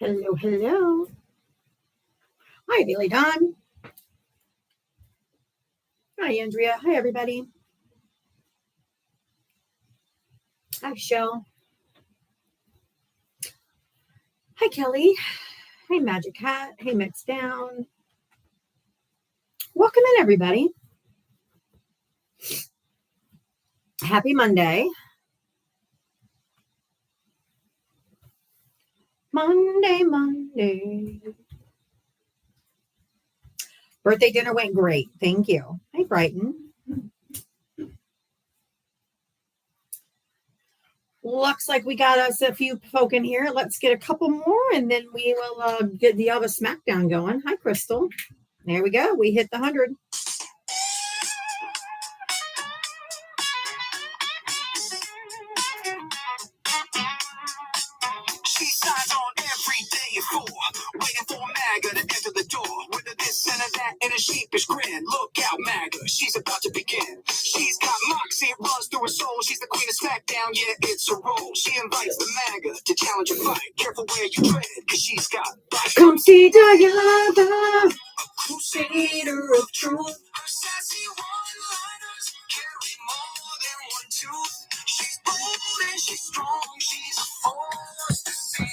Hello, hello. Hi, Billy Don. Hi, Andrea. Hi, everybody. Hi, Shell. Hi, Kelly. Hey, Magic Hat. Hey, Mix Down. Welcome in, everybody. Happy Monday. Monday. Birthday dinner went great. Thank you. Hi, Brighton. Looks like we got us a few folk in here. Let's get a couple more, and then we will get the Elvis Smackdown going. Hi, Crystal. There we go. We hit the 100. She signs on every day at 4, waiting for MAGA to enter the door. With a this and a that and a sheepish grin. Look out, MAGA, she's about to begin. She's got moxie, it runs through her soul. She's the queen of SmackDown, yeah, it's her role. She invites the MAGA to challenge a fight. Careful where you tread, cause she's got bite. Come see Diana, a crusader of truth. Her sassy one-liners carry more than one tooth. She's bold and she's strong, she's a force to see.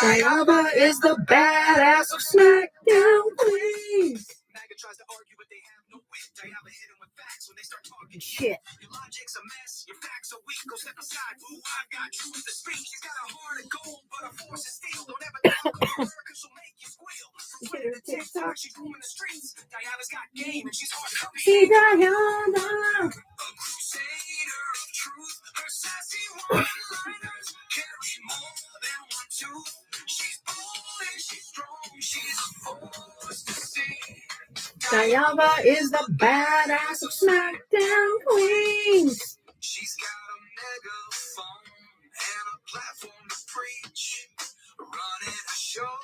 Diana is the badass of SmackDown Queen. MAGA tries to argue, but they have no wit. Diana hit him with facts when they start talking shit. Your logic's a mess, your facts are weak. Go step aside, boo. I've got truth to speak. She's got a heart of gold, but her force is steel. Don't ever talk about her, cause she'll make you squeal. From Twitter to TikTok, she's roaming the streets. Diana's got game, and she's hard to beat. See Diana, a crusader of truth. Her sassy one-liners carry more than one tooth. She's bold and she's strong. She's a force to see. Diana is the badass of SmackDown Queens. She's got a megaphone and a platform to preach. Running a show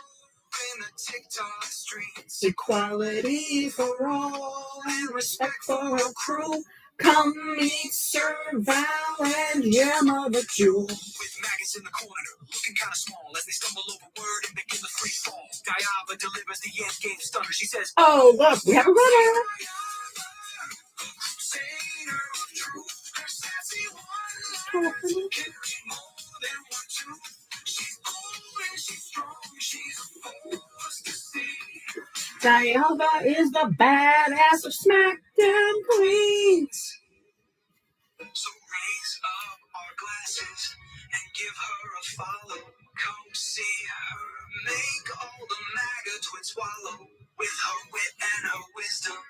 in the TikTok streets. Equality for all and respect for her crew. Come meet Sir Val and Gemma the Jew. With maggots in the corner, looking kind of small as they stumble over word and begin the free fall. Diana delivers the end game stunner. She says, "Oh, look, we have a runner." Diana is the badass of SmackDown Queens. So raise up our glasses and give her a follow. Come see her make all the MAGA twits swallow. With her wit and her wisdom,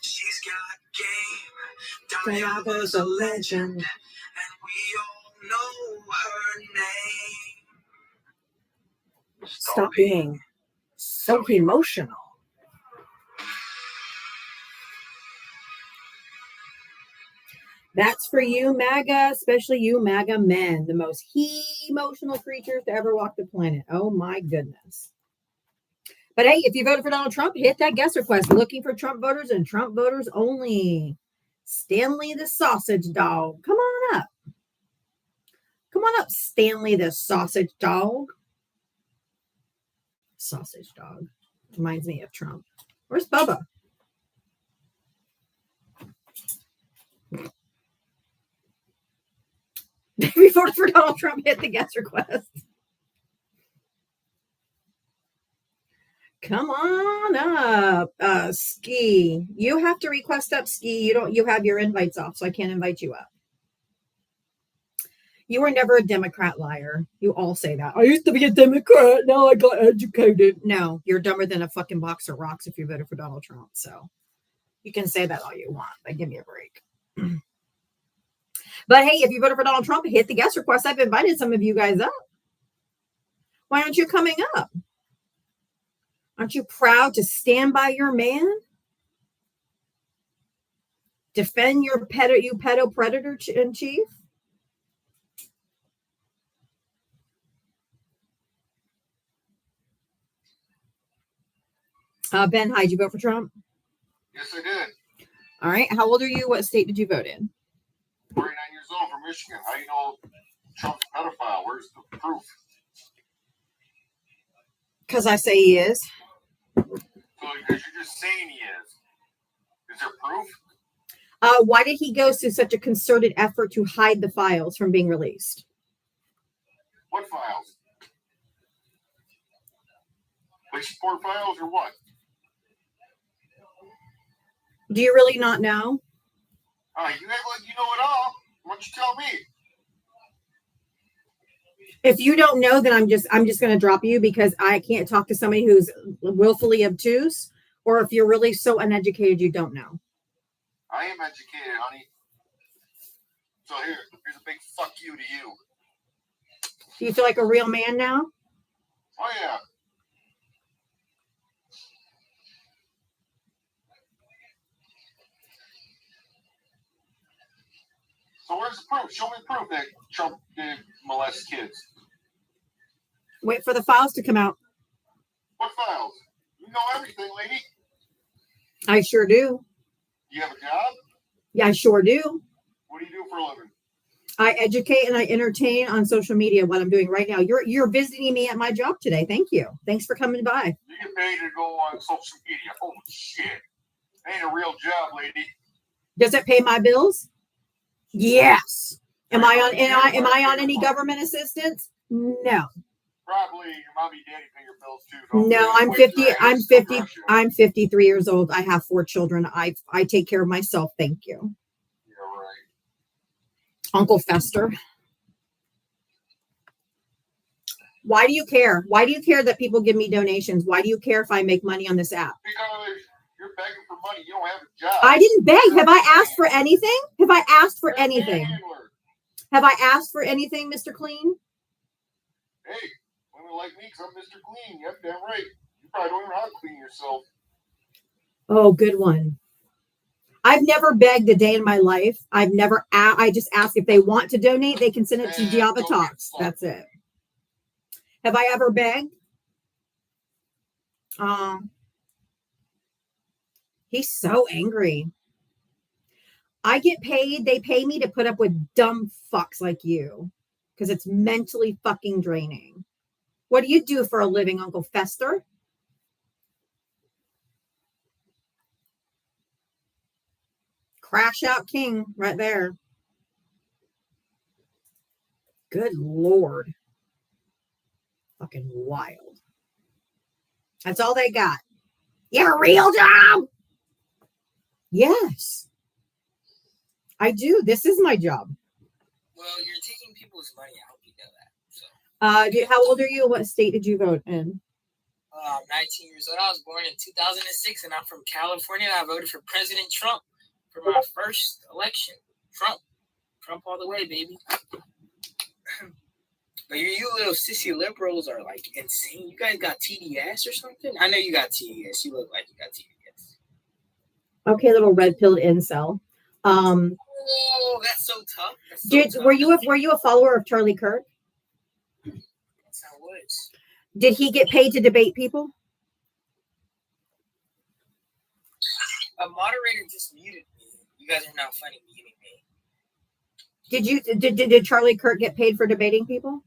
she's got game. Diana's a legend, and we all know her name. Stop being so emotional. That's for you, MAGA, especially you, MAGA men, the most emotional creatures to ever walk the planet. Oh, my goodness. But hey, if you voted for Donald Trump, hit that guest request. Looking for Trump voters and Trump voters only. Stanley the sausage dog. Come on up. Come on up, Stanley the sausage dog. Sausage dog. Reminds me of Trump. Where's Bubba? If you voted for Donald Trump, hit the guest request. Come on up, Ski. You have to request up, Ski. You have your invites off, so I can't invite you up. You were never a Democrat, liar. You all say that. I used to be a Democrat. Now I got educated. No, you're dumber than a fucking box of rocks if you voted for Donald Trump. So you can say that all you want, but give me a break. But hey, if you voted for Donald Trump, hit the guest request. I've invited some of you guys up. Why aren't you coming up? Aren't you proud to stand by your man? Defend your pedo predator in chief? Ben, hi, did you vote for Trump? Yes, I did. All right. How old are you? What state did you vote in? 49 years old from Michigan. How do you know Trump's a pedophile? Where's the proof? Because I say he is. So because you're just saying he is. Is there proof? Why did he go through such a concerted effort to hide the files from being released? What files? Police support files or what? Do you really not know? You act like you know it all. Why don't you tell me? If you don't know, then I'm just going to drop you because I can't talk to somebody who's willfully obtuse, or if you're really so uneducated you don't know. I am educated, honey. So here's a big fuck you to you. Do you feel like a real man now? Oh yeah. So where's the proof? Show me proof that Trump did molest kids. Wait for the files to come out. What files? You know everything, lady. I sure do. You have a job? Yeah, I sure do. What do you do for a living? I educate and I entertain on social media. What I'm doing right now. You're visiting me at my job today. Thank you. Thanks for coming by. You get paid to go on social media. Holy shit! Ain't a real job, lady. Does it pay my bills? Yes. Am I on any government assistance? No. Probably your mommy and daddy pay your bills too. No, I'm 50. I'm 53 years old. I have 4 children. I take care of myself. Thank you. Yeah, right. Uncle Fester. Why do you care? Why do you care that people give me donations? Why do you care if I make money on this app? Because you're begging for money. You don't have a job. I didn't beg. Have I asked for anything? Have I asked for anything? Have I asked for anything, Mr. Clean? Hey, women like me, because I'm Mr. Clean. Yep, damn right. You probably don't even know how to clean yourself. Oh, good one. I've never begged a day in my life. I just ask if they want to donate, they can send it to Java Talks. That's it. Have I ever begged? He's so angry. I get paid. They pay me to put up with dumb fucks like you because it's mentally fucking draining. What do you do for a living, Uncle Fester? Crash Out King right there. Good Lord. Fucking wild. That's all they got. You have a real job? Yes. I do. This is my job. Well, you're taking people's money. I hope you know that. So. How old are you? What state did you vote in? I'm 19 years old. I was born in 2006, and I'm from California. I voted for President Trump for my first election. Trump all the way, baby. But you little sissy liberals are like insane. You guys got TDS or something? I know you got TDS. You look like you got TDS. Okay, little red-pilled incel. Oh, that's so tough. Were you a follower of Charlie Kirk? Yes, I was. Did he get paid to debate people? A moderator just muted me. You guys are not funny muting me. Did Charlie Kirk get paid for debating people?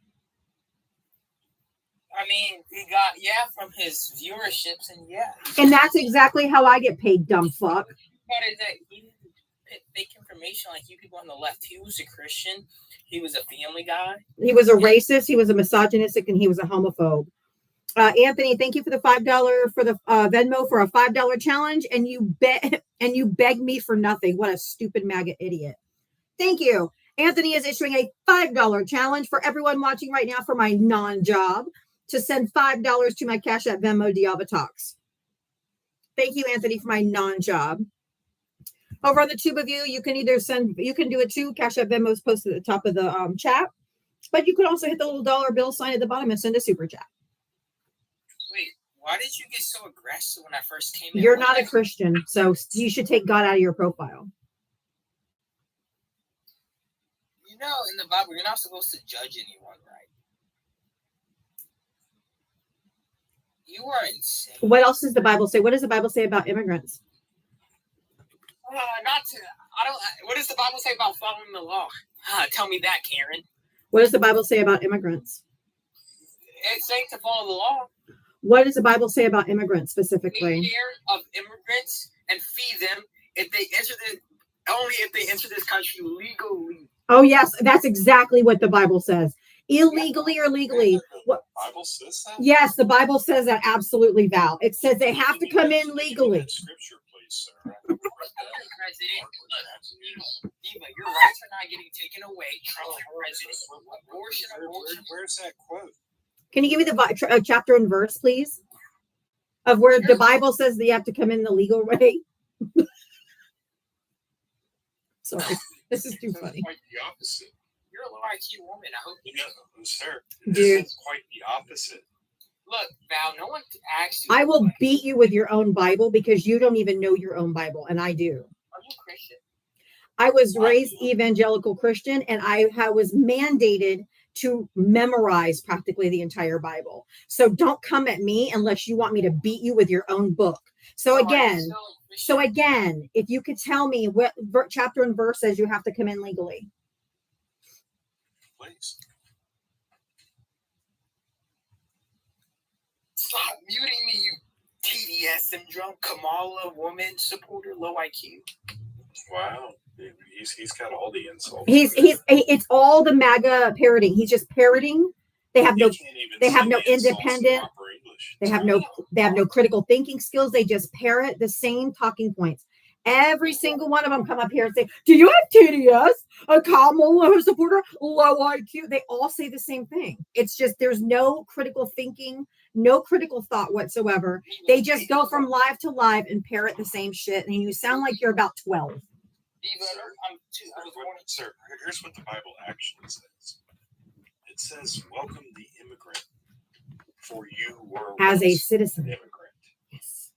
I mean, he got from his viewerships and And that's exactly how I get paid, dumb fuck. Part is that he didn't put fake information like you people on the left. He was a Christian. He was a family guy. He was a racist. He was a misogynistic, and he was a homophobe. Anthony, thank you for the $5 for the Venmo for a $5 challenge, and you begged me for nothing. What a stupid maggot idiot! Thank you. Anthony is issuing a $5 challenge for everyone watching right now for my non-job to send $5 to my Cash App Venmo Diava Talks. Thank you, Anthony, for my non-job. Over on the tube of you can do it too. Cash App Venmo is posted at the top of the chat, but you can also hit the little dollar bill sign at the bottom and send a super chat. Wait, why did you get so aggressive when I first came in? You're not a Christian, so you should take God out of your profile. You know, in the Bible, you're not supposed to judge anyone, right? You are insane. What else does the Bible say? What does the Bible say about immigrants? What does the Bible say about following the law? Tell me that, Karen. What does the Bible say about immigrants? It's saying to follow the law. What does the Bible say about immigrants Take specifically? care of immigrants and feed them if they enter only if they enter this country legally. Oh, yes, that's exactly what the Bible says. Illegally or legally. What? Bible says that? Yes, the Bible says that absolutely, Val. It says they have to come in legally. Scripture, please, sir. President, look, Eva, your rights are not getting taken away. Trump's your president. Abortion. Where's that quote? Can you give me the chapter and verse, please? Of where the Bible says that you have to come in the legal way? Sorry, this is too funny. Quite the opposite. You're a low IQ woman. I hope you know. Sir, Dude. this is quite the opposite. Look, Val, no one asked you. I will beat you with your own Bible because you don't even know your own Bible, and I do. Are you Christian? I was raised evangelical Christian, and I was mandated to memorize practically the entire Bible. So don't come at me unless you want me to beat you with your own book. So again, if you could tell me what chapter and verse says you have to come in legally. Please. Stop muting me, you TDS syndrome, Kamala woman supporter, low IQ. Wow. He's got all the insults. It's all the MAGA parroting. He's just parroting. They have no independent. They have no critical thinking skills. They just parrot the same talking points. Every single one of them come up here and say, "Do you have TDS? A Kamala supporter, low IQ?" They all say the same thing. It's just there's no critical thinking, no critical thought whatsoever. They just go from live to live and parrot the same shit, and you sound like you're about 12. Sir, here's what the Bible actually says. It says, "Welcome the immigrant, for you were As a once citizen." an immigrant." Yes.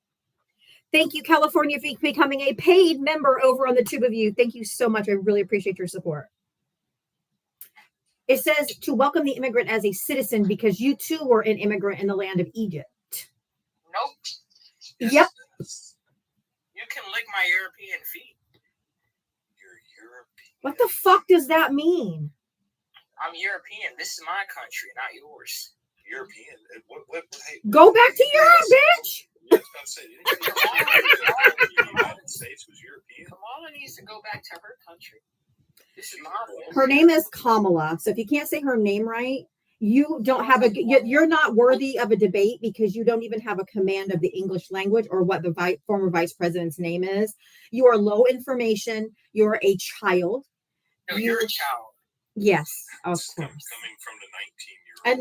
Thank you, California, for becoming a paid member over on the Tube of You. Thank you so much. I really appreciate your support. It says to welcome the immigrant as a citizen because you too were an immigrant in the land of Egypt. Nope. Yep. You can lick my European feet. You're European. What the fuck does that mean? I'm European. This is my country, not yours. European. Hey, Go back to Europe, bitch. I was about to say, the United States was European. Kamala needs to go back to her country. This is my land. Her name is Kamala. So if you can't say her name right, you don't have you're not worthy of a debate because you don't even have a command of the English language or what the former vice president's name is. You are low information. You're a child. No, you're a child. Yes, of course. Coming from the 19-year-old. A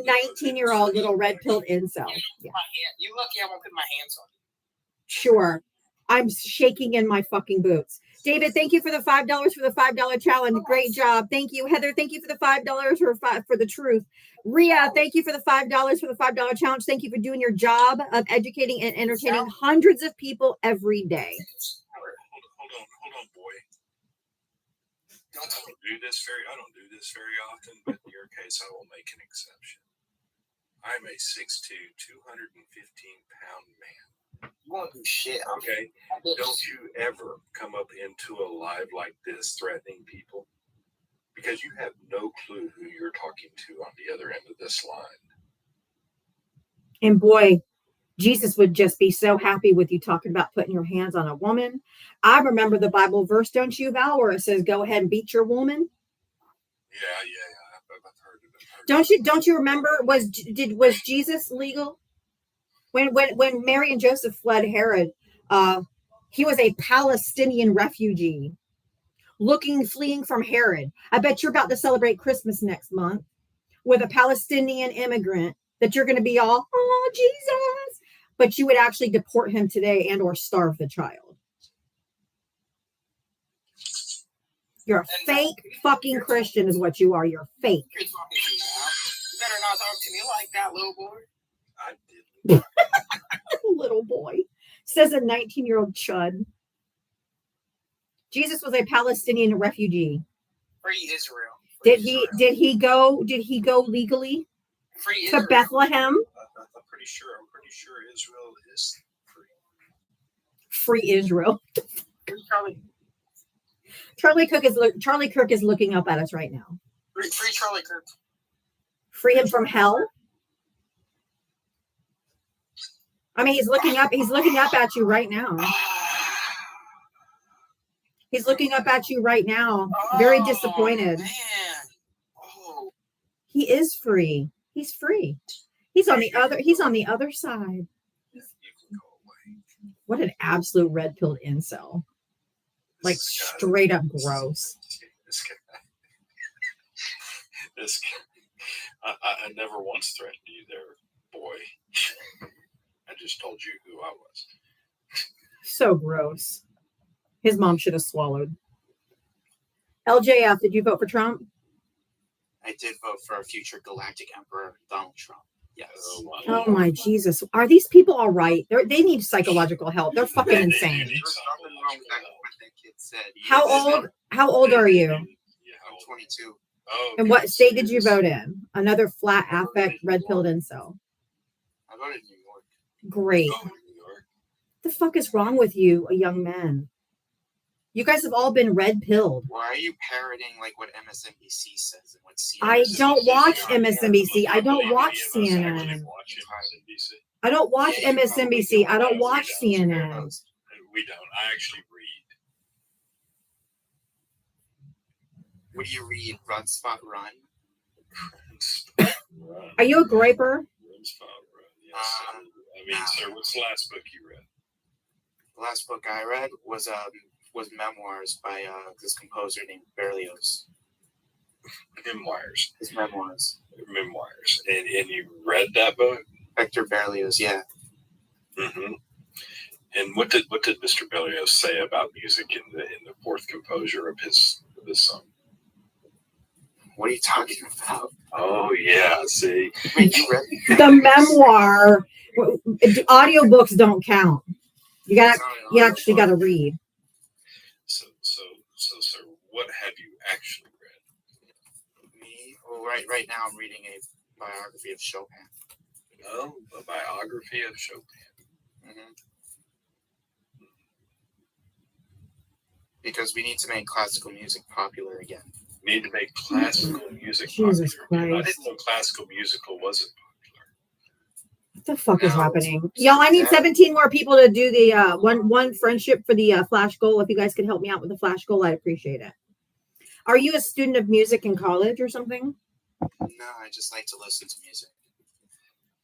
19-year-old little red-pilled incel. Yeah. You lucky I won't put my hands on you. Sure. I'm shaking in my fucking boots. David, thank you for the $5 for the $5 challenge. Great job. Thank you. Heather, thank you for the $5 for the truth. Ria, thank you for the $5 for the $5 challenge. Thank you for doing your job of educating and entertaining hundreds of people every day. Hold on, boy. I don't do this very often, but in your case, I will make an exception. I'm a 6'2", 215-pound man. You won't do shit. Okay? Don't you ever come up into a live like this threatening people, because you have no clue who you're talking to on the other end of this line. And boy, Jesus would just be so happy with you talking about putting your hands on a woman. I remember the Bible verse, don't you, Val, where it says, "Go ahead and beat your woman." Yeah. I've heard it. Don't you remember? Was Jesus legal when Mary and Joseph fled Herod? He was a Palestinian refugee fleeing from Herod. I bet you're about to celebrate Christmas next month with a Palestinian immigrant that you're going to be all, "Oh, Jesus," but you would actually deport him today and or starve the child. You're a fake fucking Christian is what you are. You're fake. You're talking to me now. You better not talk to me like that, little boy. I didn't. Little boy, says a 19-year-old chud. Jesus was a Palestinian refugee. Free Israel. Did he go legally Free to Israel. Bethlehem? I'm pretty sure Israel is free. Free Israel. Free Charlie. Charlie Kirk is looking up at us right now. Free Charlie Kirk. Free him from hell. I mean, he's looking up at you right now. He's looking up at you right now. Very disappointed. Man. Oh, He is free. He's free. He's on the other side. You can go away. What an absolute red pilled incel. Like This guy- straight up gross. This guy. This guy. I never once threatened you there, boy. I just told you who I was. So gross. His mom should have swallowed. LJF, did you vote for Trump? I did vote for our future galactic emperor, Donald Trump. Yes. Oh my Jesus. Are these people all right? They need psychological help. They're fucking They insane. need There's nothing wrong with that, what that kid said. How old are you? Yeah, I'm 22. Oh, And what state did you vote in? Another flat affect red pilled incel. I voted in New York. Great. Oh, New York. What the fuck is wrong with you, young men? You guys have all been red pilled. Why are you parroting like what MSNBC says and what CNN I says? don't watch MSNBC. I don't Believe watch any of us actually CNN. watch MSNBC. I don't watch Yeah, you probably MSNBC. I do. don't watch CNN. We don't. I actually read. What do you read? Run, Spot, Run? Run. Are you a graper? Run, Spot, Run. Yes. I mean, sir, what's the last book you read? The last book I read was memoirs by this composer named Berlioz. Memoirs. His memoirs. Memoirs. And you read that book? Hector Berlioz, yeah. Mm-hmm. And what did Mr. Berlioz say about music in the fourth composure of his song? What are you talking about? Oh yeah, see. Wait, you read it? The memoir. Audiobooks don't count. You actually got to read. So, sir, what have you actually read? Me? Well, right now I'm reading a biography of Chopin. Oh, a biography of Chopin. Mm-hmm. Because we need to make classical music popular again. Need to make classical music Jesus popular. I Christ. didn't know classical musical wasn't popular. What the fuck is No. happening? Y'all, I need 17 more people to do the one friendship for the flash goal. If you guys could help me out with the flash goal, I'd appreciate it. Are you a student of music in college or something? No, I just like to listen to music.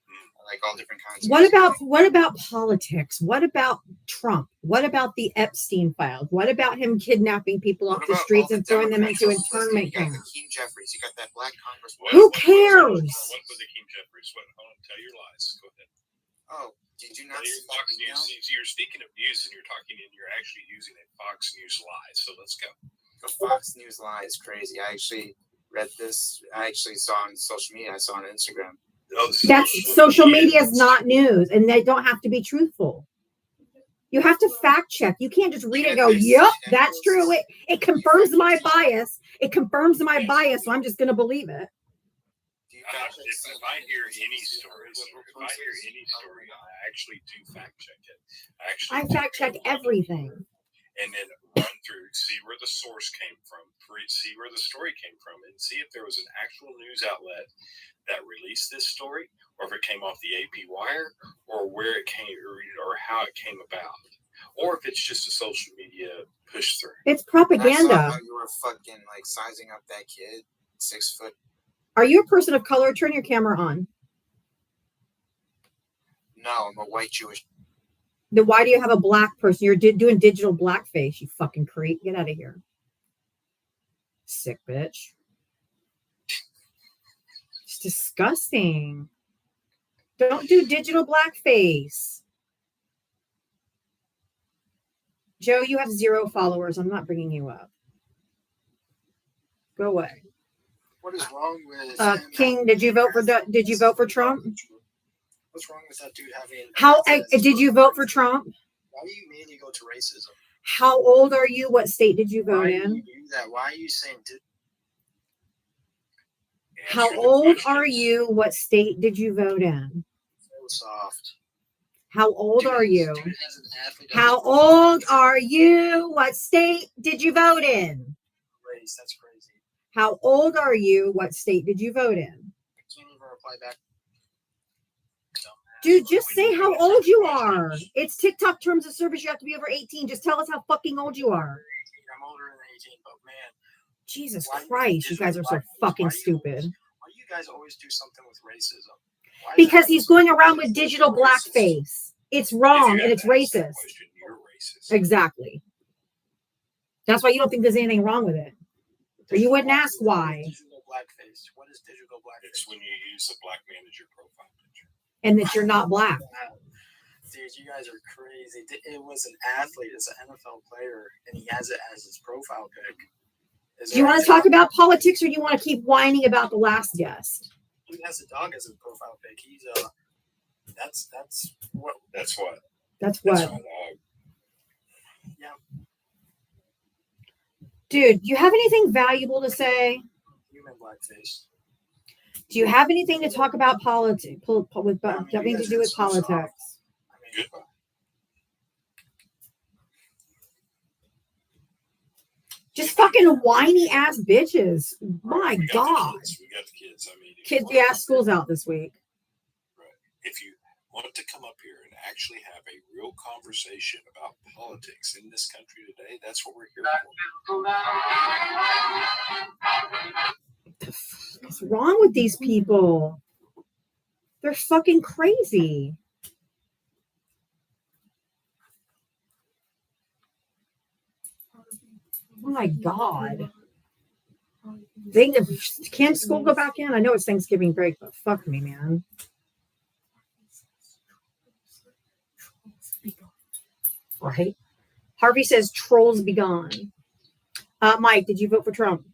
I like all different kinds of What music. about politics? What about Trump? What about the Epstein files? What about him kidnapping people off What the about streets all and the throwing them Democrats into on the list? internment You got camps? Hakeem Jeffries. You got that black congressman. Who What cares? was Hakeem Jeffries? What? Hold on, tell your lies. Go ahead. Oh, did you not You're, see that Fox email? News, you're speaking of news and you're talking and you're actually using a Fox News lie. So let's go. The Fox News lie is crazy. I actually read this. I actually saw it on social media. I saw it on Instagram. Oh, That's social media is not news, and they don't have to be truthful. You have to fact check. You can't just read it and go, "Yep, that's true." It confirms my bias. It confirms my bias, so I'm just going to believe it. Do you fact check If I hear any stories, I actually do fact check it. I fact check everything. And then run through, see where the source came from, see where the story came from, and see if there was an actual news outlet that released this story, or if it came off the AP wire, or where it came, or how it came about, or if it's just a social media push through. It's And I saw propaganda. how you were fucking like sizing up that kid, 6 foot. Are you a person of color? Turn your camera on. No, I'm a white Jewish. Then why do you have a black person? You're doing digital blackface, you fucking creep. Get out of here. Sick bitch. It's disgusting. Don't do digital blackface. Joe, you have 0 followers. I'm not bringing you up. Go away. What is wrong with him King, having- did you vote for Trump? What's wrong with that dude having? Did you vote for Trump? Why do you immediately go to racism? How old are you? What state did you Why vote do you in? do that? Why are you saying? How Answer the old questions. are you? What state did you vote in? So soft. How old Dude are you? Dude has an athlete. How old are you? What state did you vote in? Race. That's crazy. How old are you? What state did you vote in? Can't even reply back. Dude, just say how old you are. It's TikTok terms of service. You have to be over 18. Just tell us how fucking old you are. 18. I'm older than 18, but man, Jesus Why do you Christ, you think guys are so Israel- fucking why do you stupid. why do you guys always do something with racism? Why is Because it he's always- going around with digital blackface. It's wrong and it's racist. Question, you're racist. Exactly. That's why you don't think there's anything wrong with it. Or you wouldn't ask why. Digital blackface. What is digital blackface? It's when you use a black man as your profile picture. And that you're not black. Dude, you guys are crazy. It was an athlete, it's an NFL player, and he has it as his profile pic. Do you want to talk about politics or do you want to keep whining about the last guest? He has a dog as his profile pic. He's that's what That's what. That's That's what. what. Dude, do you have anything valuable to say? human blackface. Do you have anything to talk about politics with having to do with politics? I mean, Goodbye. Just fucking whiny ass bitches. My We got the God. kids. We got the kids. I mean, if Kids, you want yeah, school's out this week. if you want to come up here and actually have a real conversation about politics in this country today, that's what we're here for. What's wrong with these people? They're fucking crazy. Oh my God. Can school go back in? I know it's Thanksgiving break, but fuck me, man. Right? Harvey says trolls be gone. Mike, did you vote for Trump?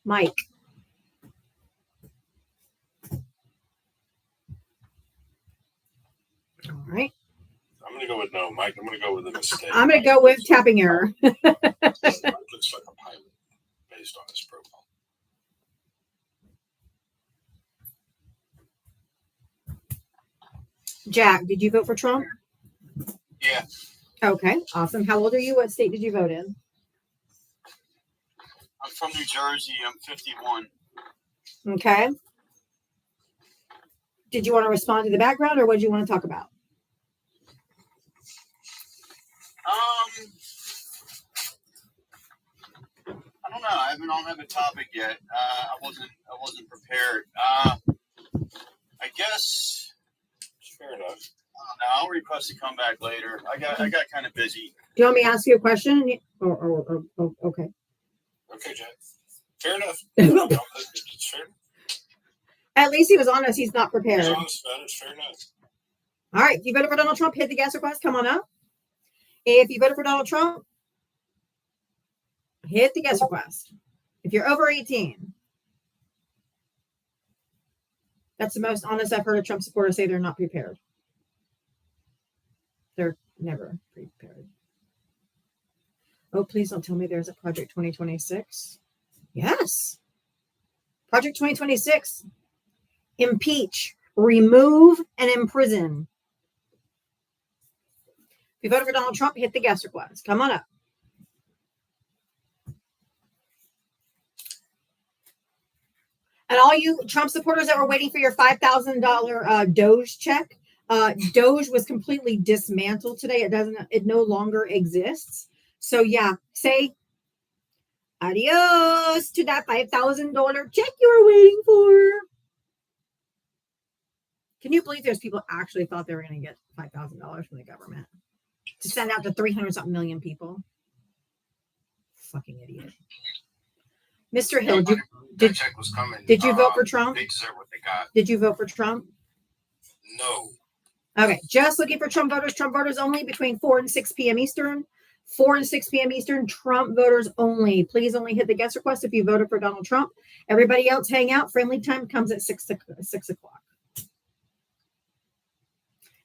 Mike. All right. I'm going to go with no, Mike. I'm going to go with a mistake. I'm going to go with tapping error. Looks like a pilot based on his profile. Jack, did you vote for Trump? yeah. Okay, awesome. How old are you? What state did you vote in? I'm from New Jersey. I'm 51. Okay. Did you want to respond to the background or what did you want to talk about? I don't know. I don't have a topic yet. I wasn't prepared. I guess Fair enough. I'll request to come back later. I got kind of busy. Do you want me to ask you a question? Or okay. Okay, Jack. Fair enough. It's fair. At least he was honest. He's not He's prepared. honest about it. It's fair enough. All right. If you voted for Donald Trump, hit the guest request. Come on up. If you voted for Donald Trump, hit the guest request. If you're over 18, that's the most honest I've heard a Trump supporter say they're not prepared. They're never prepared. Oh, please don't tell me there's a Project 2026. Yes. Project 2026. Impeach, remove, and imprison. If you voted for Donald Trump, hit the guest request. Come on up. And all you Trump supporters that were waiting for your $5,000 Doge check, Doge was completely dismantled today. It no longer exists. So yeah, say adios to that $5,000 check you were waiting for. Can you believe there's people actually thought they were going to get $5,000 from the government to send out to 300-something million people? Fucking idiot. Mr. Hill, That check was coming. did you vote for Trump? They deserve what they got. Did you vote for Trump? No. Okay, just looking for Trump voters only between 4 and 6 p.m. Eastern. 4 and 6 p.m. Eastern, Trump voters only. Please only hit the guest request if you voted for Donald Trump. Everybody else hang out. Friendly time comes at 6 o'clock.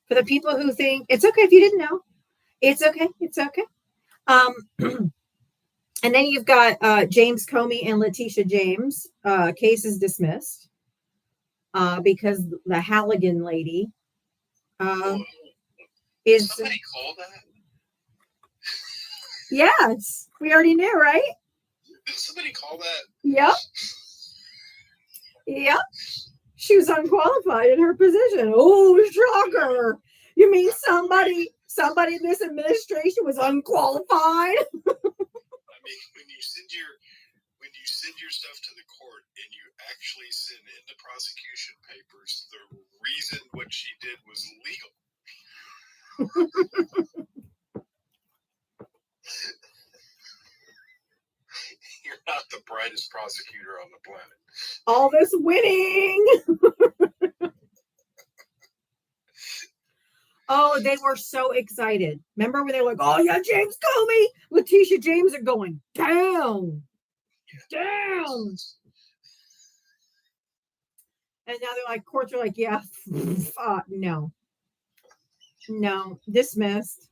For the people who think, it's okay if you didn't know. It's okay. It's okay. And then you've got James Comey and Letitia James. Case is dismissed because the Halligan lady is... Somebody called that? Yes, we already knew, right? Did somebody call that? Yep. Yep. She was unqualified in her position. Oh, shocker. You mean somebody in this administration was unqualified? I mean, when you send your stuff to the court and you actually send in the prosecution papers the reason what she did was legal. You're not the brightest prosecutor on the planet. All this winning. Oh, they were so excited. Remember when they were like, oh yeah, James Comey, Letitia James are going down. Down. And now they're like, courts are like, yeah, no. No, dismissed.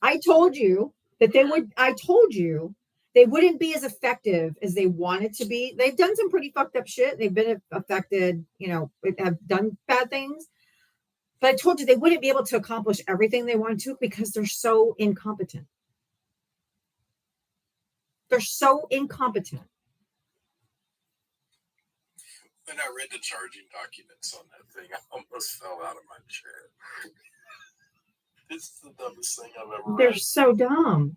I told you that they wouldn't be as effective as they wanted to be. They've done some pretty fucked up shit. They've been affected, have done bad things. But I told you they wouldn't be able to accomplish everything they wanted to because they're so incompetent. They're so incompetent. When I read the charging documents on that thing, I almost fell out of my chair. This is the dumbest thing I've ever read. They're so dumb.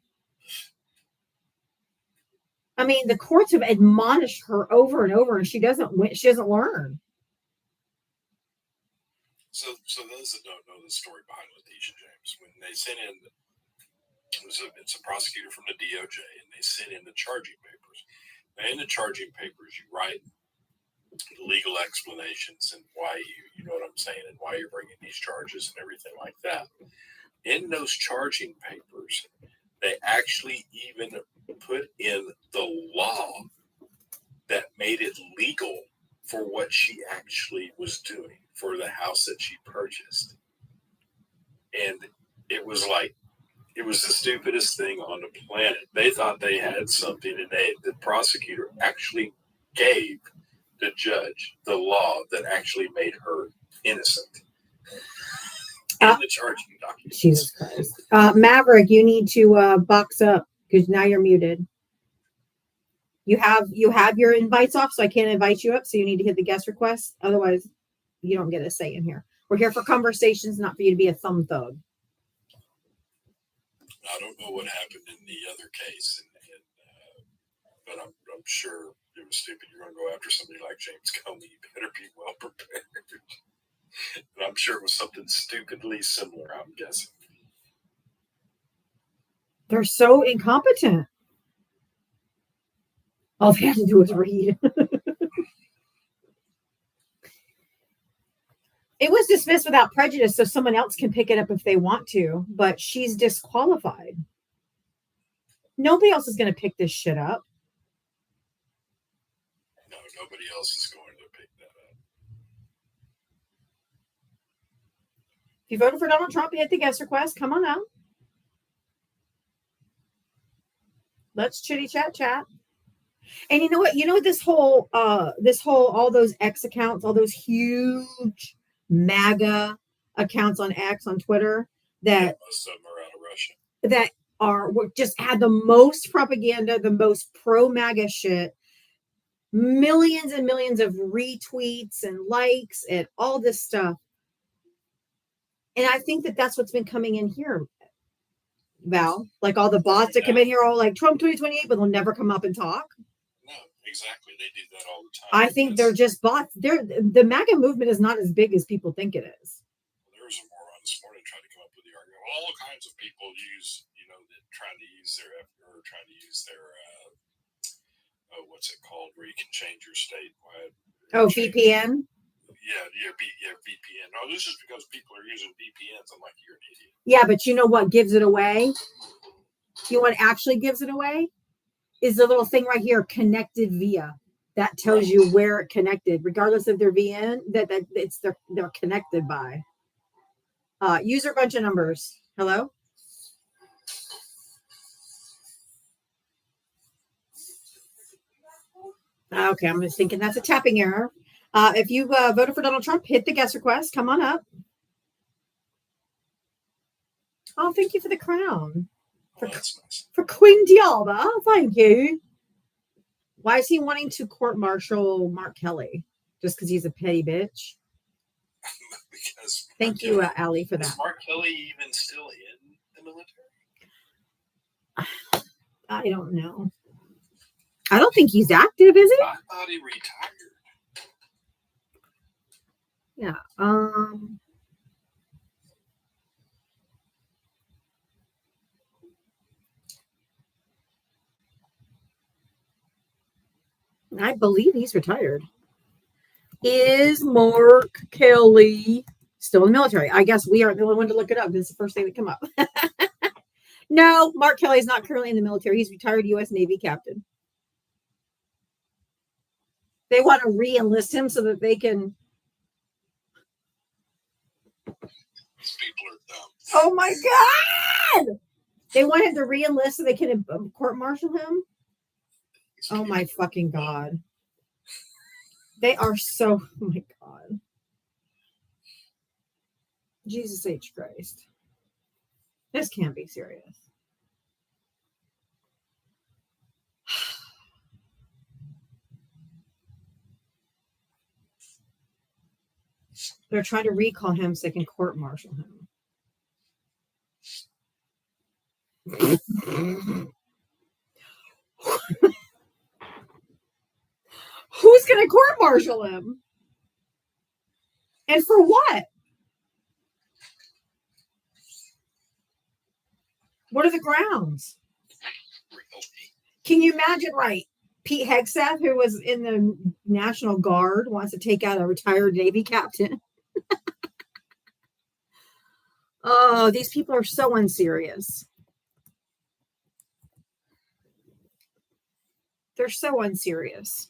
I mean, the courts have admonished her over and over, and she doesn't learn. So those that don't know the story behind Letitia James, when they sent in, it's a prosecutor from the DOJ, and they sent in the charging papers. And in the charging papers, you write legal explanations and why you know what I'm saying, and why you're bringing these charges and everything like that. In those charging papers, they actually even put in the law that made it legal for what she actually was doing for the house that she purchased. And it was the stupidest thing on the planet. They thought they had something, and the prosecutor actually gave the judge the law that actually made her innocent in the charging documents. Jesus Christ. Maverick, you need to box up because now you're muted. You have your invites off, so I can't invite you up. So you need to hit the guest request. Otherwise, you don't get a say in here. We're here for conversations, not for you to be a thumb thug. I don't know what happened in the other case, but I'm sure it was stupid. You're going to go after somebody like James Comey. You better be well prepared. And I'm sure it was something stupidly similar, I'm guessing. They're so incompetent. All they have to do is read. It was dismissed without prejudice, so someone else can pick it up if they want to, but she's disqualified. Nobody else is going to pick this shit up. No, nobody else is going to pick that up. If you voted for Donald Trump, you hit the guest request. Come on out. Let's chitty chat. And you know what? You know this whole all those X accounts, all those huge MAGA accounts on X on Twitter that most of them are out of Russia. That just had the most propaganda, the most pro MAGA shit, millions and millions of retweets and likes and all this stuff. And I think that's what's been coming in here, Val. Like all the bots that come in here, all like Trump 2028, but they'll never come up and talk. No, exactly. They do that all the time. I think they're just bots. The MAGA movement is not as big as people think it is. There was a moron this morning trying to come up with the argument. Well, all kinds of people trying to use their what's it called, where you can change your state. VPN. Yeah, VPN. No, this is because people are using VPNs. I'm like, you're an idiot. Yeah, but you know what gives it away? You know what actually gives it away? Is the little thing right here, connected via. That tells you where it connected, regardless of their VN, they're connected by. User bunch of numbers. Hello? Okay, I'm just thinking that's a tapping error. If you voted for Donald Trump, hit the guest request. Come on up. Oh, thank you for the crown. That's nice. For Queen Dialba. Oh, thank you. Why is he wanting to court-martial Mark Kelly? Just because he's a petty bitch? Because Thank you, Allie, for is that. Mark Kelly even still in the military? I don't know. I don't think he's active, is he? I thought he retired. Yeah. I believe he's retired. Is Mark Kelly still in the military? I guess we aren't the only one to look it up. This is the first thing that come up. No, Mark Kelly is not currently in the military. He's retired U.S. Navy captain. They want to re-enlist him so that they can. These people are dumb. Oh my God! They want him to re-enlist so they can court-martial him. These Oh my people are fucking dumb. God! They are so. Oh my God! Jesus H. Christ! This can't be serious. They're trying to recall him so they can court-martial him. Who's going to court-martial him? And for what? What are the grounds? Really? Can you imagine, right? Pete Hegseth, who was in the National Guard, wants to take out a retired Navy captain. Oh, these people are so unserious. They're so unserious.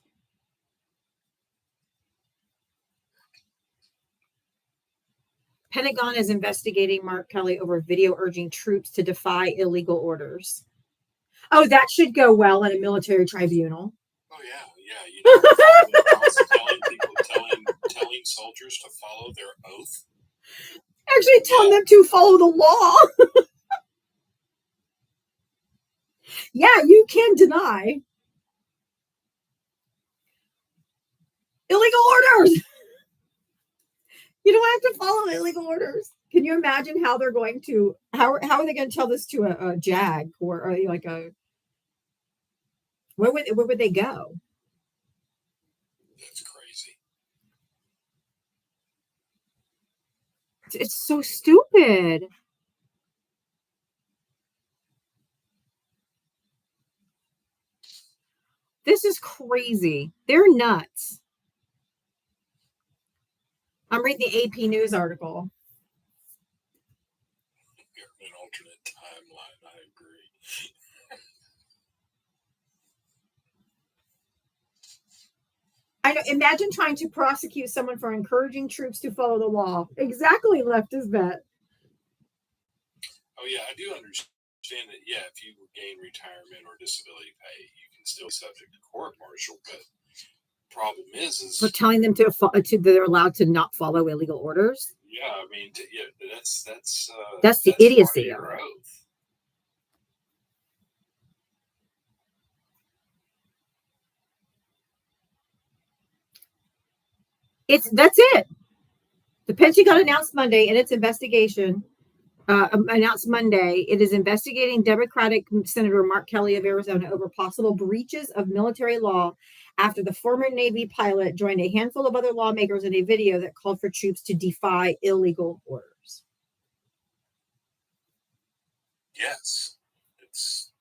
Pentagon is investigating Mark Kelly over video urging troops to defy illegal orders. Oh, that should go well at a military tribunal. Oh yeah. You know, telling soldiers to follow their oath. Actually, telling them to follow the law. Yeah, you can deny illegal orders. You don't have to follow illegal orders. Can you imagine how they're going to how are they going to tell this to a JAG or like a where would they go? That's crazy. It's so stupid. This is crazy. They're nuts. I'm reading the AP News article. You're in an alternate timeline. I agree. I know. Imagine trying to prosecute someone for encouraging troops to follow the law. Exactly, leftist bet. Oh yeah, I do understand that. Yeah, if you gain retirement or disability pay, you can still be subject to court-martial. But problem is For telling them to they're allowed to not follow illegal orders. yeah, I mean, that's the part of idiocy of your it. oath. That's it. The Pentagon announced Monday in its investigation. Announced Monday, it is investigating Democratic Senator Mark Kelly of Arizona over possible breaches of military law after the former Navy pilot joined a handful of other lawmakers in a video that called for troops to defy illegal orders. Yes, it's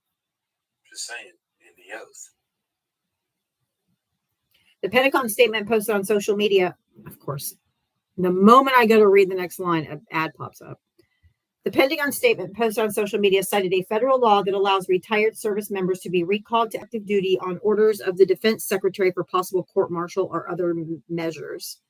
just saying in the oath. The Pentagon statement posted on social media, of course, the moment I go to read the next line, an ad pops up. The Pentagon statement posted on social media cited a federal law that allows retired service members to be recalled to active duty on orders of the Defense Secretary for possible court-martial or other measures.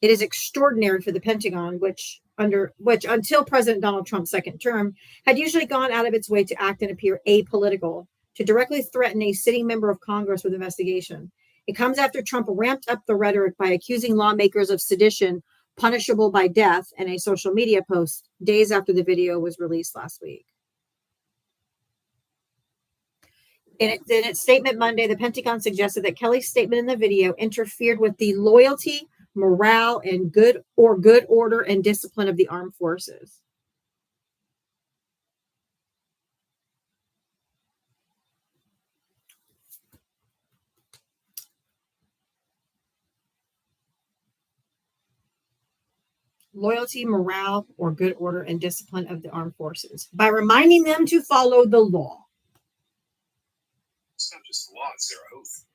It is extraordinary for the Pentagon, which until President Donald Trump's second term, had usually gone out of its way to act and appear apolitical, to directly threaten a sitting member of Congress with investigation. It comes after Trump ramped up the rhetoric by accusing lawmakers of sedition punishable by death in a social media post days after the video was released last week. In its statement Monday, the Pentagon suggested that Kelly's statement in the video interfered with the loyalty, morale, and good order and discipline of the armed forces. Loyalty, morale, or good order and discipline of the armed forces by reminding them to follow the law. It's not just law, it's their oath.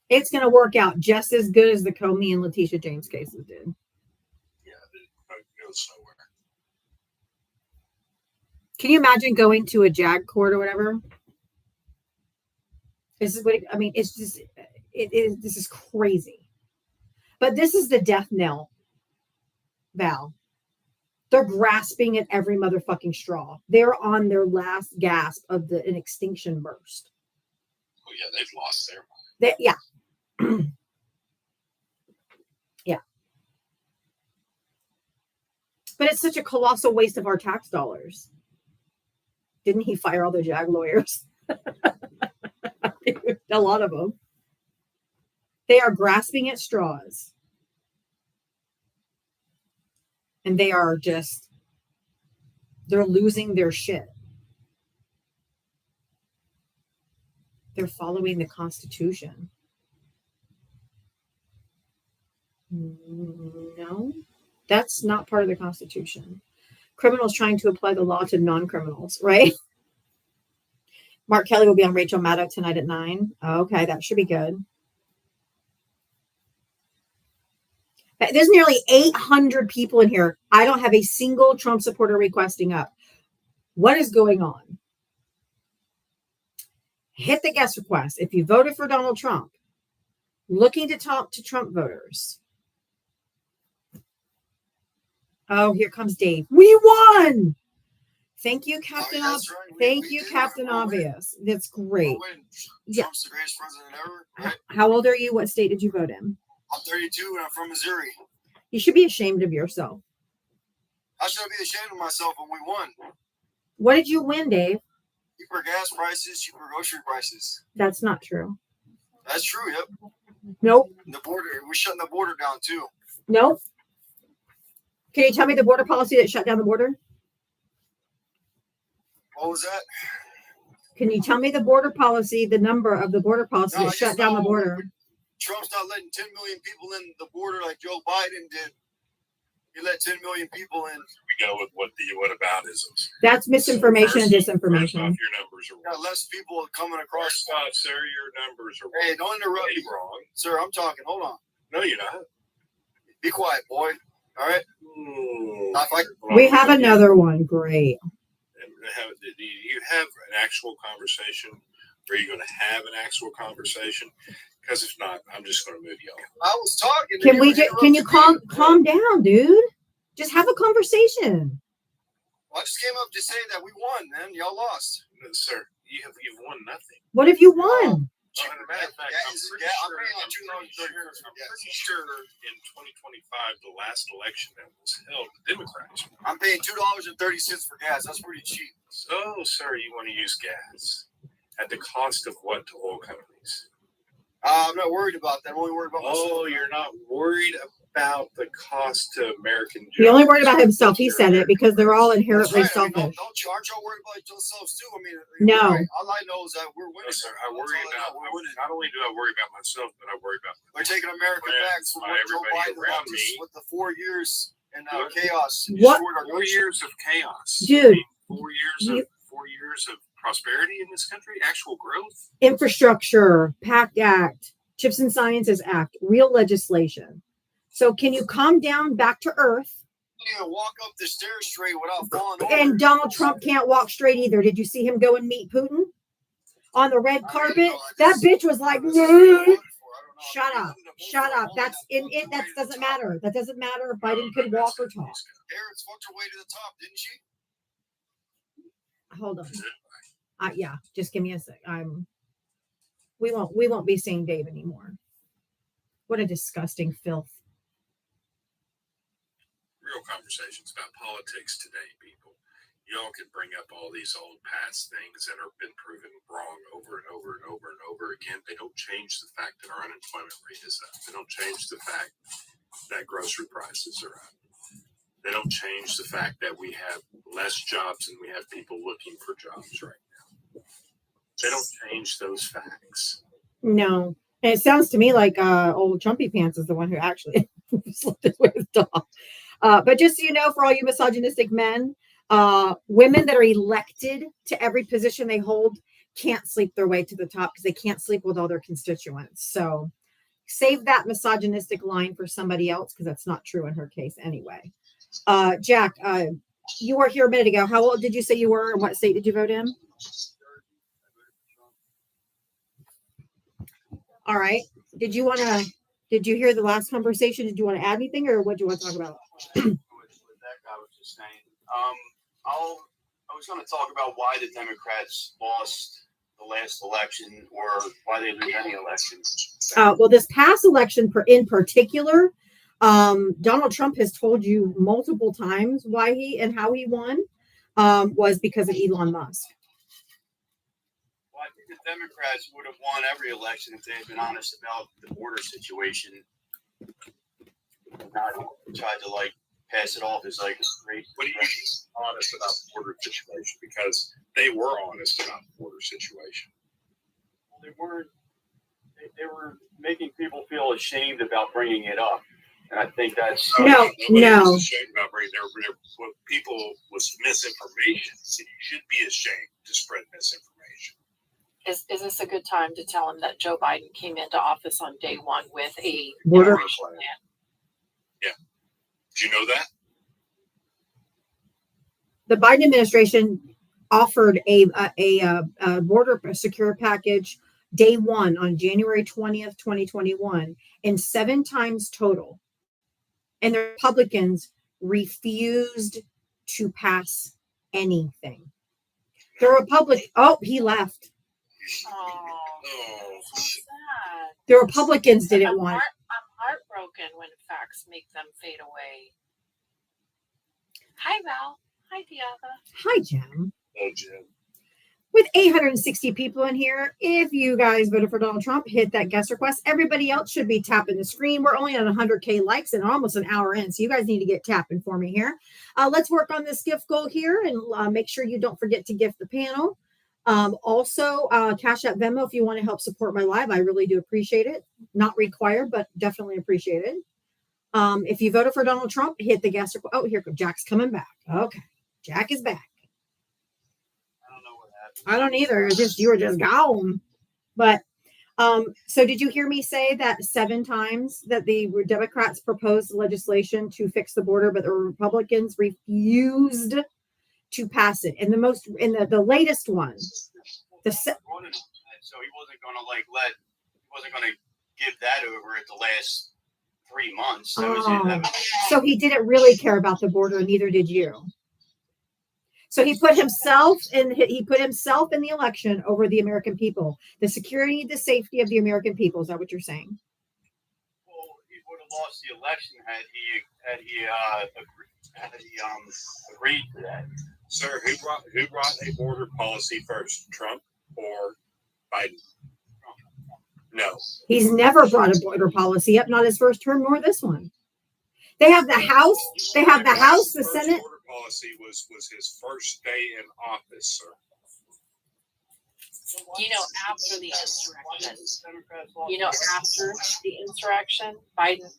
It's going to work out just as good as the Comey and Letitia James cases did. Yeah, it goes nowhere. Can you imagine going to a JAG court or whatever? This is what I mean. It's just, this is crazy. But this is the death knell, Val. They're grasping at every motherfucking straw. They're on their last gasp of an extinction burst. Oh yeah, they've lost their mind. Yeah. Yeah. But it's such a colossal waste of our tax dollars. Didn't he fire all the JAG lawyers? A lot of them. They are grasping at straws. And they are just, they're losing their shit. They're following the Constitution. No, that's not part of the Constitution. Criminals trying to apply the law to non-criminals, right? Mark Kelly will be on Rachel Maddow tonight at 9. Okay, that should be good. There's nearly 800 people in here. I don't have a single Trump supporter requesting up. What is going on? Hit the guest request. If you voted for Donald Trump, looking to talk to Trump voters. Oh, here comes Dave. We won! Thank you, Captain. Oh, that's right. Thank We you, did Captain win. We'll win. Obvious. That's great. We'll win. Yeah. Trump's the greatest president ever. Right? How old are you? What state did you vote in? I'm 32 and I'm from Missouri. You should be ashamed of yourself. How should I be ashamed of myself when we won? What did you win, Dave? Cheaper gas prices, cheaper grocery prices. That's not true. That's true. Yep. Nope. The border. We're shutting the border down too. Nope. Can you tell me the border policy that shut down the border? What was that? Can you tell me the border policy, the number of the border policy No, that I shut just down the know border? Trump's not letting 10 million people in the border like Joe Biden did. He let 10 million people in. We go with what whataboutisms. That's misinformation and First disinformation. off, your numbers are Got wrong. less people coming across. First off, sir, your numbers are Hey, don't interrupt me, wrong. sir. I'm talking. Hold on. No, you're not. Be quiet, boy. All right. Not like We have another one. Great. Do you have an actual conversation? Are you going to have an actual conversation? Because if not, I'm just going to move you on. I was talking. Can we just, can you interrupted me. calm down, dude? Just have a conversation. I just came up to say that we won, man. Y'all lost. No, sir, you've won nothing. What have you won? As a matter of fact, I'm pretty sure in 2025, the last election that was held, the Democrats. I'm paying $2.30 for gas. That's pretty cheap. So, sir, you want to use gas at the cost of what to oil companies? I'm not worried about that. I'm only worried about myself. Oh, you're not worried about the cost to American jobs. He only worried about himself. He said it because they're all That's inherently right. I mean, selfish. don't you? Aren't y'all worried about yourselves too? I mean, No. All I know is that we're No, winning. sir, I worry about. We're winning. Not only do I worry about myself, but I worry about. We're taking America back from by what Joe everybody Biden around left us me. with the 4 years and What? chaos. And What? destroyed our 4 country. years of chaos, Dude. 4 years of 4 years of prosperity in this country, actual growth. Infrastructure, PACT Act, Chips and Sciences Act, real legislation. So can you calm down back to earth? You can't even walk up the stairs straight without falling over. And Donald Trump can't walk straight either. Did you see him go and meet Putin on the red carpet? That bitch was like, shut up, shut up. That's in it. That doesn't matter. That doesn't matter if Biden could walk or talk. Harris fought her way to the top, didn't she? Hold on. Yeah, just give me a sec. We won't be seeing Dave anymore. What a disgusting filth. Real conversations about politics today, people. y'all can bring up all these old past things that have been proven wrong over and over and over and over again. They don't change the fact that our unemployment rate is up. They don't change the fact that grocery prices are up. They don't change the fact that we have less jobs and we have people looking for jobs right now. They don't change those facts. No. And it sounds to me like old Trumpy Pants is the one who actually slipped his way with dog. But just so you know, for all you misogynistic men, women that are elected to every position they hold can't sleep their way to the top because they can't sleep with all their constituents. So save that misogynistic line for somebody else because that's not true in her case anyway. Jack, you were here a minute ago. How old did you say you were and what state did you vote in? All right. Did you hear the last conversation? Did you want to add anything or what do you want to talk about? What that guy was just saying. I was going to talk about why the Democrats lost the last election or why they lose any election. Well, this past election in particular, Donald Trump has told you multiple times why he and how he won was because of Elon Musk. Well, I think the Democrats would have won every election if they had been honest about the border situation. Not tried to pass it off as like a great. What do you mean honest about the border situation? Because they were honest about the border situation. They weren't. They were making people feel ashamed about bringing it up, and I think that's No. Was ashamed about bringing people with misinformation. So you should be ashamed to spread misinformation. Is this a good time to tell him that Joe Biden came into office on day one with a Border immigration plan? Yeah. Did you know that? The Biden administration offered a border secure package day one on January 20th, 2021, and 7 times total. And the Republicans refused to pass anything. He left. Oh, so sad. The Republicans didn't want. I'm heartbroken when facts make them fade away. Hi, Val. Hi, Diana. Hi, Jim. Oh, Jim. With 860 people in here, if you guys voted for Donald Trump, hit that guest request. Everybody else should be tapping the screen. We're only at 100K likes and almost an hour in, so you guys need to get tapping for me here. Let's work on this gift goal here and make sure you don't forget to gift the panel. Also, Cash App Venmo if you want to help support my live. I really do appreciate it. Not required, but definitely appreciated. If you voted for Donald Trump, hit the guest request. Oh, here goes Jack's coming back. Okay, Jack is back. I don't know what happened. I don't either. It's just you were just gone. But so did you hear me say that 7 times that the Democrats proposed legislation to fix the border, but the Republicans refused to pass it? And the latest one, So he wasn't going to he wasn't going to give that over at the last 3 months. So he didn't really care about the border, and neither did you. So he put himself in the election over the American people, the security, the safety of the American people. Is that what you're saying? Well, he would have lost the election had he agreed to that. Sir, who brought a border policy first, Trump or Biden? No. He's never brought a border policy up, not his first term nor this one. They have the House. They have the House, the Senate. Border policy was his first day in office, sir. After the insurrection, Biden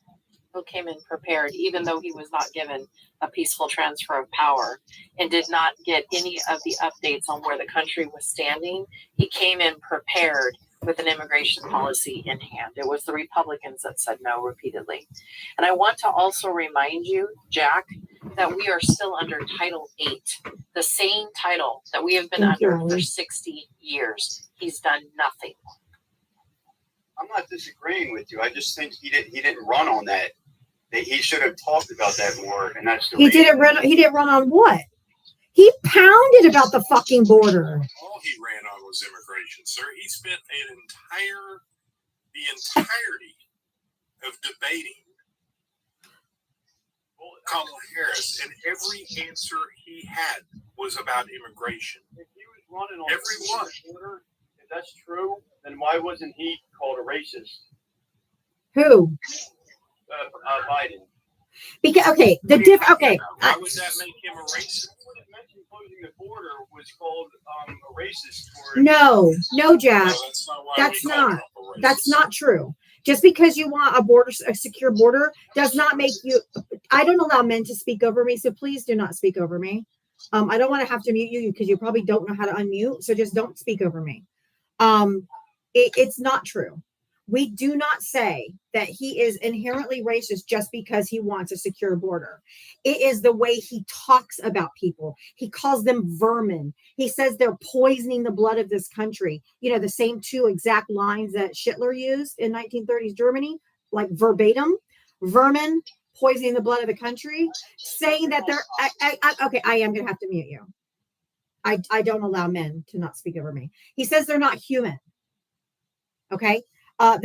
came in prepared, even though he was not given a peaceful transfer of power and did not get any of the updates on where the country was standing. He came in prepared with an immigration policy in hand. It was the Republicans that said no repeatedly. And I want to also remind you, Jack, that we are still under Title 8, the same title that we have been under for 60 years. He's done nothing. I'm not disagreeing with you. I just think he didn't run on that. He should have talked about that more, and that's the reason. He didn't run on what? He pounded about the fucking border. All he ran on was immigration, sir. He spent the entirety of debating Kamala Harris, and every answer he had was about immigration. If he was running on Everyone. the border, if that's true, then why wasn't he called a racist? Who? Biden. Because okay, the diff. Okay, Why would that make him a racist? When it mentioned closing the border was called a racist for no, Jack. No, that's not why That's we call not. Trump a racist. That's not true. Just because you want a secure border, does not make you. I don't allow men to speak over me, so please do not speak over me. I don't want to have to mute you because you probably don't know how to unmute, so just don't speak over me. It's not true. We do not say that he is inherently racist just because he wants a secure border. It is the way he talks about people. He calls them vermin. He says they're poisoning the blood of this country. You know, the same two exact lines that Hitler used in 1930s Germany, like verbatim, vermin, poisoning the blood of the country, saying that they're, okay, I am going to have to mute you. I don't allow men to not speak over me. He says they're not human. Okay. That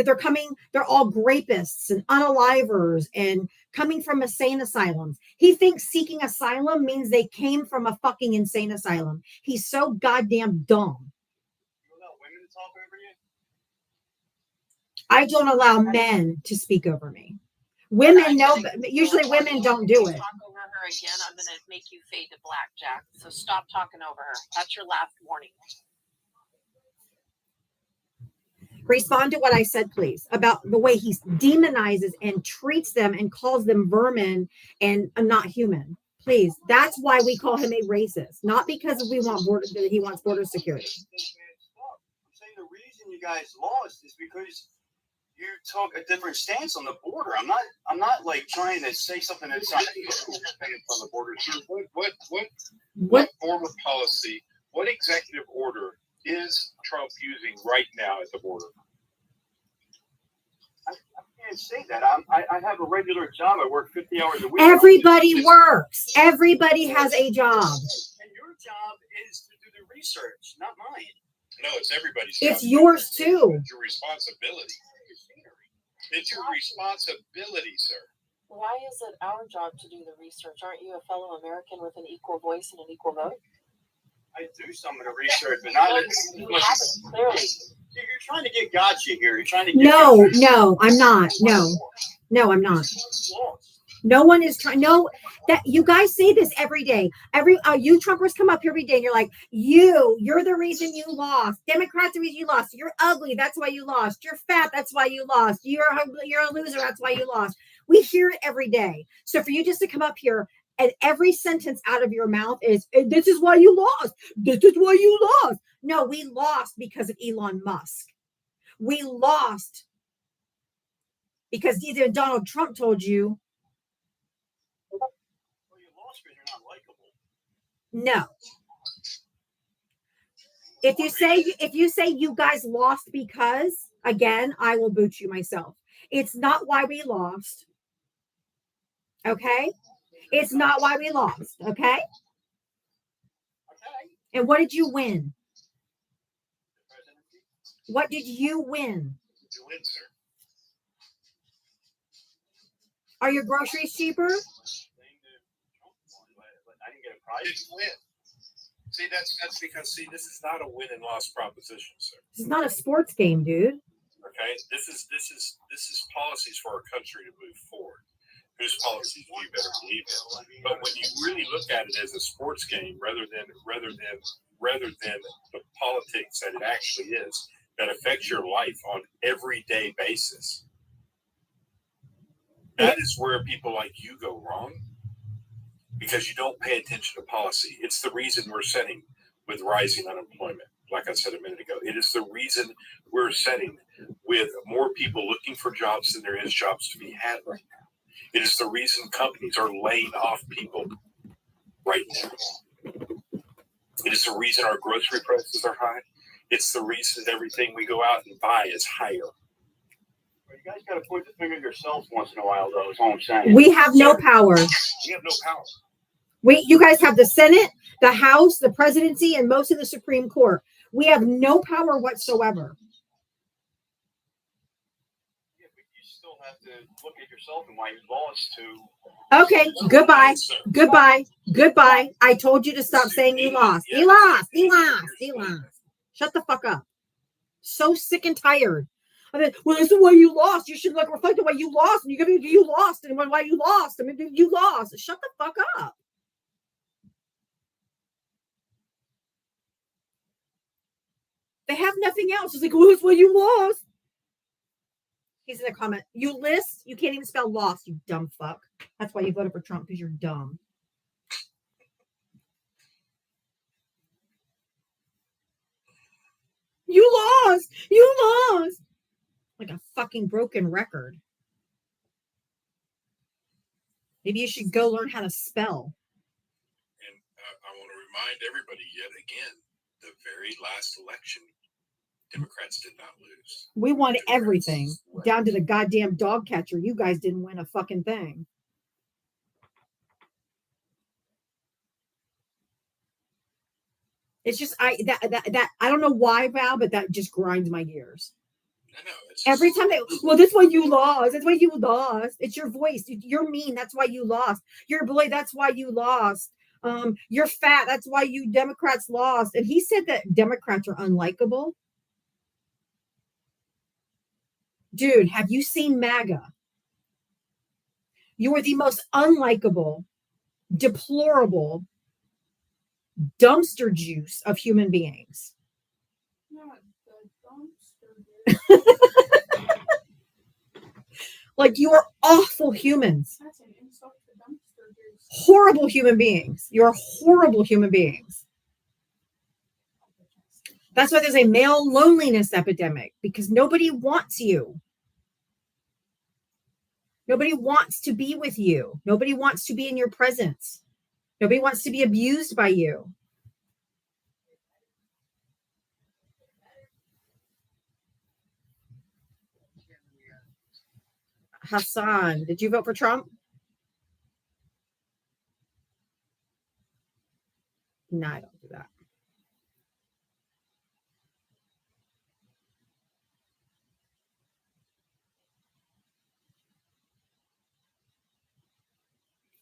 they're all rapists and unalivers and coming from insane asylums. He thinks seeking asylum means they came from a fucking insane asylum. He's so goddamn dumb. You allow women to talk over you? I don't allow men to speak over me. Women know, usually women don't do it. Talk over her again, I'm gonna make you fade to black, Jack. So stop talking over her. That's your last warning. Respond to what I said, please, about the way he demonizes and treats them and calls them vermin and not human. Please, that's why we call him a racist, not because he wants border security. I'm saying the reason you guys lost is because you took a different stance on the border. I'm not like trying to say something that's not On the border too. What form of policy, what executive order is Trump using right now at the border? I can't say that. I have a regular job. I work 50 hours a week. Everybody works. Everybody has a job. And your job is to do the research, not mine. No, it's everybody's It's job. yours too. It's your responsibility. It's your responsibility, sir. Why is it our job to do the research? Aren't you a fellow American with an equal voice and an equal vote? I do some of the research, but not. You haven't, clearly. You're trying to get gotcha here. You're trying to get No, I'm not. No, I'm not. Lost. No one is trying. No, that you guys say this every day. You Trumpers come up here every day and you're like, you're the reason you lost. Democrats are the reason you lost. You're ugly. That's why you lost. You're fat. That's why you lost. You're a loser. That's why you lost. We hear it every day. So for you just to come up here and every sentence out of your mouth is, this is why you lost. This is why you lost. No, we lost because of Elon Musk. We lost because either Donald Trump told you. Well, you lost because you're not likable. No. If you say you guys lost because, again, I will boot you myself. It's not why we lost. Okay? It's not why we lost. Okay? Okay. And what did you win? The presidency. What did you win? You win, sir. Are your groceries cheaper? Same to Trump won, but I didn't get a prize. Did you win? See, that's because this is not a win and loss proposition, sir. This is not a sports game, dude. Okay, this is policies for our country to move forward. Whose policies do you better believe in? But when you really look at it as a sports game, rather than the politics that it actually is, that affects your life on everyday basis, that is where people like you go wrong, because you don't pay attention to policy. It's the reason we're sitting with rising unemployment. Like I said a minute ago, it is the reason we're sitting with more people looking for jobs than there is jobs to be had right now. It is the reason companies are laying off people right now. It is the reason our grocery prices are high. It's the reason everything we go out and buy is higher. Well, you guys got to point the finger at yourselves once in a while, though. Is all I'm saying. We have no power. We have no power. You guys have the Senate, the House, the presidency, and most of the Supreme Court. We have no power whatsoever. Yeah, but you still have to look at yourself and why you lost to. Okay, goodbye. Goodbye. Goodbye. I told you to stop saying you lost. You lost. You lost. You lost. Shut the fuck up. So sick and tired. I mean, well, this is why you lost. You should like reflect on why you lost. And you lost and why you lost. I mean, you lost. Shut the fuck up. They have nothing else. It's like, well, that's why you lost. He's in the comment. You list. You can't even spell lost. You dumb fuck. That's why you voted for Trump, because you're dumb. You lost. You lost. Like a fucking broken record. Maybe you should go learn how to spell. And I want to remind everybody yet again, the very last election, Democrats did not lose. We won Democrats everything won. down to the goddamn dog catcher. You guys didn't win a fucking thing. It's just I don't know why, Val, but that just grinds my gears. I know. It's Every time they, well, that's why you lost. That's why you lost. It's your voice. You're mean. That's why you lost. You're boy. That's why you lost. You're fat. That's why you Democrats lost. And he said that Democrats are unlikable. Dude, have you seen MAGA? You are the most unlikable, deplorable dumpster juice of human beings. Like, you are awful humans. Horrible human beings. You're horrible human beings. That's why there's a male loneliness epidemic, because nobody wants you. Nobody wants to be with you. Nobody wants to be in your presence. Nobody wants to be abused by you. Hassan, did you vote for Trump? No, I don't do that.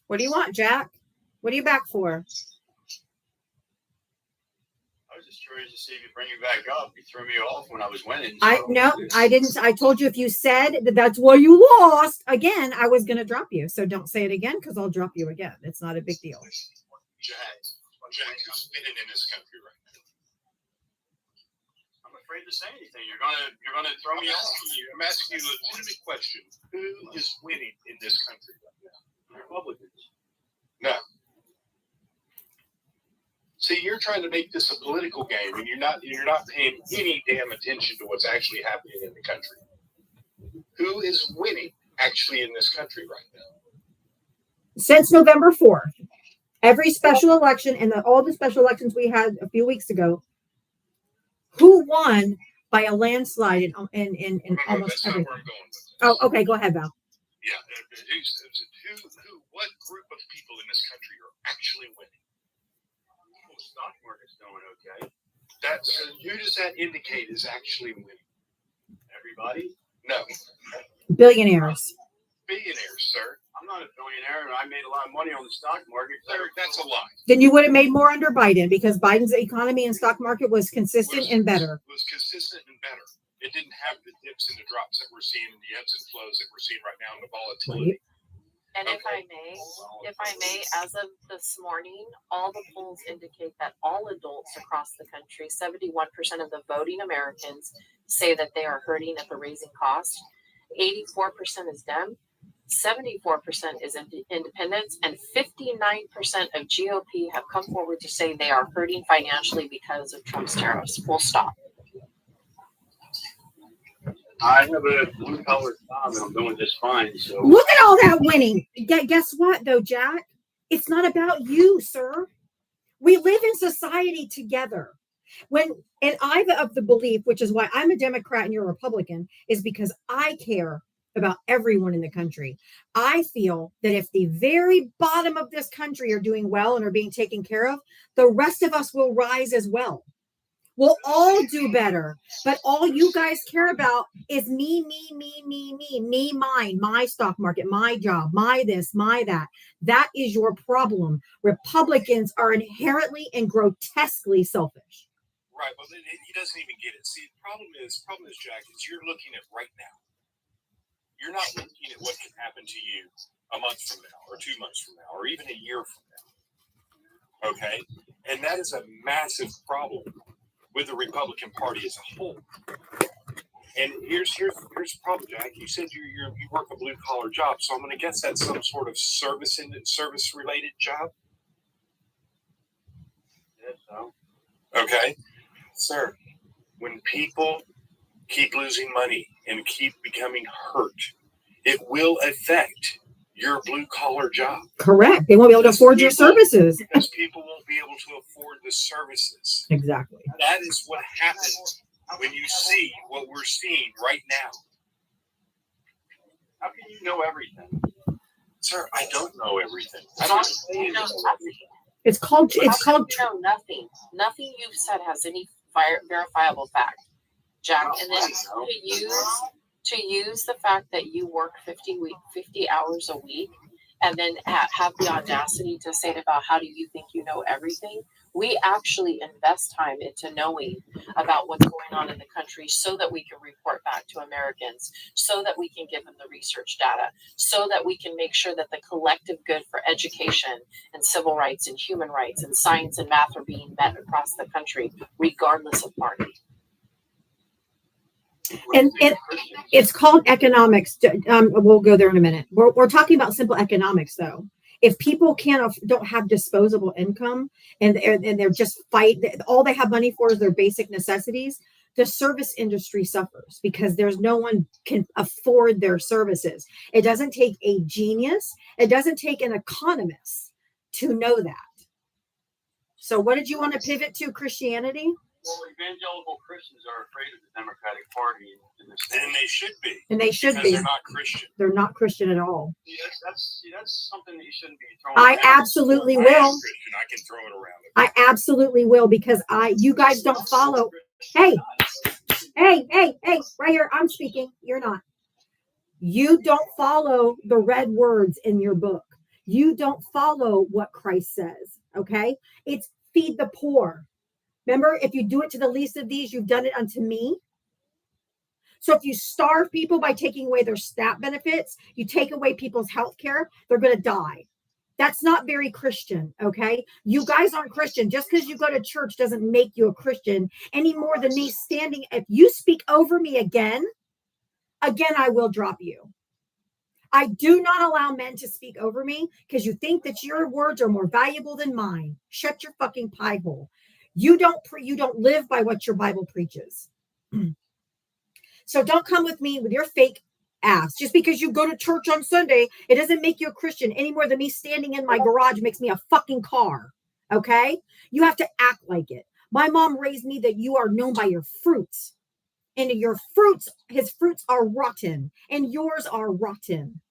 What do you want, Jack? What are you back for? I was just curious to see if you bring me back up. You threw me off when I was winning. No, I didn't. I told you if you said that that's why you lost again, I was going to drop you. So don't say it again, because I'll drop you again. It's not a big deal. Jack is winning in this country right now. I'm afraid to say anything. You're gonna throw me off. I'm asking you a legitimate question. Who is winning in this country right now? Republicans. No. See, you're trying to make this a political game, and you're not paying any damn attention to what's actually happening in the country. Who is winning actually in this country right now? Since November 4th, every special election and all the special elections we had a few weeks ago, who won by a landslide in almost that's not everything? where I'm going with this. Oh, okay, go ahead, Val. Yeah, what group of people in this country are actually winning? Well, the stock market's doing okay. Who does that indicate is actually winning? Everybody. No, Billionaires. billionaires, sir. I'm not a billionaire, and I made a lot of money on the stock market. Sir, that's a lie. Then you would have made more under Biden, because Biden's economy and stock market was consistent and better. Was consistent and better. It didn't have the dips and the drops that we're seeing, and the ebbs and flows that we're seeing right now, and the volatility. And if I may, as of this morning, all the polls indicate that all adults across the country, 71% of the voting Americans, say that they are hurting at the raising cost. 84% is Dem, 74% is independents, and 59% of GOP have come forward to say they are hurting financially because of Trump's tariffs. Full stop. I have a blue-collar job, and I'm doing just fine. So Look at all that winning. Guess what, though, Jack? It's not about you, sir. We live in society together. And I'm of the belief, which is why I'm a Democrat and you're a Republican, is because I care about everyone in the country. I feel that if the very bottom of this country are doing well and are being taken care of, the rest of us will rise as well. We'll all do better. But all you guys care about is me, mine, my stock market, my job, my this, my that. That is your problem. Republicans are inherently and grotesquely selfish. Right, but he doesn't even get it. See, the problem is, Jack, is you're looking at right now. You're not looking at what can happen to you a month from now, or 2 months from now, or even a year from now. Okay? And that is a massive problem with the Republican Party as a whole. And here's the problem, Jack. You said you work a blue collar job, so I'm going to guess that's some sort of service related job. Yes, so. Okay, sir. When people keep losing money and keep becoming hurt, it will affect your blue collar job. Correct. They won't be able to afford your services. Because people won't be able to afford the services. Exactly. That is what happens when you see what we're seeing right now. How can you know everything? Sir, I don't know everything. I don't know everything. It's called You know nothing. Nothing you've said has any verifiable fact, Jack. And then to use the fact that you work 50 hours a week, and then have the audacity to say about how do you think you know everything. We actually invest time into knowing about what's going on in the country so that we can report back to Americans, so that we can give them the research data, so that we can make sure that the collective good for education and civil rights and human rights and science and math are being met across the country, regardless of party. And it's called economics. We'll go there in a minute. We're talking about simple economics, though. If people don't have disposable income and they're just all they have money for is their basic necessities, the service industry suffers because there's no one can afford their services. It doesn't take a genius. It doesn't take an economist to know that. So what did you want to pivot to? Christianity? Well, evangelical Christians are afraid of the Democratic Party in this state. And they should be. And they should because be. They're not Christian. They're not Christian at all. That's something that you shouldn't be throwing I around. absolutely I am will. Christian. I can throw it around. I absolutely will because you guys don't follow. Hey, right here. I'm speaking. You're not. You don't follow the red words in your book. You don't follow what Christ says. Okay. It's feed the poor. Remember, if you do it to the least of these, you've done it unto me. So if you starve people by taking away their SNAP benefits, you take away people's health care, they're going to die. That's not very Christian, okay? You guys aren't Christian. Just because you go to church doesn't make you a Christian any more than me standing. If you speak over me again, I will drop you. I do not allow men to speak over me because you think that your words are more valuable than mine. Shut your fucking pie hole. You don't live by what your Bible preaches. So don't come with me with your fake ass. Just because you go to church on Sunday, it doesn't make you a Christian any more than me standing in my garage makes me a fucking car. Okay? You have to act like it. My mom raised me that you are known by your fruits. And his fruits are rotten, and yours are rotten.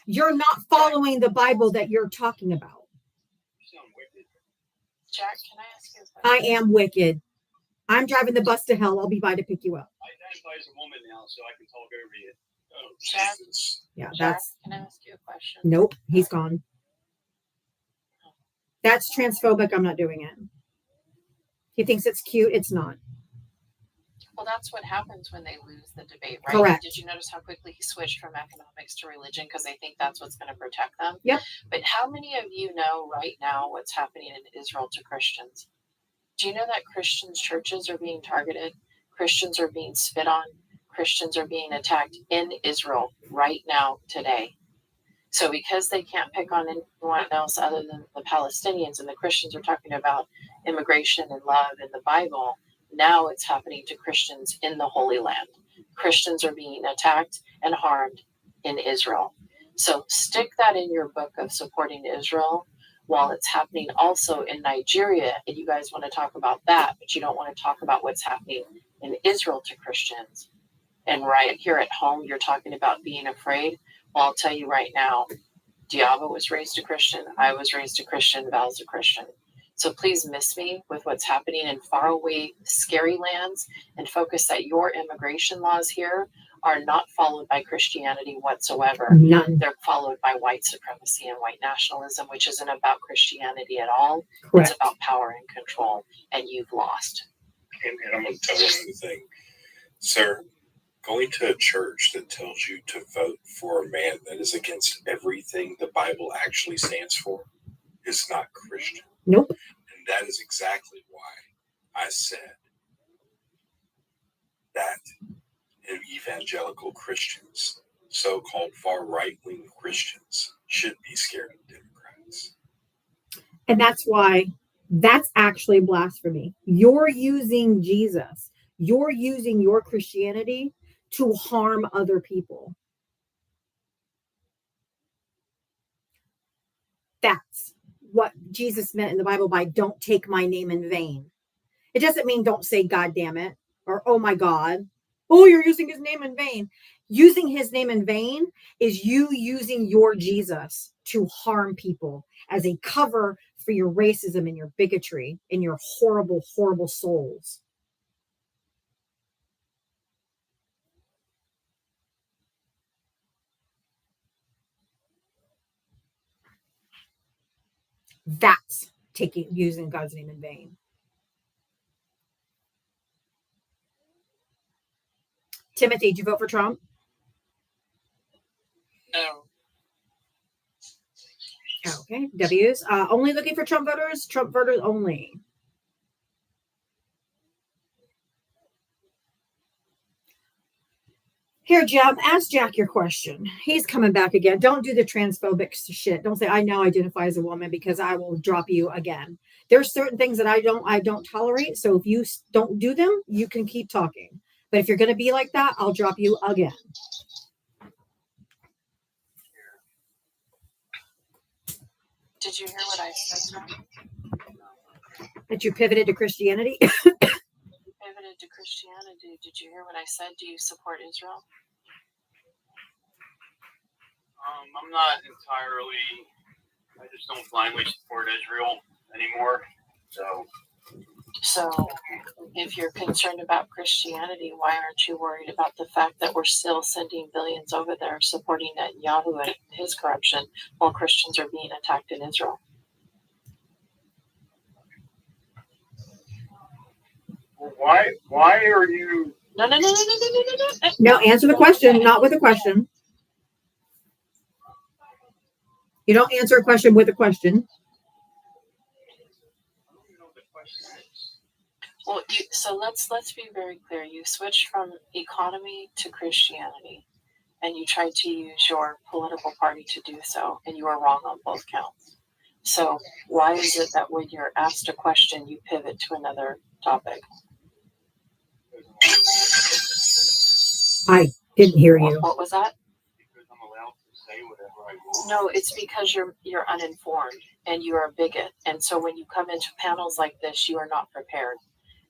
You're not following the Bible that you're talking about. Jack, can I ask you a question? I am wicked. I'm driving the bus to hell. I'll be by to pick you up. I identify as a woman now, so I can talk over you. Oh, Jack, Jesus. Yeah, Jack, can I ask you a question? nope, he's gone. That's transphobic. I'm not doing it. He thinks it's cute. It's not. Well, that's what happens when they lose the debate, right? Correct. Did you notice how quickly he switched from economics to religion because they think that's what's going to protect them? Yep. But how many of you know right now what's happening in Israel to Christians? Do you know that Christians' churches are being targeted? Christians are being spit on. Christians are being attacked in Israel right now, today. So because they can't pick on anyone else other than the Palestinians, and the Christians are talking about immigration and love in the Bible, now it's happening to Christians in the Holy Land. Christians are being attacked and harmed in Israel. So stick that in your book of supporting Israel while it's happening also in Nigeria. And you guys want to talk about that, but you don't want to talk about what's happening in Israel to Christians. And right here at home, you're talking about being afraid. Well, I'll tell you right now, Diaba was raised a Christian. I was raised a Christian. Val's a Christian. So please miss me with what's happening in faraway, scary lands and focus that your immigration laws here are not followed by Christianity whatsoever. None. They're followed by white supremacy and white nationalism, which isn't about Christianity at all. Correct. It's about power and control, and you've lost. And I'm going to tell you another thing, sir. Going to a church that tells you to vote for a man that is against everything the Bible actually stands for is not Christian. Nope. And that is exactly why I said that evangelical Christians, so-called far right-wing Christians, should be scared of Democrats. And that's why that's actually blasphemy. You're using Jesus. You're using your Christianity to harm other people. That's what Jesus meant in the Bible by don't take my name in vain. It doesn't mean don't say God damn it or oh my God. Oh, you're using his name in vain. Using his name in vain is you using your Jesus to harm people as a cover for your racism and your bigotry and your horrible, horrible souls. That's using God's name in vain. Timothy, did you vote for Trump? No. Okay. W's. Only looking for Trump voters? Trump voters only. Here, Jeb, ask Jack your question. He's coming back again. Don't do the transphobic shit. Don't say I now identify as a woman because I will drop you again. There's certain things that I don't tolerate. So if you don't do them, you can keep talking. But if you're going to be like that, I'll drop you again. Did you hear what I said? That you pivoted to Christianity? Pivoted to Christianity. Did you hear what I said? Do you support Israel? I'm not entirely. I just don't blindly support Israel anymore. So, if you're concerned about Christianity, why aren't you worried about the fact that we're still sending billions over there supporting Netanyahu and his corruption while Christians are being attacked in Israel? Why are you? No. No, answer the question, not with a question. You don't answer a question with a question. Well, so let's be very clear. You switched from economy to Christianity, and you tried to use your political party to do so, and you are wrong on both counts. So why is it that when you're asked a question, you pivot to another topic? I didn't hear you. What was that? Because I'm allowed to say whatever I want. No, it's because you're uninformed and you're a bigot. And so when you come into panels like this, you are not prepared.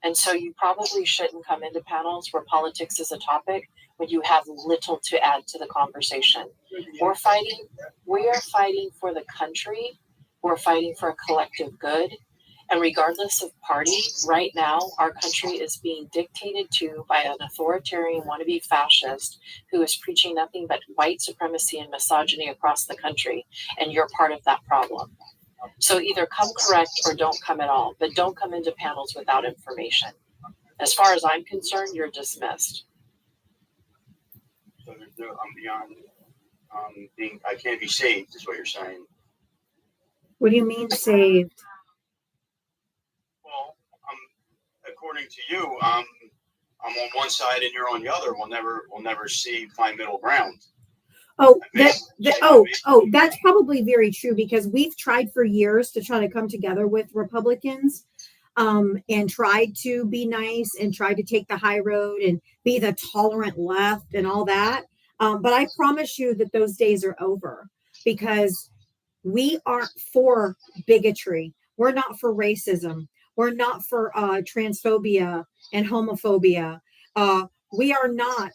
And so you probably shouldn't come into panels where politics is a topic when you have little to add to the conversation. We are fighting for the country. We're fighting for a collective good. And regardless of party, right now, our country is being dictated to by an authoritarian wannabe fascist who is preaching nothing but white supremacy and misogyny across the country. And you're part of that problem. So either come correct or don't come at all, but don't come into panels without information. As far as I'm concerned, you're dismissed. So I'm beyond being. I can't be saved, is what you're saying. What do you mean saved? Well, according to you, I'm on one side and you're on the other. We'll never find middle ground. Oh, that's probably very true because we've tried for years to try to come together with Republicans and tried to be nice and tried to take the high road and be the tolerant left and all that. But I promise you that those days are over because we aren't for bigotry. We're not for racism. We're not for transphobia and homophobia. We are not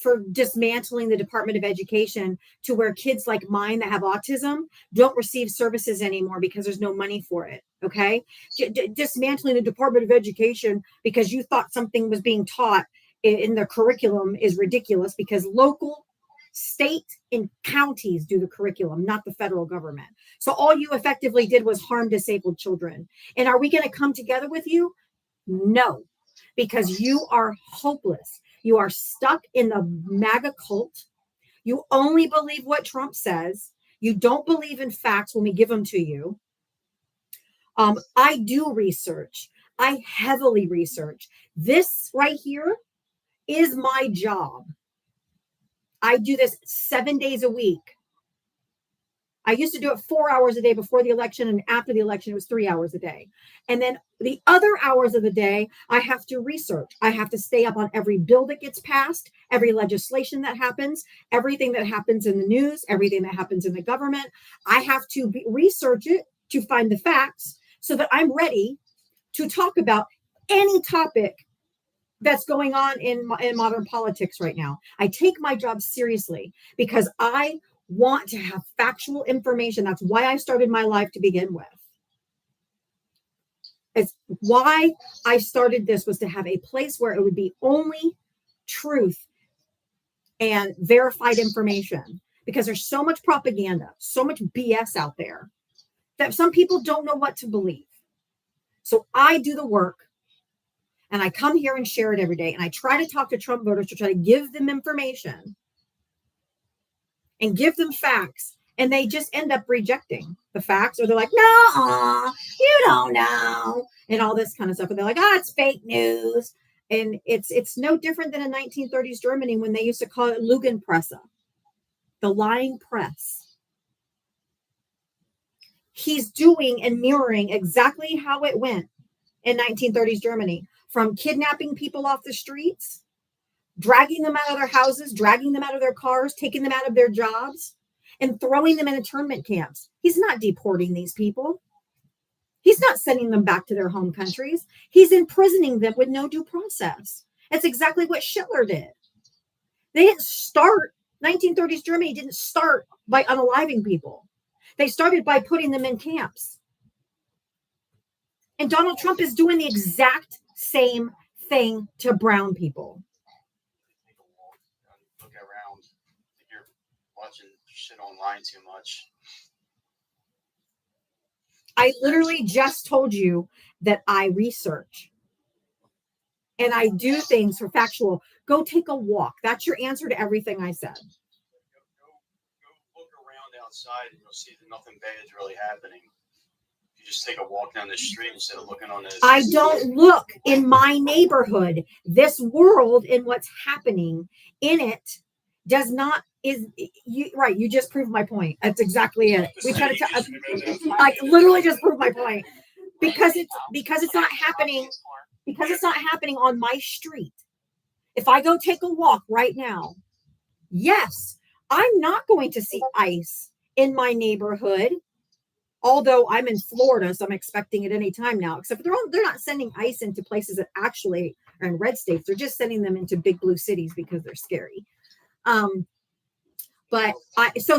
for dismantling the Department of Education to where kids like mine that have autism don't receive services anymore because there's no money for it. Okay. Dismantling the Department of Education because you thought something was being taught in the curriculum is ridiculous, because local, state, and counties do the curriculum, not the federal government. So all you effectively did was harm disabled children. And are we going to come together with you? No, because you are hopeless. You are stuck in the MAGA cult. You only believe what Trump says. You don't believe in facts when we give them to you. I do research. I heavily research. This right here is my job. I do this 7 days a week. I used to do it 4 hours a day before the election, and after the election, it was 3 hours a day. And then the other hours of the day, I have to research. I have to stay up on every bill that gets passed, every legislation that happens, everything that happens in the news, everything that happens in the government. I have to research it to find the facts so that I'm ready to talk about any topic that's going on in modern politics right now. I take my job seriously because I want to have factual information. That's why I started my life to begin with. It's why I started this, was to have a place where it would be only truth and verified information, because there's so much propaganda, so much BS out there that some people don't know what to believe. So I do the work. And I come here and share it every day. And I try to talk to Trump voters to try to give them information and give them facts. And they just end up rejecting the facts, or they're like, no, you don't know, and all this kind of stuff. And they're like, it's fake news. And it's no different than in 1930s Germany when they used to call it Lügenpresse, the lying press. He's doing and mirroring exactly how it went in 1930s Germany. From kidnapping people off the streets, dragging them out of their houses, dragging them out of their cars, taking them out of their jobs, and throwing them in internment camps. He's not deporting these people. He's not sending them back to their home countries. He's imprisoning them with no due process. That's exactly what Hitler did. They didn't start, 1930s Germany didn't start by unaliving people. They started by putting them in camps. And Donald Trump is doing the exact same thing to brown people. Look around. You're watching shit online too much. I literally just told you that I research and I do things for factual. Go take a walk. That's your answer to everything I said. Go look around outside and you'll see that nothing bad is really happening. You just take a walk down the street instead of looking on this. I don't look in my neighborhood. This world and what's happening in it does not right. You just proved my point. That's exactly it. We try to I literally just proved my point, because it's not happening, because it's not happening on my street. If I go take a walk right now, yes, I'm not going to see ICE in my neighborhood. Although I'm in Florida, so I'm expecting it any time now, except they're not sending ICE into places that actually are in red states. They're just sending them into big blue cities because they're scary. So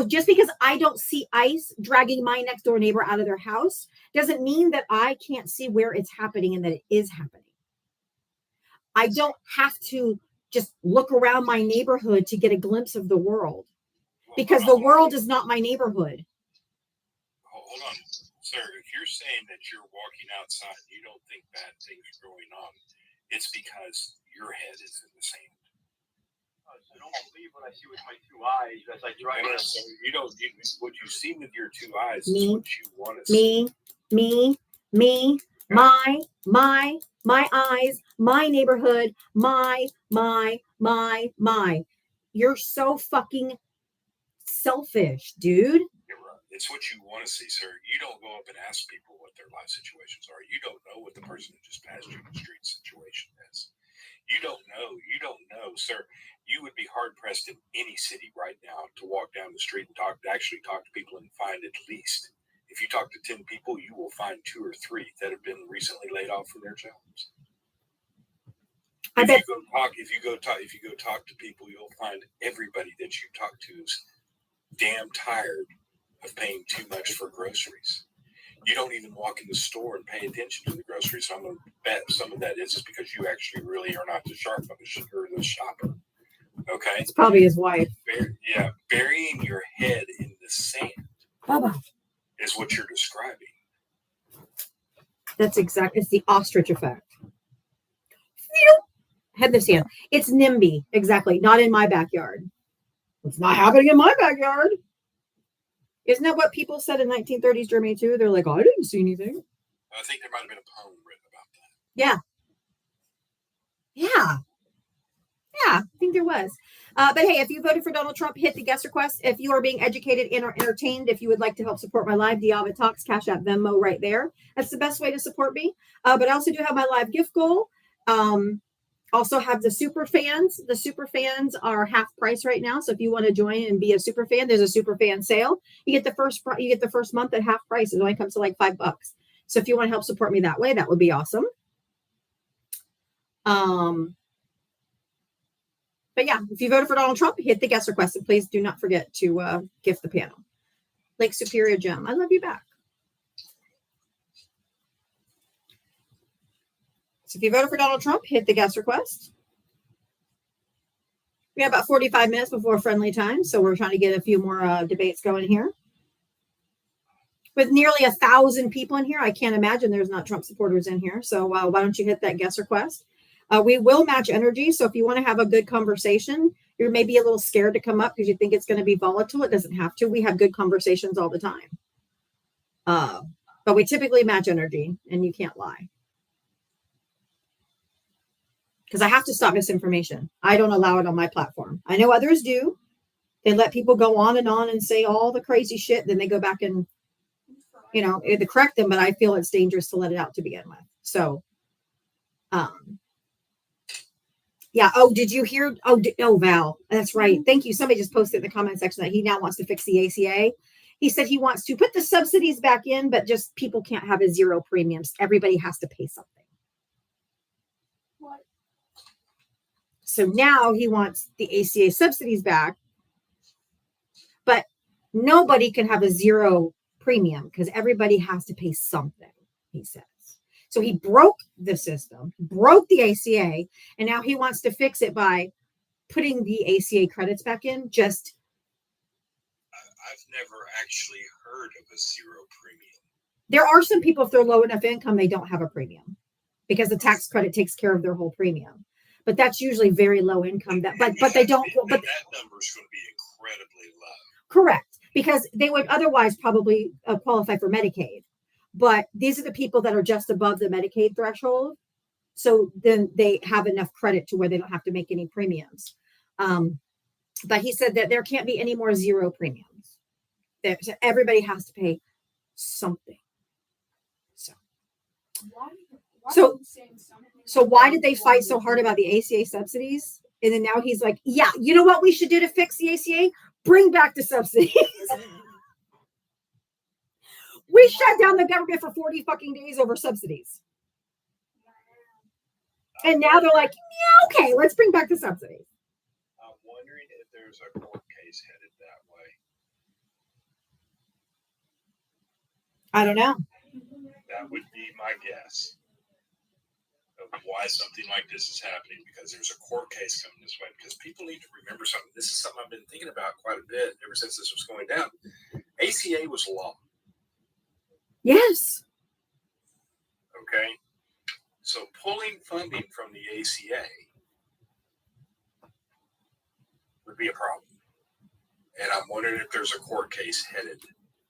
just because I don't see ICE dragging my next door neighbor out of their house doesn't mean that I can't see where it's happening and that it is happening. I don't have to just look around my neighborhood to get a glimpse of the world, because the world is not my neighborhood. Hold on, sir. If you're saying that you're walking outside and you don't think bad things are going on, it's because your head is in the sand. I don't believe what I see with my two eyes as I drive. So you don't. What you see with your two eyes Me, is what you want to see. Me, my eyes, my neighborhood, my. You're so fucking selfish, dude. You're right. It's what you want to see, sir. You don't go up and ask people what their life situations are. You don't know what the person who just passed you in the street situation is. You don't know, sir. You would be hard pressed in any city right now to walk down the street and actually talk to people and find at least, if you talk to 10 people, you will find 2 or 3 that have been recently laid off from their jobs. I If bet. you go talk to people, you'll find everybody that you talk to is damn tired of paying too much for groceries. You don't even walk in the store and pay attention to the groceries. So I'm going to bet some of that is just because you actually really are not the shopper. Okay. It's probably his wife. Burying your head in the sand Bubba. is what you're describing. That's exactly. It's the ostrich effect. Head in the sand. It's NIMBY. Exactly. Not in my backyard. It's not happening in my backyard. Isn't that what people said in 1930s Germany too? They're like, oh, I didn't see anything. I think there might have been a poem written about that. Yeah, I think there was. But hey, if you voted for Donald Trump, hit the guest request. If you are being educated and or entertained, if you would like to help support my live, Diava Talks, Cash App, Venmo right there. That's the best way to support me. But I also do have my live gift goal. Also have the super fans. The super fans are half price right now. So if you want to join and be a super fan, there's a super fan sale. You get the first month at half price. It only comes to like $5. So if you want to help support me that way, that would be awesome. But yeah, if you voted for Donald Trump, hit the guest request. And please do not forget to gift the panel. Lake Superior Gem, I love you back. So if you voted for Donald Trump, hit the guest request. We have about 45 minutes before friendly time, so we're trying to get a few more debates going here. With nearly 1,000 people in here, I can't imagine there's not Trump supporters in here. So why don't you hit that guest request? We will match energy. So if you want to have a good conversation, you're maybe a little scared to come up because you think it's going to be volatile. It doesn't have to. We have good conversations all the time. But we typically match energy, and you can't lie. Because I have to stop misinformation. I don't allow it on my platform. I know others do. They let people go on and say all the crazy shit. Then they go back and, to correct them. But I feel it's dangerous to let it out to begin with. So, yeah. Oh, did you hear? Oh, Val. That's right. Thank you. Somebody just posted in the comment section that he now wants to fix the ACA. He said he wants to put the subsidies back in, but just people can't have a zero premiums. Everybody has to pay something. So now he wants the ACA subsidies back, but nobody can have a zero premium because everybody has to pay something, he says. So he broke the system, broke the ACA, and now he wants to fix it by putting the ACA credits back in. I've never actually heard of a zero premium. There are some people, if they're low enough income, they don't have a premium because the tax credit takes care of their whole premium. But that's usually very low income. But they don't. But that number is going to be incredibly low. Correct, because they would otherwise probably qualify for Medicaid. But these are the people that are just above the Medicaid threshold. So then they have enough credit to where they don't have to make any premiums. But he said that there can't be any more zero premiums. So everybody has to pay something. So why did they fight so hard about the ACA subsidies? And then now he's like, yeah, you know what we should do to fix the ACA? Bring back the subsidies. We shut down the government for 40 fucking days over subsidies. And now they're like, yeah, okay, let's bring back the subsidies. I'm wondering if there's a court case headed that way. I don't know. That would be my guess of why something like this is happening, because there's a court case coming this way. Because people need to remember something. This is something I've been thinking about quite a bit ever since this was going down. ACA was law. Yes. Okay. So pulling funding from the ACA would be a problem. And I'm wondering if there's a court case headed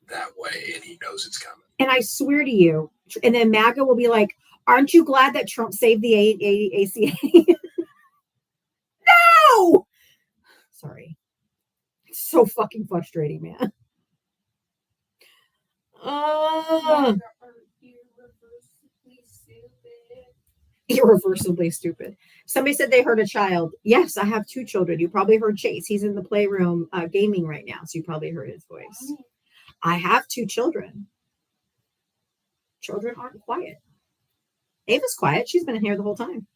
that way and he knows it's coming. And I swear to you, and then MAGA will be like, aren't you glad that Trump saved the ACA? No! Sorry. It's so fucking frustrating, man. Irreversibly stupid. Somebody said they heard a child. Yes, I have 2 children. You probably heard Chase. He's in the playroom gaming right now, so you probably heard his voice. I have 2 children. Children aren't quiet. Ava's quiet. She's been in here the whole time.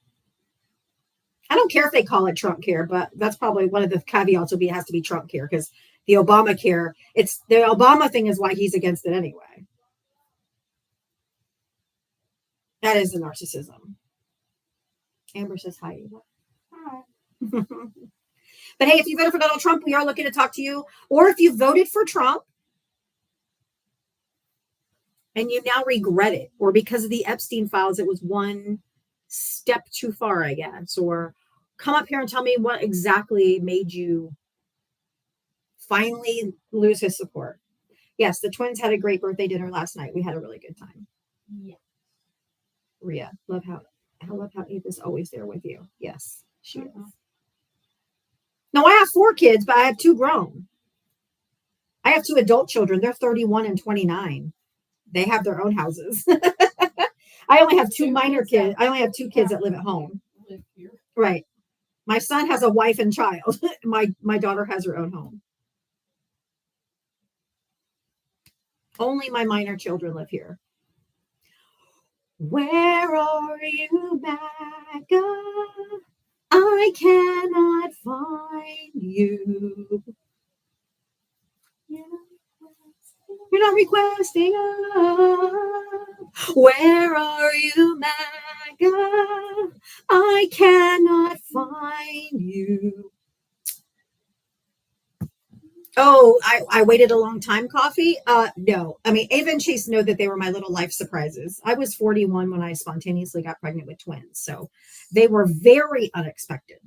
I don't care if they call it Trump care, but that's probably one of the caveats will be it has to be Trump care because the Obamacare, it's the Obama thing is why he's against it anyway. That is a narcissism. Amber says hi. Hi. But hey, if you voted for Donald Trump, we are looking to talk to you. Or if you voted for Trump and you now regret it, or because of the Epstein files, it was one step too far, I guess, or come up here and tell me what exactly made you finally lose his support. Yes, the twins had a great birthday dinner last night. We had a really good time. Yeah. Rhea, I love how Ava's always there with you. Yes, she is. No, I have 4 kids, but I have 2 grown. I have 2 adult children. They're 31 and 29. They have their own houses. I only have 2 minor kids. I only have 2 kids that live at home. Right. My son has a wife and child. My daughter has her own home. Only my minor children live here. Where are you, MAGA? I cannot find you. You're not requesting up. Where are you, MAGA? I cannot find you. Oh, I waited a long time, coffee? No. I mean, Ava and Chase know that they were my little life surprises. I was 41 when I spontaneously got pregnant with twins. So they were very unexpected.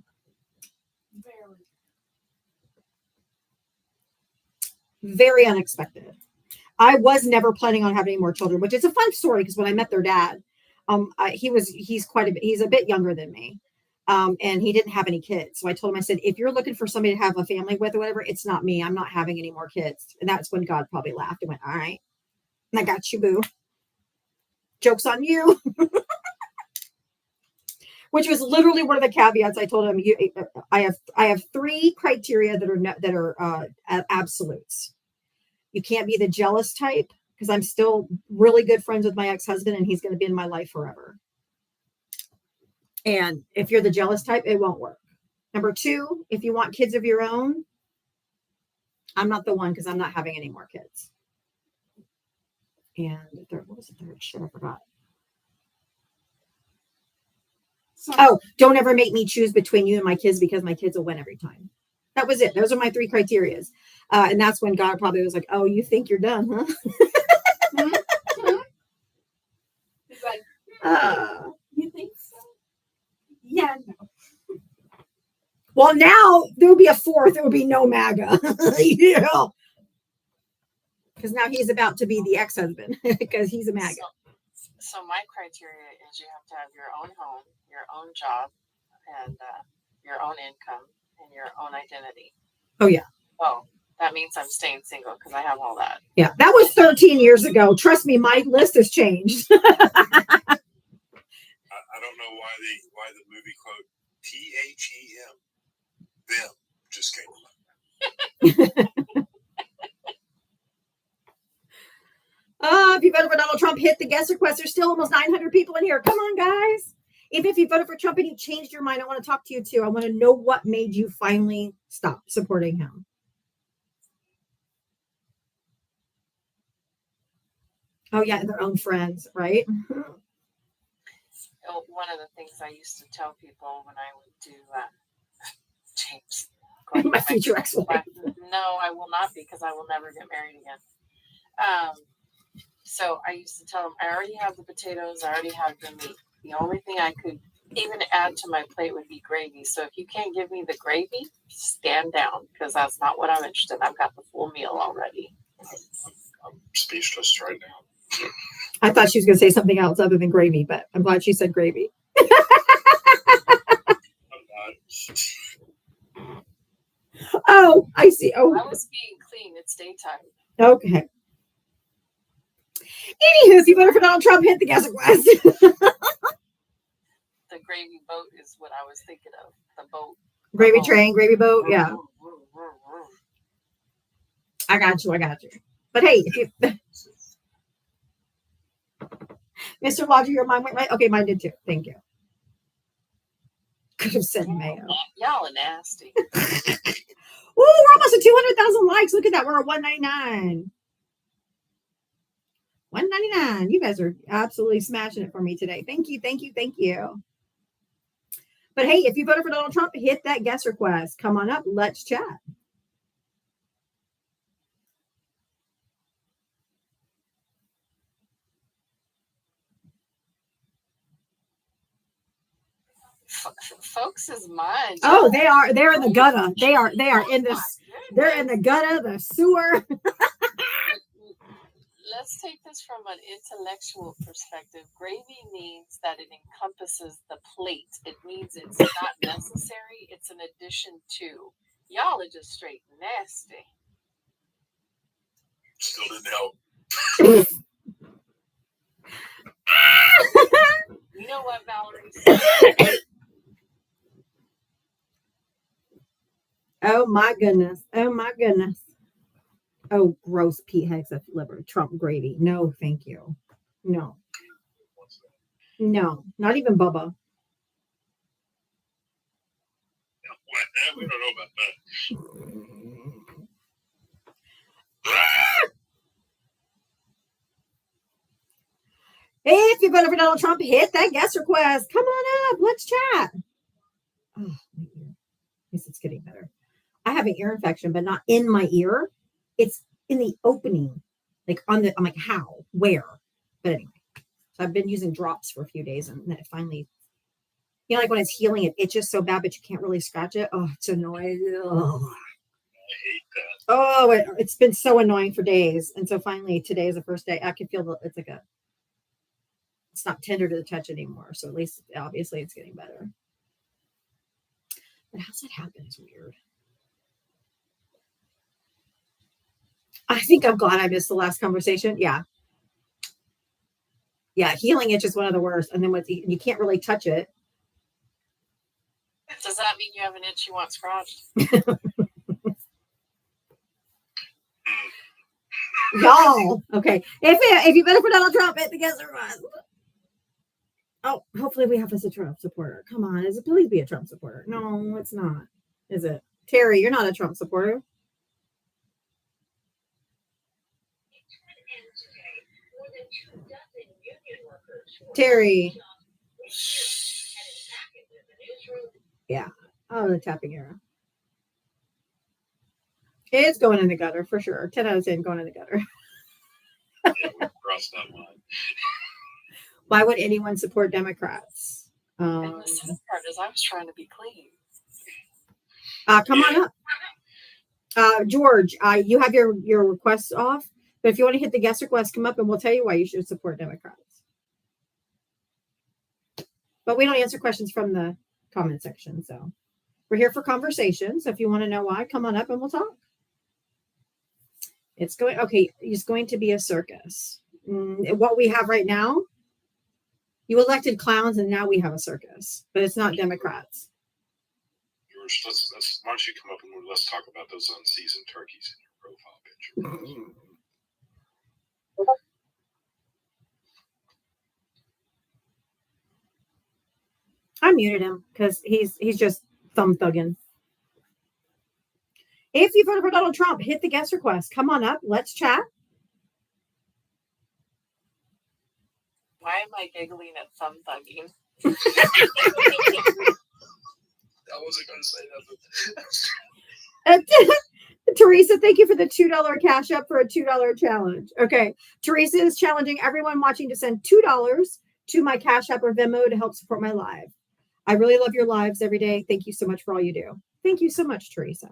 Very unexpected. I was never planning on having any more children, which is a fun story because when I met their dad, he's a bit younger than me. And he didn't have any kids. So I told him, I said, if you're looking for somebody to have a family with or whatever, it's not me. I'm not having any more kids. And that's when God probably laughed and went, all right. And I got you, boo. Joke's on you. Which was literally one of the caveats I told him. I have 3 criteria that are absolutes. You can't be the jealous type because I'm still really good friends with my ex-husband and he's going to be in my life forever. And if you're the jealous type, it won't work. Number 2, if you want kids of your own, I'm not the one because I'm not having any more kids. And what was the third? Shit, I forgot. Oh, don't ever make me choose between you and my kids because my kids will win every time. That was it. Those are my 3 criterias. And that's when God probably was like, oh, you think you're done, huh? He's like, you think so? Yeah, no. Well, now there would be a 4th. It would be no MAGA. Yeah. Because now he's about to be the ex-husband because he's a MAGA. So my criteria is you have to have your own home, your own job, and your own income and your own identity. Oh, yeah. Oh, that means I'm staying single because I have all that. Yeah, that was 13 years ago. Trust me, my list has changed. I don't know why the movie quote THEM them just came up. If you voted for Donald Trump, hit the guest request. There's still almost 900 people in here. Come on, guys. If you voted for Trump and you changed your mind, I want to talk to you too. I want to know what made you finally stop supporting him. Oh, yeah, and their own friends, right? One of the things I used to tell people when I would do James. My future ex-wife. No, I will not be because I will never get married again. So I used to tell them, I already have the potatoes, I already have the meat. The only thing I could even add to my plate would be gravy. So if you can't give me the gravy, stand down because that's not what I'm interested in. I've got the full meal already. I'm speechless right now. I thought she was going to say something else other than gravy, but I'm glad she said gravy. Oh, I see. Oh, I was being clean. It's daytime. Okay. Anywho, if you voted for Donald Trump, hit the guest request. The gravy boat is what I was thinking of. The boat. Gravy train, gravy boat. Yeah. I got you. But hey, if you, Mr. Lodger, your mind went right. Okay, mine did too. Thank you. Could have said mayo. Y'all are nasty. Oh, we're almost at 200,000 likes. Look at that. We're at 199. 199. You guys are absolutely smashing it for me today. Thank you. Thank you. Thank you. But hey, if you voted for Donald Trump, hit that guest request. Come on up. Let's chat. Folks' mind. Oh, they're in the gutter. They are in this. They're in the gutter, the sewer. Let's take this from an intellectual perspective. Gravy means that it encompasses the plate. It means it's not necessary. It's an addition to. Y'all are just straight nasty. Still didn't help. You know what, Valerie? Oh my goodness. Oh my goodness. Oh, gross Pete Hegseth liver, Trump gravy. No, thank you. No. No, not even Bubba. We don't know about that. Hey, if you voted for Donald Trump, hit that guest request. Come on up. Let's chat. Oh, my ear. At least it's getting better. I have an ear infection, but not in my ear. It's in the opening, like I'm like, how, where? But anyway, so I've been using drops for a few days, and then it finally, like when it's healing, it itches so bad, but you can't really scratch it. Oh, it's annoying. Oh, I hate that. Oh, it's been so annoying for days, and so finally today is the first day I can feel it's like it's not tender to the touch anymore. So at least obviously it's getting better. But how's that happen? It's weird. I think I'm glad I missed the last conversation. Yeah. Yeah. Healing itch is one of the worst. And then you can't really touch it. Does that mean you have an itch you want scratched? Y'all. Okay. If you voted for Donald Trump, hit the guest request. Oh, hopefully we have us a Trump supporter. Come on. Please be a Trump supporter. No, it's not. Is it? Terry, you're not a Trump supporter. Terry. Yeah. Oh, the tapping era. It's going in the gutter for sure. 10 out of 10 going in the gutter. Yeah, we crossed that line. Why would anyone support Democrats? And the sad part is I was trying to be clean. Come on up. George, you have your requests off, but if you want to hit the guest request, come up and we'll tell you why you should support Democrats. But we don't answer questions from the comment section, so we're here for conversation. So if you want to know why, come on up and we'll talk. It's going to be a circus. What we have right now, you elected clowns, and now we have a circus, but it's not Democrats. Why don't you come up and let's talk about those unseasoned turkeys in your profile picture. I muted him because he's just thumb thugging. If you voted for Donald Trump, hit the guest request. Come on up. Let's chat. Why am I giggling at thumb thugging? I wasn't going to say nothing. Teresa, thank you for the $2 cash up for a $2 challenge. Okay. Teresa is challenging everyone watching to send $2 to my Cash App or Venmo to help support my live. I really love your lives every day. Thank you so much for all you do. Thank you so much, Teresa.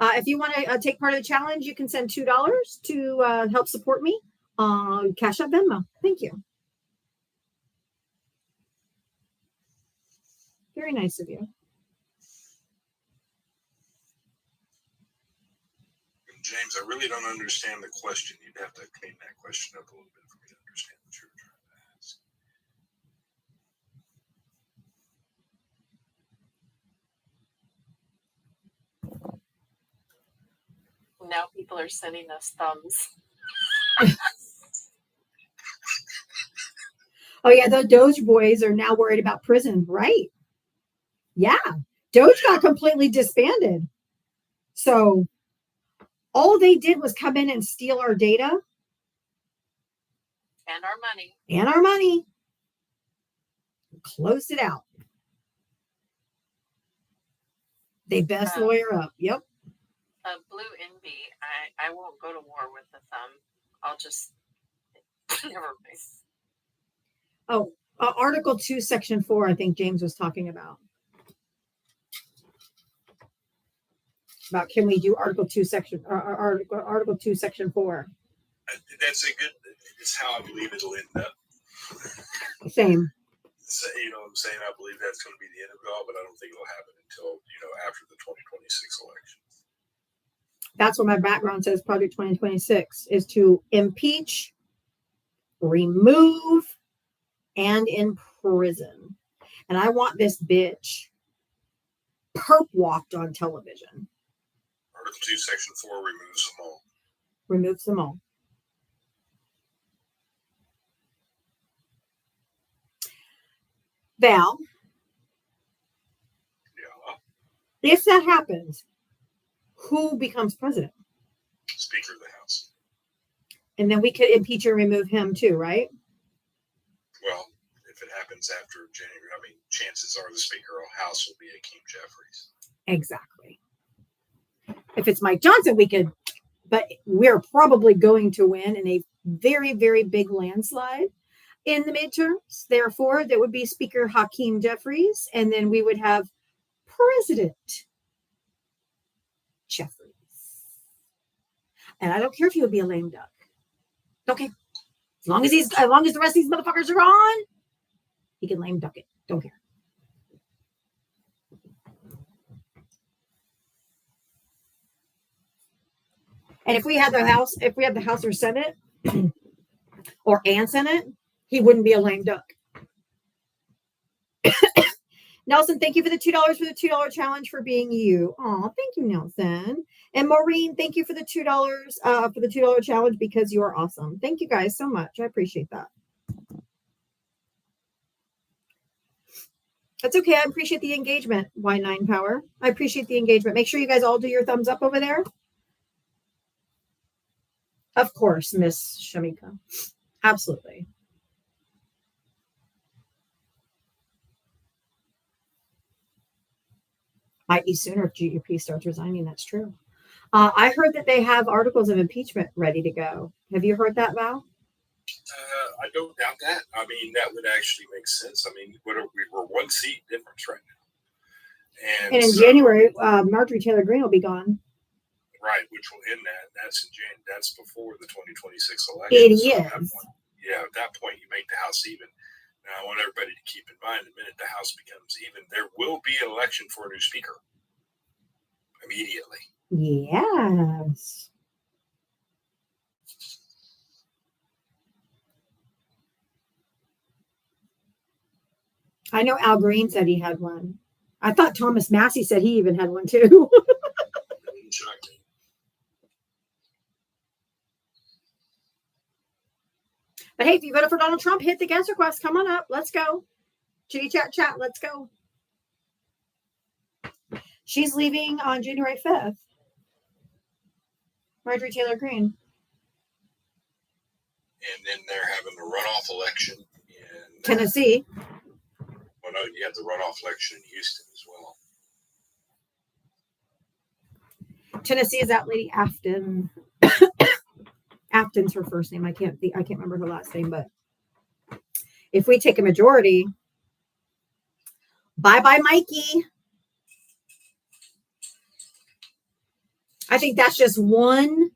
If you want to take part of the challenge, you can send $2 to help support me on Cash App Venmo. Thank you. Very nice of you. James, I really don't understand the question. You'd have to clean that question up a little bit for me to understand what you're trying to ask. Now people are sending us thumbs. Oh yeah, the Doge boys are now worried about prison, right? Yeah. Doge got completely disbanded. So all they did was come in and steal our data And our money. and our money. Closed it out. They best lawyer up. Yep. Blue NB, I won't go to war with the thumb. I'll just never mind. Oh, Article 2, Section 4, I think James was talking about. About can we do Article 2, Section Article 2, Section 4? That's a good. It's how I believe it'll end up. Same. So, you know what I'm saying? I believe that's going to be the end of it all, but I don't think it'll happen until after the 2026 election. That's what my background says. Project 2026 is to impeach, remove, and imprison. And I want this bitch perp walked on television. Article 2, Section 4 removes them all. Removes them all. Val, Yeah. if that happens, who becomes president? Speaker of the House. And then we could impeach and remove him too, right? Well, if it happens after January, I mean, chances are the Speaker of the House will be Hakeem Jeffries. Exactly. If it's Mike Johnson, we could, but we're probably going to win in a very, very big landslide in the midterms. Therefore, there would be Speaker Hakeem Jeffries, and then we would have President Jeffries. And I don't care if he would be a lame duck. Okay. As long as the rest of these motherfuckers are on, he can lame duck it. Don't care. And if we had the House or Senate or Senate, he wouldn't be a lame duck. Nelson, thank you for the $2 for the $2 challenge for being you. Oh, thank you, Nelson. And Maureen, thank you for the $2 for the $2 challenge because you are awesome. Thank you guys so much. I appreciate that. That's okay. I appreciate the engagement, Y9 Power. I appreciate the engagement. Make sure you guys all do your thumbs up over there. Of course, Miss Shamika. Absolutely. Might be sooner if GOP starts resigning. That's true. I heard that they have articles of impeachment ready to go. Have you heard that, Val? I don't doubt that. I mean, that would actually make sense. I mean, we're one seat difference right now. And in January, Marjorie Taylor Greene will be gone. Right, which will end that. That's in January. That's before the 2026 election. It so is. At that point, you make the House even. Now, I want everybody to keep in mind, the minute the House becomes even, there will be an election for a new speaker immediately. Yes. I know Al Green said he had one. I thought Thomas Massey said he even had one too. But hey, if you voted for Donald Trump, hit the guest request. Come on up. Let's go. Chitty chat chat. Let's go. She's leaving on January 5th. Marjorie Taylor Greene. And then they're having a runoff election in Tennessee. Well, no, you have the runoff election in Houston as well. Tennessee is that lady Afton. Afton's her first name. I can't remember her last name, but if we take a majority, bye-bye, Mikey. I think that's just one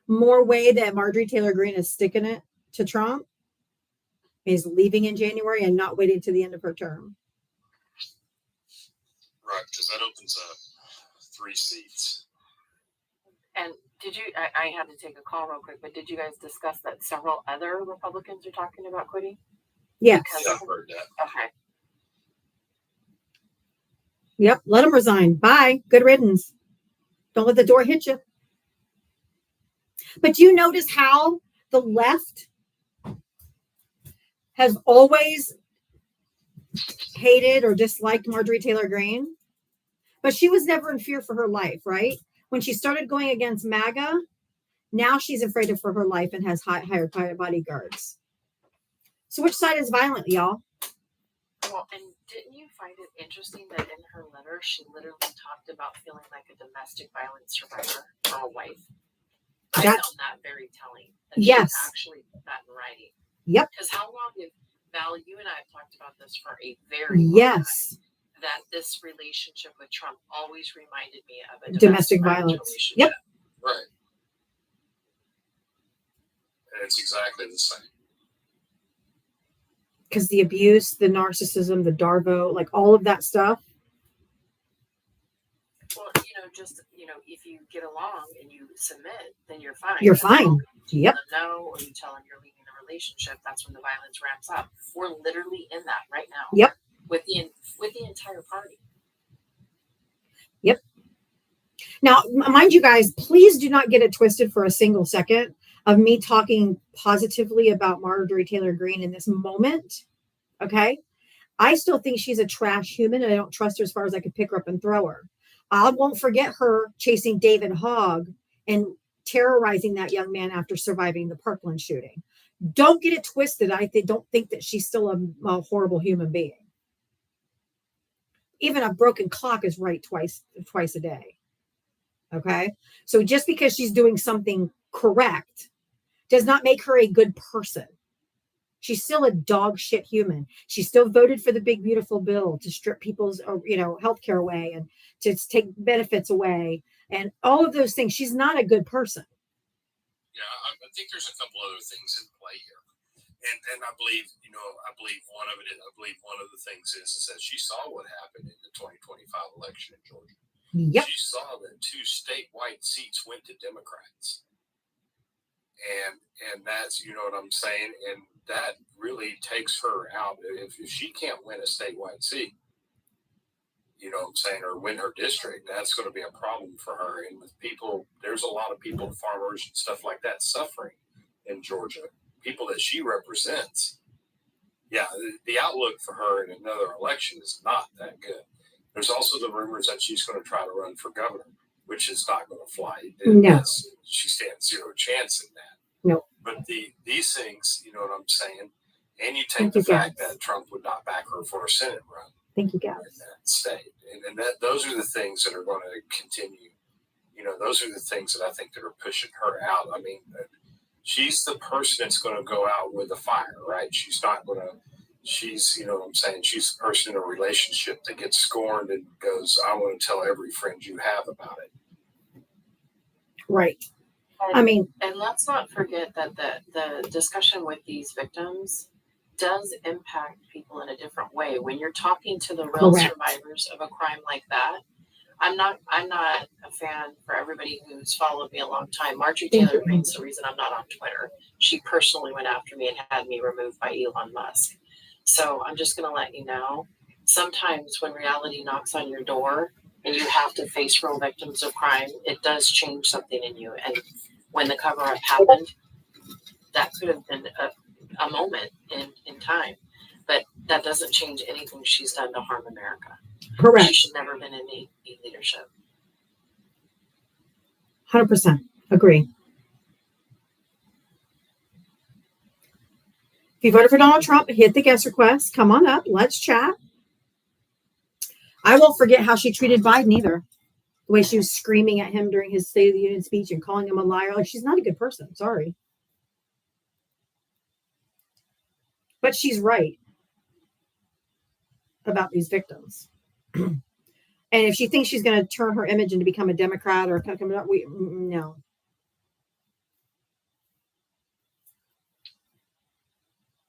more way that Marjorie Taylor Greene is sticking it to Trump, is leaving in January and not waiting to the end of her term. Right, because that opens up 3 seats. And did you, I had to take a call real quick, but did you guys discuss that several other Republicans are talking about quitting? Yes. Yeah, I've heard that. Okay. Yep. Let them resign. Bye. Good riddance. Don't let the door hit you. But do you notice how the left has always hated or disliked Marjorie Taylor Greene, but she was never in fear for her life, right? When she started going against MAGA, now she's afraid for her life and has hired bodyguards. So which side is violent, y'all? Well, and didn't you find it interesting that in her letter she literally talked about feeling like a domestic violence survivor for a wife? I That- found that very telling. That Yes. She actually put that in writing. Yep. Because how long have Val, you and I have talked about this for a very long Yes. time, that this relationship with Trump always reminded me of a Domestic violence. relationship. Yep. Right. And it's exactly the same. Because the abuse, the narcissism, the Darvo, like all of that stuff. Well, if you get along and you submit, then you're fine. You're But the fine. moment you Yep. tell them no, or you tell them you're leaving the relationship, that's when the violence ramps up. We're literally in that right now. Yep. With the entire party. Now, mind you guys, please do not get it twisted for a single second of me talking positively about Marjorie Taylor Greene in this moment. Okay. I still think she's a trash human and I don't trust her as far as I could pick her up and throw her. I won't forget her chasing David Hogg and terrorizing that young man after surviving the Parkland shooting. Don't get it twisted. I don't think that she's still a horrible human being. Even a broken clock is right twice a day. Okay. So just because she's doing something correct does not make her a good person. She's still a dog shit human. She still voted for the big, beautiful bill to strip people's, healthcare away and to take benefits away and all of those things. She's not a good person. Yeah, I think there's a couple other things in play here. And I believe one of the things is that she saw what happened in the 2025 election in Georgia. Yep. She saw that 2 statewide seats went to Democrats. And that's, you know what I'm saying? And that really takes her out. If she can't win a statewide seat, you know what I'm saying, or win her district, that's going to be a problem for her. And with people, there's a lot of people, farmers and stuff like that, suffering in Georgia, people that she represents. Yeah, the outlook for her in another election is not that good. There's also the rumors that she's going to try to run for governor, which is not going to fly. No. She stands zero chance in that. No. But these things, you know what I'm saying? And you take Thank the you, fact guys. that Trump would not back her for a Senate run Thank you, in guys. that state. And those are the things that are going to continue. You know, those are the things that I think that are pushing her out. I mean, she's the person that's going to go out with the fire, right? She's not going to. She's, you know what I'm saying? She's the person in a relationship that gets scorned and goes, I want to tell every friend you have about it. Right. I mean, And let's not forget that the discussion with these victims does impact people in a different way. When you're talking to the real Correct. survivors of a crime like that, I'm not a fan for everybody who's followed me a long time. Marjorie Thank Taylor you. Greene's the reason I'm not on Twitter. She personally went after me and had me removed by Elon Musk. So I'm just going to let you know, sometimes when reality knocks on your door and you have to face real victims of crime, it does change something in you. And when the cover-up happened, that could have been a moment in time. But that doesn't change anything she's done to harm America. correct. She should never have been in leadership. 100%. Agree. If you voted for Donald Trump, hit the guest request. Come on up. Let's chat. I won't forget how she treated Biden either. The way she was screaming at him during his State of the Union speech and calling him a liar. Like, she's not a good person. Sorry. But she's right about these victims. And if she thinks she's going to turn her image into become a Democrat or no.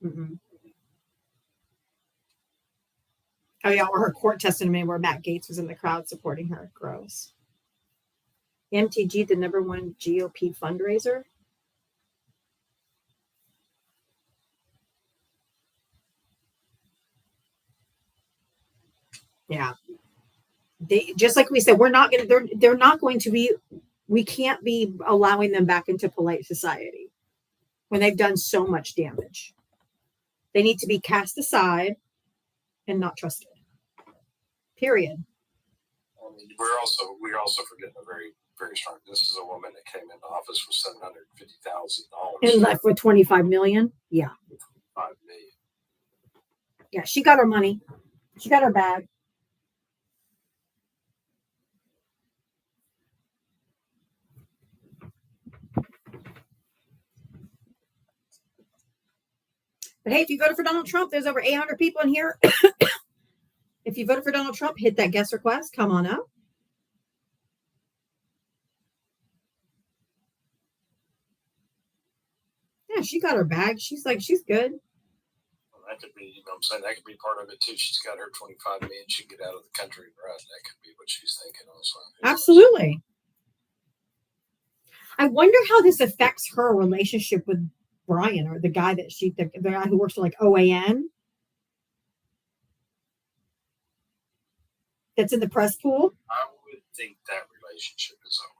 Mm-mm. Oh yeah, or her court testimony where Matt Gaetz was in the crowd supporting her. Gross. MTG, the #1 GOP fundraiser. Yeah. They, just like we said, we're not going to, they're not going to be, we can't be allowing them back into polite society when they've done so much damage. They need to be cast aside and not trusted. Period. I mean, we're also forgetting a very, very strong. This is a woman that came into office with $750,000 And left with 25 million. Yeah. $5 million. Yeah. She got her money. She got her bag. But hey, if you voted for Donald Trump, there's over 800 people in here. If you voted for Donald Trump, hit that guest request. Come on up. Yeah, she got her bag. She's like, she's good. Well, that could be, you know what I'm saying? That could be part of it too. She's got her 25 million. She can get out of the country and run. That could be what she's thinking also. Absolutely. I wonder how this affects her relationship with Brian, or the guy that the guy who works for like OAN. That's in the press pool. I would think that relationship is over.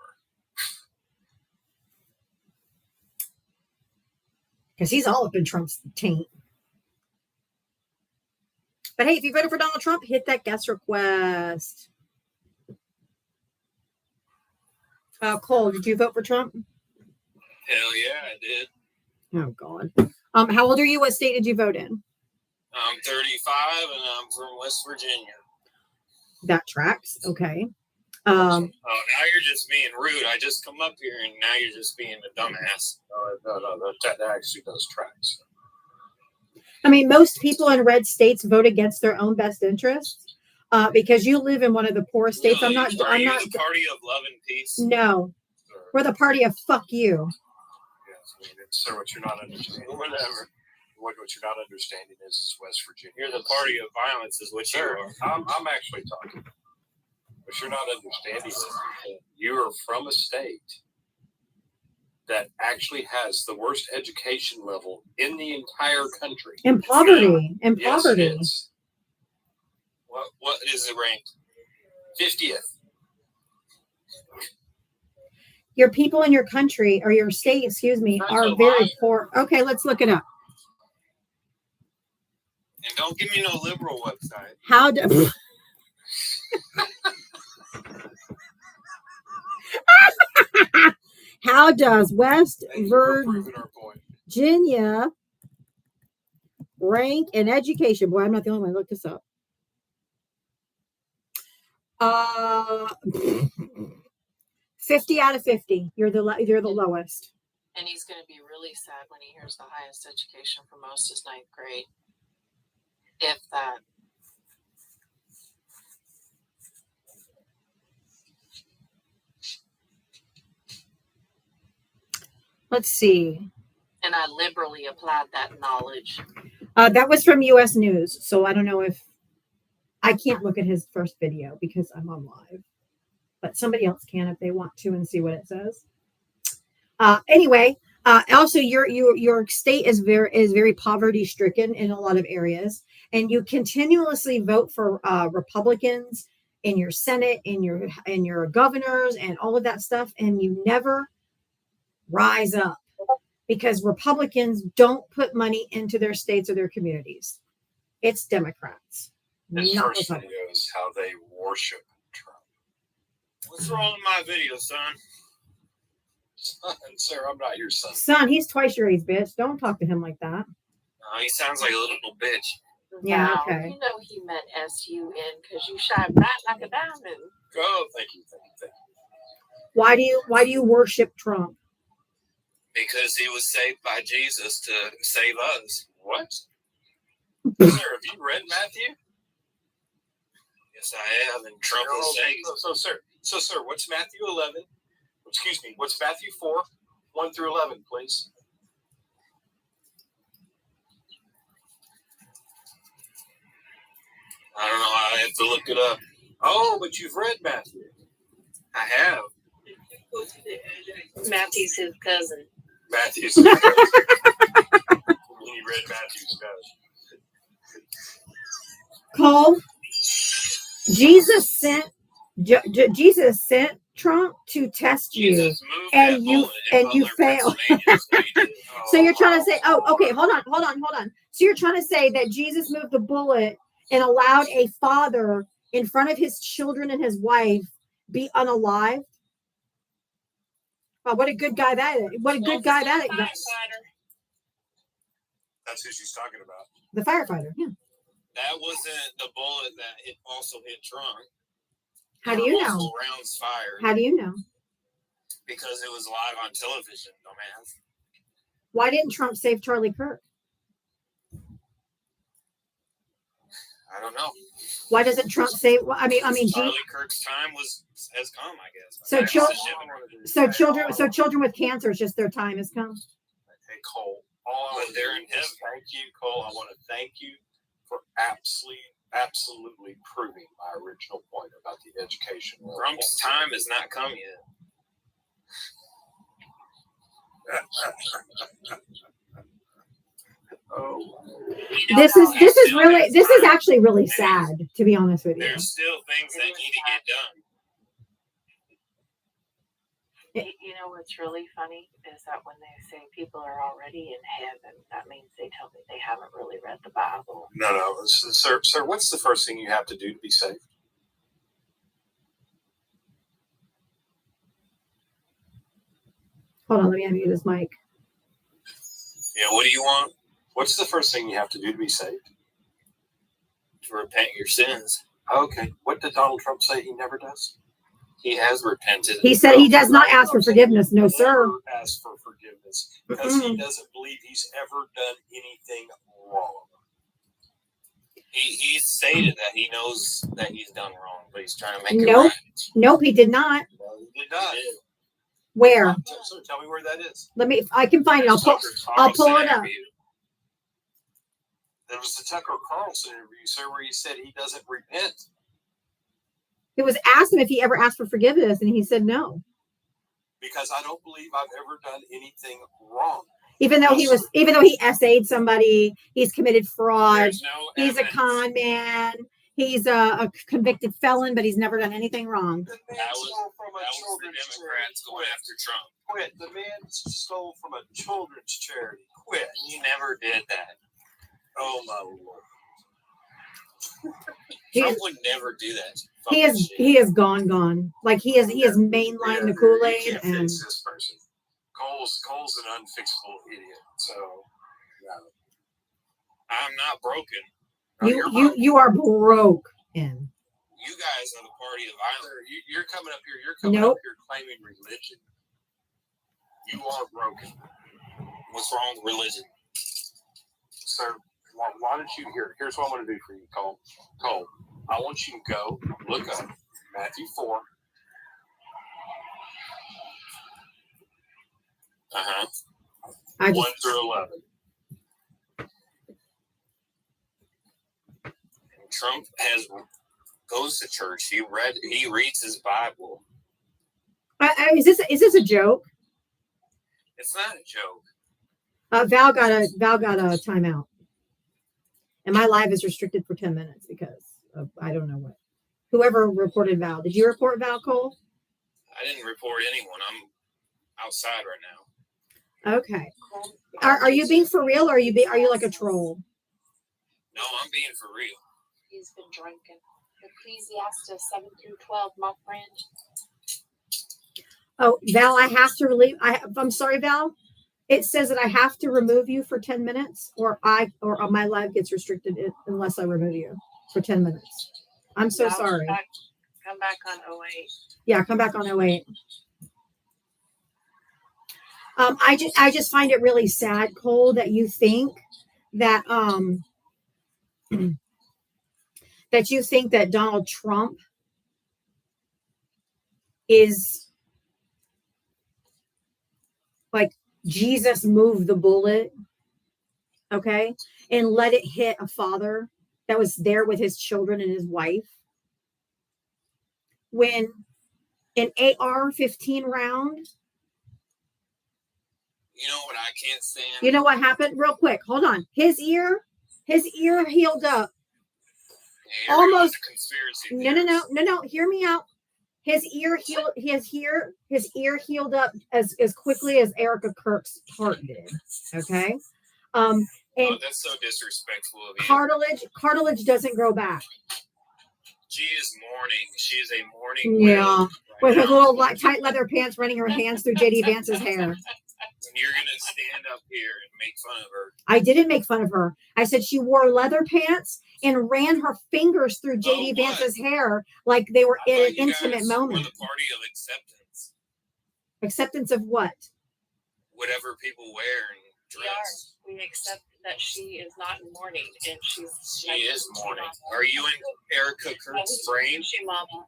Because he's all up in Trump's taint. But hey, if you voted for Donald Trump, hit that guest request. Cole, did you vote for Trump? Hell yeah, I did. Oh God. How old are you? What state did you vote in? I'm 35 and I'm from West Virginia. That tracks. Okay. Oh, now you're just being rude. I just come up here and now you're just being a dumbass. No, that actually does track. So. I mean, most people in red states vote against their own best interests because you live in one of the poorest states. Really? I'm Are not. you the party of love and peace? No, we're the party of fuck you. Yes, I mean, sir, what you're not understanding. Whatever. What you're not understanding is West Virginia. You're the party of violence, is what you Sir, are. I'm actually talking. What you're not understanding is that you are from a state that actually has the worst education level in the entire country. In poverty. In Yes, poverty. it is. What is it ranked? 50th. Your people in your country or your state, excuse me, That's are a very lie. poor. Okay, let's look it up. And don't give me no liberal website. How do how does West Thank you for proving our point. Virginia rank in education? Boy, I'm not the only one. Look this up. 50 out of 50. You're the lowest. And he's going to be really sad when he hears the highest education for most is 9th grade. If that. Let's see. And I liberally applied that knowledge. That was from US News. So I don't know if I can't look at his first video because I'm on live. But somebody else can if they want to and see what it says. Anyway, also your state is very poverty stricken in a lot of areas, and you continuously vote for Republicans in your Senate, in your governors, and all of that stuff, and you never rise up because Republicans don't put money into their states or their communities. It's Democrats, His not first Republicans. video is how they worship Trump. What's wrong with my video, son? Son, sir, I'm not your son. Son, he's twice your age, bitch. Don't talk to him like that. He sounds like a little bitch. Yeah, Wow, okay. You know he meant S-U-N because you shine bright like a diamond. Oh, thank you. Why do you worship Trump? Because he was saved by Jesus to save us. What? Sir, have you read Matthew? Yes, I have. And Trump was saved. So, sir, what's Matthew 11? Excuse me, what's Matthew 4, 1 through 11, please? I don't know. I have to look it up. Oh, but you've read Matthew. I have. Matthew's his cousin. Matthew's. You read Matthew's cousin. Cole, Jesus sent Trump to test you. Jesus moved and that you- bullet in and you Butler, failed. Pennsylvania, so he did. So you're trying to say, oh, okay, hold on. So you're trying to say that Jesus moved the bullet and allowed a father in front of his children and his wife be unalived? Oh, what a good guy that is. What a good guy that is. That's who she's talking about. The firefighter. Yeah. That wasn't the bullet that also hit Trump. How do you know? Multiple rounds fired. How do you know? Because it was live on television, dumbass. Why didn't Trump save Charlie Kirk? I don't know. Why doesn't Trump save? I mean, Charlie Kirk's time has come, I guess. So children with cancer, it's just their time has come. Hey, Cole, all I want to do is thank you, Cole. I want to thank you for absolutely proving my original point about the education. Trump's time has not come yet. Oh, This is actually really sad, to be honest with you. There's still things that need to get done. You know what's really funny is that when they say people are already in heaven, that means they tell me they haven't really read the Bible. no, sir. What's the first thing you have to do to be saved? Hold on, let me unmute his mic. Yeah, what do you want? What's the first thing you have to do to be saved? To repent your sins. Okay. What did Donald Trump say he never does? He has repented. He said he does not ask for forgiveness. No, sir. Never ask for forgiveness because he doesn't believe he's ever done anything wrong. He stated that he knows that he's done wrong, but he's trying to make it Nope. right. Nope, he did not. No, he did not. Where? So tell me where that is. I can find it. I'll pull it up. There was the Tucker Carlson interview, sir, where he said he doesn't repent. It was asked him if he ever asked for forgiveness, and he said no. Because I don't believe I've ever done anything wrong. Even though he essayed somebody, he's committed fraud. There's no He's a evidence. con man. He's a convicted felon, but he's never done anything wrong. The man That stole from a was the children's Democrats charity. going after Trump. Quit. The man stole from a children's charity. Quit. He never did that. Oh my Lord. Trump would never do that. He is gone. Like he is mainlined the Kool-Aid You can't and fix this person. Cole's an unfixable idiot. So no. I'm not broken. No, you're broke. you are broke in. You guys are the party of violence. Sir, you're coming up here. You're coming Nope. up here claiming religion. You are broken, What's wrong with religion? sir. Why don't you here's what I'm going to do for you, Cole. Cole, I want you to go look up Matthew 4. I 1 just through 11. Trump goes to church. He reads his Bible. is this a joke? It's not a joke. Val got a timeout, and my live is restricted for 10 minutes because of, I don't know what. Whoever reported Val, did you report Val, Cole? I didn't report anyone. I'm outside right now. Okay. Are you being for real, or are you like a troll? No, I'm being for real. He's been drinking. Ecclesiastes 7-12, my friend. Oh, Val, I have to relieve. I'm sorry, Val. It says that I have to remove you for 10 minutes, or my live gets restricted unless I remove you for 10 minutes. I'm so sorry. Come back on 08. Yeah, come back on 08. I just find it really sad, Cole, that you think that that Donald Trump is like Jesus moved the bullet, okay, and let it hit a father that was there with his children and his wife. When an AR-15 round, You know what I can't stand? you know what happened? Real quick, hold on. His ear healed up. Yeah, you're almost- a conspiracy No. Hear me out. His ear healed up as quickly as Erica Kirk's heart did. Okay. Oh, And that's so disrespectful of you. cartilage doesn't grow back. She is mourning. She is a mourning Yeah. widow right With her now. little tight leather pants, running her hands through JD Vance's hair. And you're gonna stand up here and make fun of her. I didn't make fun of her. I said she wore leather pants and ran her fingers through JD what? Vance's hair like they were I in thought an you intimate guys were moment. the party of acceptance. Acceptance of what? Whatever people wear and dress. We accept that she is not in mourning, and She is mourning. Are you in Erica Kurt's brain? Hoochie Mama,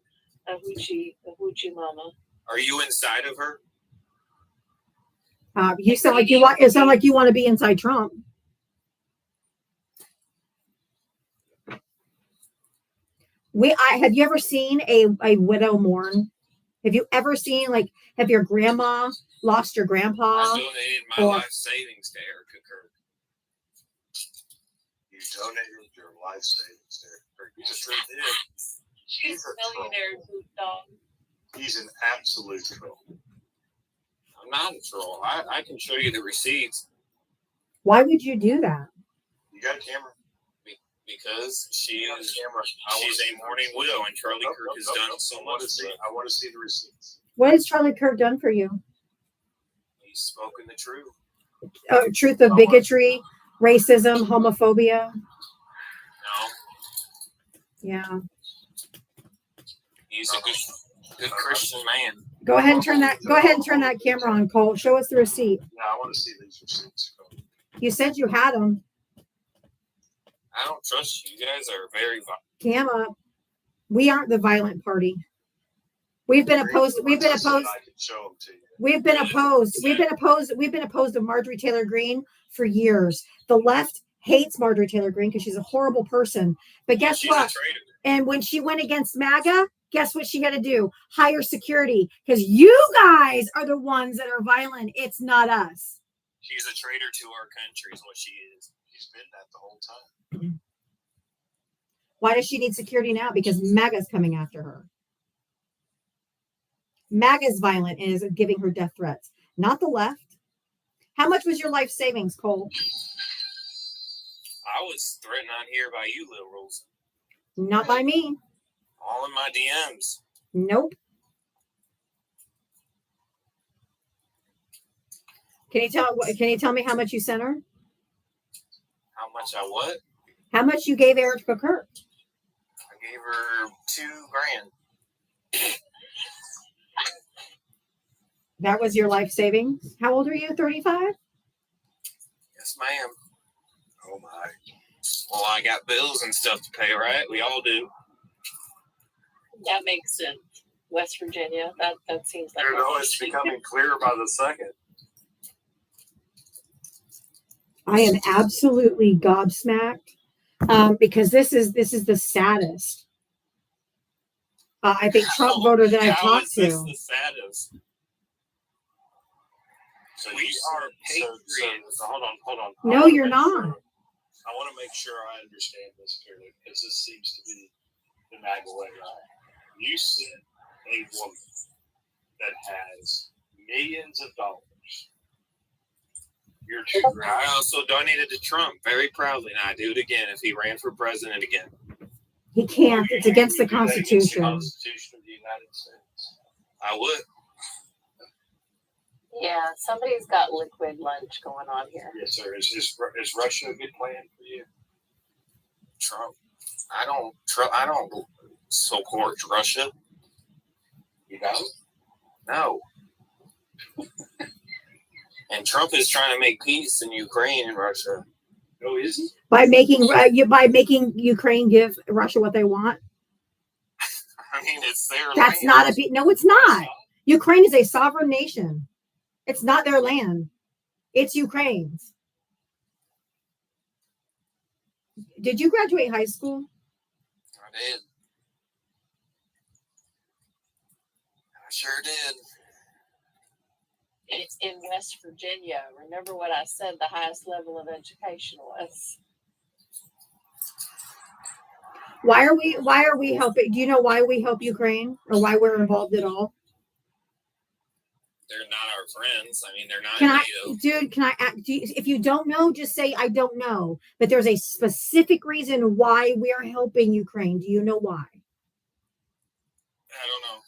a hoochie Mama. Are you inside of her? You sound like you want. It sounds like you want to be inside Trump. Have you ever seen a widow mourn? Have you ever seen, like, have your grandma lost your grandpa? I donated my or- life savings to Erica Kurt. You donated your life savings there. You just really did. She's a millionaire boot dog. He's an absolute troll. I'm not a troll. I can show you the receipts Why would you do that? You got a camera? because she You got a is camera. she's a mourning widow, and Charlie Nope, Kirk nope, has nope, done nope. so I want much to for see. I want to see the receipts. What has Charlie Kirk done for you? He's spoken the truth. Truth of bigotry, racism, homophobia. No, Yeah. he's a good Christian man. Go ahead and turn that camera on, Cole. Show us the receipt. Yeah, I want to see these receipts. You said you had them. I don't trust you. You guys are very Cam up. We aren't the violent party. We've been opposed. We've been opposed. I can show them to you. We've been opposed. We've been opposed to Marjorie Taylor Greene for years. The left hates Marjorie Taylor Greene because she's a horrible person. But guess she's what? a traitor. And when she went against MAGA, guess what she had to do? Hire security because you guys are the ones that are violent. It's not us. She's a traitor to our country, is what she is. He's been that the whole time. Why does she need security now? Because MAGA's coming after her. MAGA's violent and is giving her death threats, not the left. How much was your life savings, Cole? I was threatened on here by you liberals, Not by me. all in my DMs. Nope. Can you tell me how much you sent her? How much I what? How much you gave Erica Kirk? I gave her $2,000. That was your life savings. How old are you? 35? Yes, ma'am. Oh my. Well, I got bills and stuff to pay, right? We all do. That makes sense. West Virginia. That seems like. You know, it's becoming clearer by the second. I am absolutely gobsmacked because this is the saddest. I think Trump voter that I've How talked is this to. the saddest? So We are patriots. hold on. No, I wanna you're make not. sure- I want to make sure I understand this clearly because this seems to be the MAGA way, right? You sent a woman that has millions of dollars. You're too I also donated to Trump very proudly, and I'd do it again if he ran for president again. He can't. It's against the You do that against Constitution. The Constitution of the United States. I would. Yeah, somebody's got liquid lunch going on here. Yes, sir. Is Russia a good plan for you? Trump. I don't support Russia. You know? No. And Trump is trying to make peace in Ukraine and Russia. No, is he? By making Ukraine give Russia what they want. I mean, it's their That's land. not no, it's not. Ukraine is a sovereign nation. It's not their land. It's Ukraine's. Did you graduate high school? I did. I sure did. It's in West Virginia. Remember what I said the highest level of education was? Why are we helping? Do you know why we help Ukraine or why we're involved at all? They're not our friends. I mean, they're not Can I, NATO. dude? Can I? If you don't know, just say I don't know. But there's a specific reason why we are helping Ukraine. Do you know why? I don't know.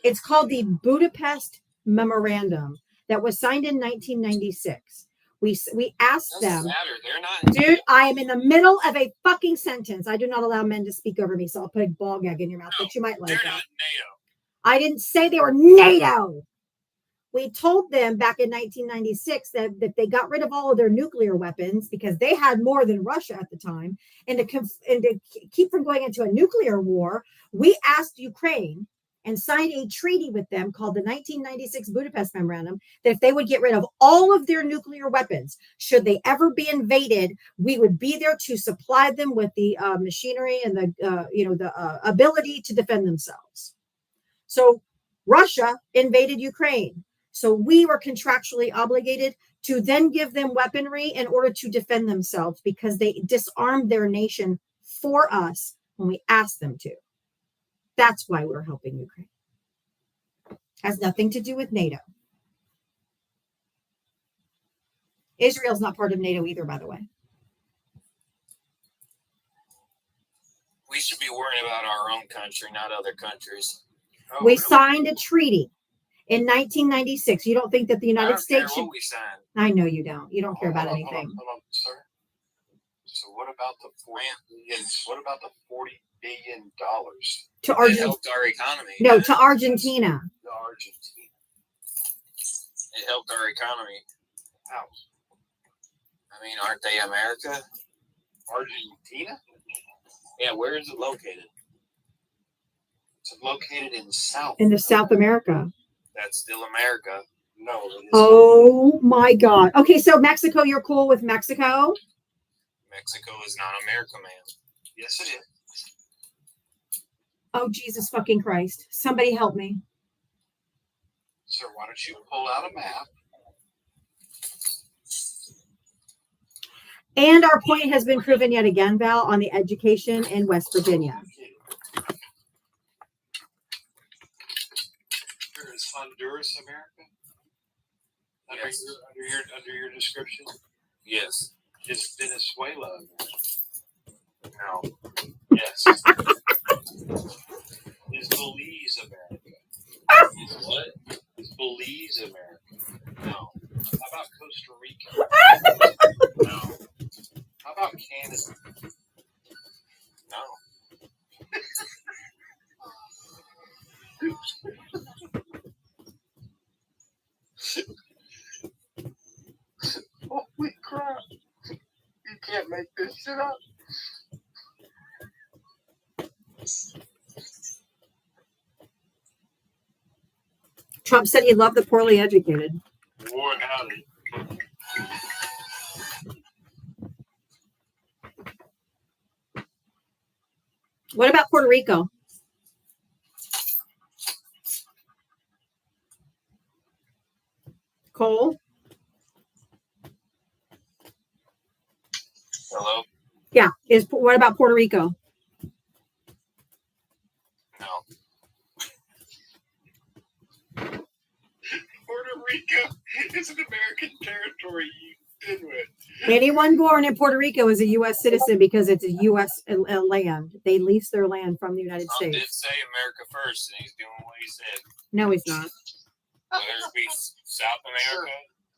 It's called the Budapest Memorandum that was signed in 1996. We asked Doesn't them, matter. They're not. dude. I am in the middle of a fucking sentence. I do not allow men to speak over me, so I'll put a ball gag in your mouth, but you might like They're it. not NATO. I didn't say they were NATO. We told them back in 1996 that they got rid of all of their nuclear weapons because they had more than Russia at the time. And to keep from going into a nuclear war, we asked Ukraine and signed a treaty with them called the 1996 Budapest Memorandum that if they would get rid of all of their nuclear weapons, should they ever be invaded, we would be there to supply them with the machinery and the ability to defend themselves. So Russia invaded Ukraine. So we were contractually obligated to then give them weaponry in order to defend themselves because they disarmed their nation for us when we asked them to. That's why we're helping Ukraine. Has nothing to do with NATO. Israel's not part of NATO either, by the way. We should be worrying about our own country, not other countries. Oh, We really? signed a treaty in 1996. You don't think that the I United don't care States should... what we signed. I know you don't. You don't care about Hold on, anything. hold on, sir. So what about the $40 billion? To It Argentina. helped our economy. No, to Argentina. The Argentina. It helped our economy. How? I mean, aren't they America? Argentina? Yeah, where is it located? It's located in South. In the South America. That's still America. No, it is Oh my God. Okay, so Mexico, you're cool with Mexico? Mexico is not America, man. not. Yes, it is. Oh, Jesus fucking Christ. Somebody help me. Sir, why don't you pull out a map? And our point has been proven yet again, Val, on the education in West Virginia. There is Honduras, America. Yes. Under your description, Yes. is Venezuela America? No. Yes. Is Belize America? Is what? Is Belize America? No. How about Costa Rica? No. How about Canada? No. Holy crap! You can't make this shit up. Trump said he loved the poorly educated. Boy, howdy. What about Puerto Rico? Cole? Hello? Yeah. What about Puerto Rico? No. Puerto Rico is an American territory you did with. Anyone born in Puerto Rico is a U.S. citizen because it's a U.S. land. They lease their land from the United Trump did States. say America first, and he's doing what he said. No, he's not. Whether it be South America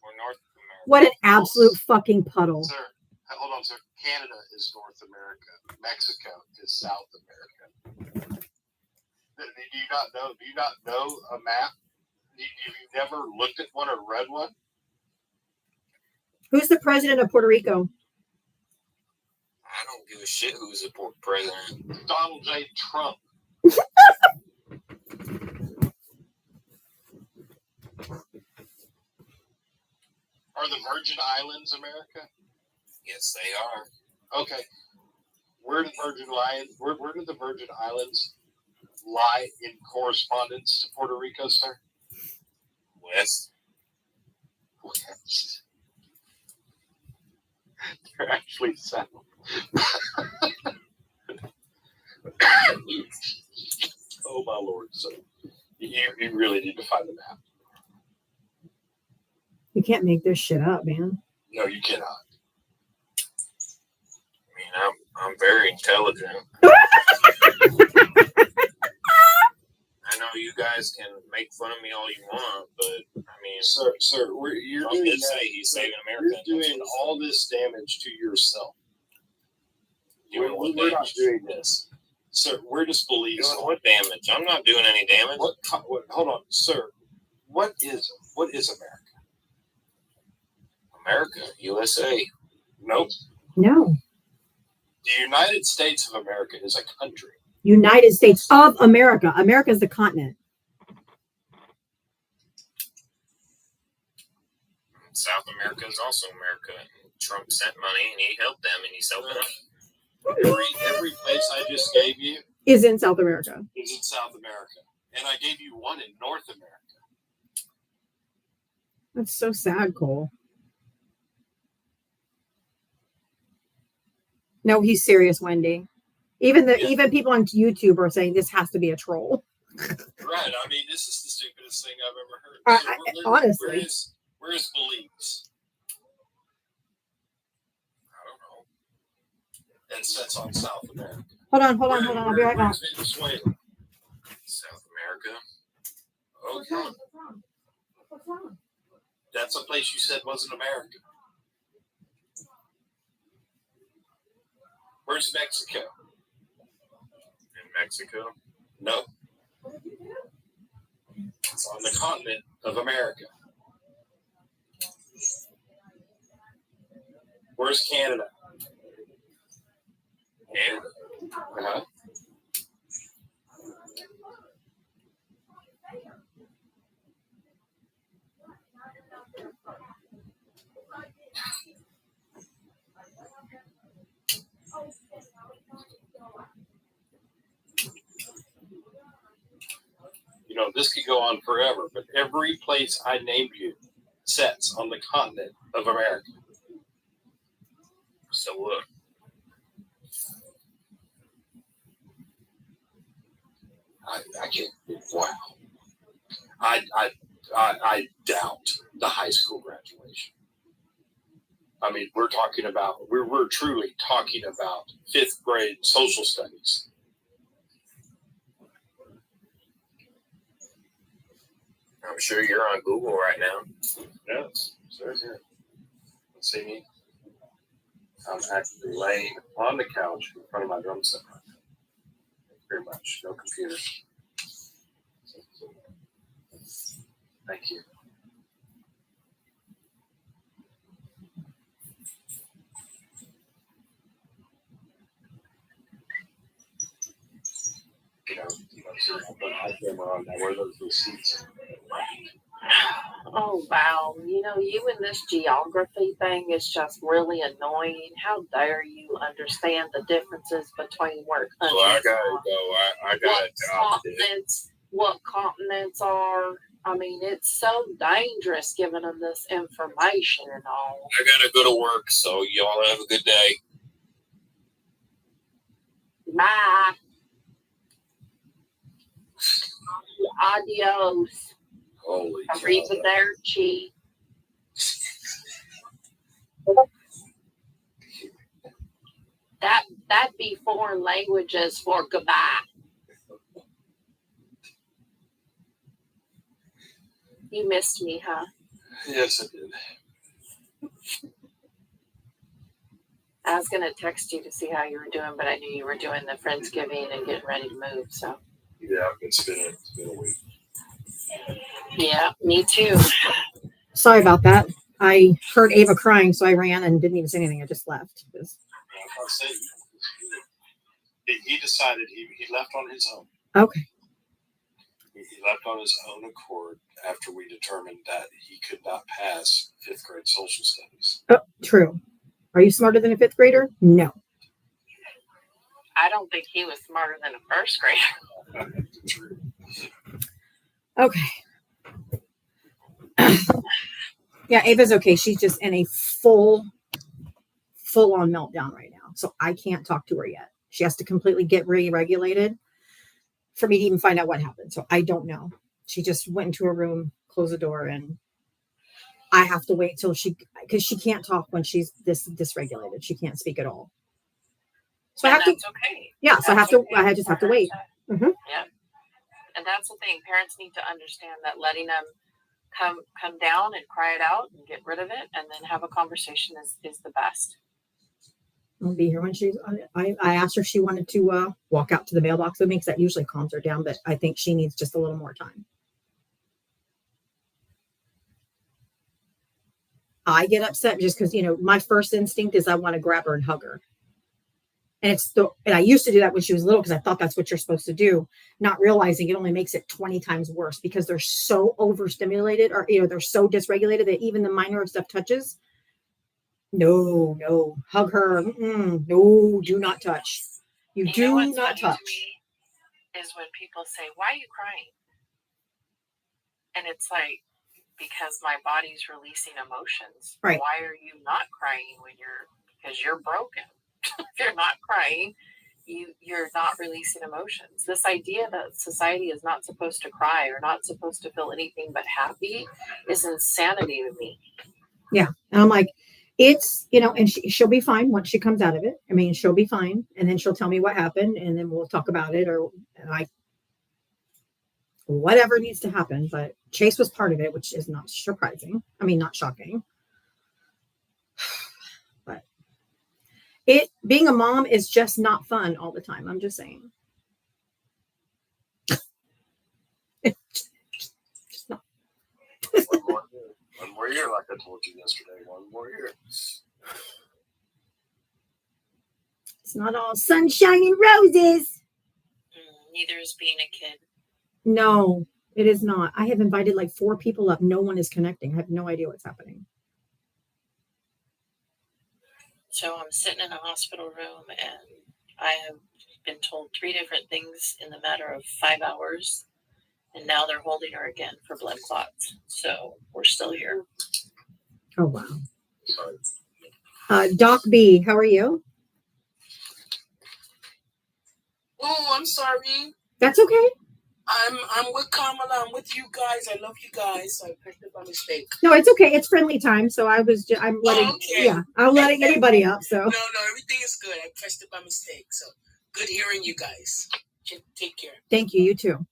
or North America. What an absolute fucking puddle. Sir, hold on, sir. Canada is North America. Mexico is South America. Do you not know? Do you not know a map? Have you never looked at one or read one? Who's the president of Puerto Rico? I don't give a shit who's the president. Donald J. Trump. Are the Virgin Islands America? Yes, they are. Okay. Where did the Virgin Islands lie in correspondence to Puerto Rico, sir? West. West. They're actually south. Oh my lord, sir. You really need to find the map. You can't make this shit up, man. No, you cannot. I mean, I'm very intelligent. I know you guys can make fun of me all you want, but I mean, Sir, you're Trump doing did that. say he's saving America. You're doing all this damage to yourself. Doing what We're not damage? doing this. Sir, we're just believing. Doing what damage? I'm not doing any damage. What, hold on, sir. What is America? America, USA. Nope. No. The United States of America is a country. United States of America. America is the continent. South America is also America. And Trump sent money and he helped them and he's helping us. Every place I just gave you Is in South America. is in South America. And I gave you one in North America. That's so sad, Cole. No, he's serious, Wendy. Even people on YouTube are saying this has to be a troll. Right. I mean, this is the stupidest thing I've ever heard. Honestly. Where is beliefs? I don't know. And sets on South America. Hold on. I'll be right back. Where's Venezuela? South America. Okay. What's wrong? That's a place you said wasn't America. Where's Mexico? In Mexico. No. It's on the continent of America. Where's Canada? Canada. Uh-huh. You know, this could go on forever, but every place I named you sets on the continent of America. So what? I can't. Wow. I doubt the high school graduation. I mean, we're truly talking about 5th grade social studies. I'm sure you're on Google right now. Yes, sir. Let's see me. I'm actually laying on the couch in front of my drum set right now. Very much. No computer. Thank you. So I'll put my camera on now. Where those receipts? Oh, wow. You know, you and this geography thing is just really annoying. How dare you understand the differences between where countries Well, I gotta are, go. I got a job to do. what continents are. I mean, it's so dangerous giving them this information and all. I gotta go to work, so y'all have a good day. Bye. Adios. Holy cow. Arrivederci. That'd be foreign languages for goodbye. You missed me, huh? Yes, I did. I was gonna text you to see how you were doing, but I knew you were doing the Friendsgiving and getting ready to move. So Yeah, it's been a week. yeah, me too. Sorry about that. I heard Ava crying, so I ran and didn't even say anything. I just left. I'll say he decided he left on his own. Okay. He left on his own accord after we determined that he could not pass 5th grade social studies. Oh, true. Are you smarter than a 5th grader? No. I don't think he was smarter than a first grader. True. Okay. Yeah, Ava's okay. She's just in a full on meltdown right now. So I can't talk to her yet. She has to completely get re-regulated for me to even find out what happened. So I don't know. She just went into her room, closed the door, and I have to wait till because she can't talk when she's this dysregulated. She can't speak at all. So I And have to, that's okay. yeah. So I have to, I just have to wait. Mhm. Yeah. And that's the thing. Parents need to understand that letting them come down and cry it out and get rid of it and then have a conversation is the best. I'll be here when she's. I asked her if she wanted to walk out to the mailbox with me because that usually calms her down, but I think she needs just a little more time. I get upset just because my first instinct is I want to grab her and hug her, and and I used to do that when she was little because I thought that's what you're supposed to do, not realizing it only makes it 20 times worse because they're so overstimulated or they're so dysregulated that even the minor stuff touches. No, hug her. No, do not touch. You know do what's not funny touch. to me is when people say, "Why are you crying?" And it's like, because my body's releasing emotions. Right. Why are you not crying because you're broken? If you're not crying, you're not releasing emotions. This idea that society is not supposed to cry or not supposed to feel anything but happy is insanity to me. Yeah. And I'm like, it's, and she'll be fine once she comes out of it. I mean, she'll be fine. And then she'll tell me what happened and then we'll talk about it whatever needs to happen. But Chase was part of it, which is not surprising. I mean, not shocking. But being a mom is just not fun all the time. I'm just saying. Just not. One more year, like I told you yesterday. One more year. It's not all sunshine and roses. Neither is being a kid. No, it is not. I have invited like 4 people up. No one is connecting. I have no idea what's happening. So I'm sitting in a hospital room and I have been told 3 different things in the matter of 5 hours. And now they're holding her again for blood clots. So we're still here. Oh, wow. Doc B, how are you? Oh, I'm sorry. That's okay. I'm with Kamala. I'm with you guys. I love you guys. I pressed it by mistake. No, it's okay. It's friendly time. So I'm letting, I'm letting anybody up. So No, everything is good. I pressed it by mistake. So good hearing you guys. Take care. Thank you. You too.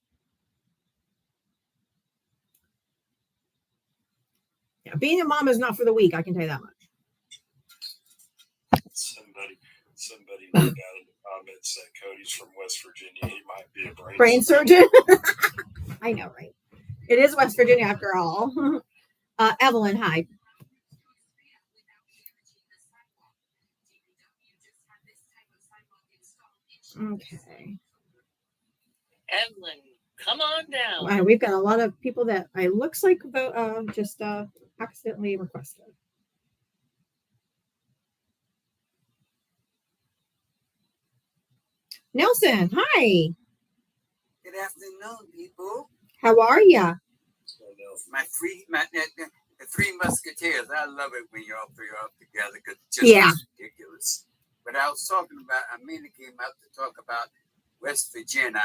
Yeah, being a mom is not for the weak. I can tell you that much. Somebody looked out in the comments said Cody's from West Virginia. He might be a brain surgeon. I know, right? It is West Virginia after all. Evelyn, hi. Okay. Evelyn, come on down. We've got a lot of people that it looks like just accidentally requested. Nelson, hi. Good afternoon, people. How are ya? The Three Musketeers. I love it when you're all three up together because it's just ridiculous. But I was talking about, I mainly came out to talk about West Virginia.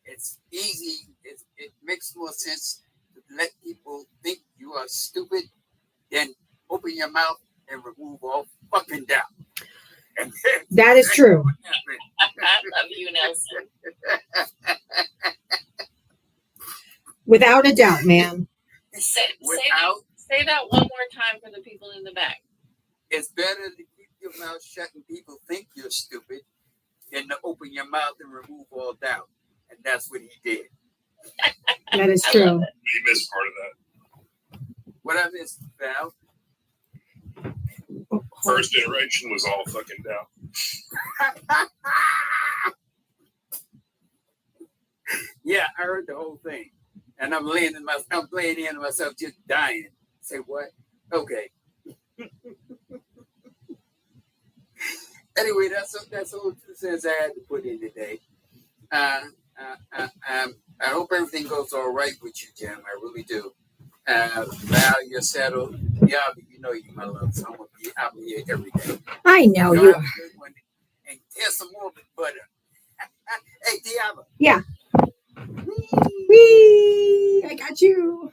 It's easy. It makes more sense to let people think you are stupid than open your mouth and remove all fucking doubt. That is true. I love you, Nelson. Without a doubt, man. Say that one more time for the people in the back. It's better to keep your mouth shut and people think you're stupid than to open your mouth and remove all doubt. And that's what he did. That is true. You missed part of that. What I missed, Val? First iteration was all fucking doubt. Yeah, I heard the whole thing. And I'm laying in myself, just dying. Say what? Okay. Anyway, that's all 2 cents I had to put in today. I hope everything goes all right with you, Jim. I really do. Val, you're settled. Yeah, you know you my love, so I'll be here every day. I know you. Have a good one. And here's some more butter. Hey, Diablo. Yeah. Whee! I got you.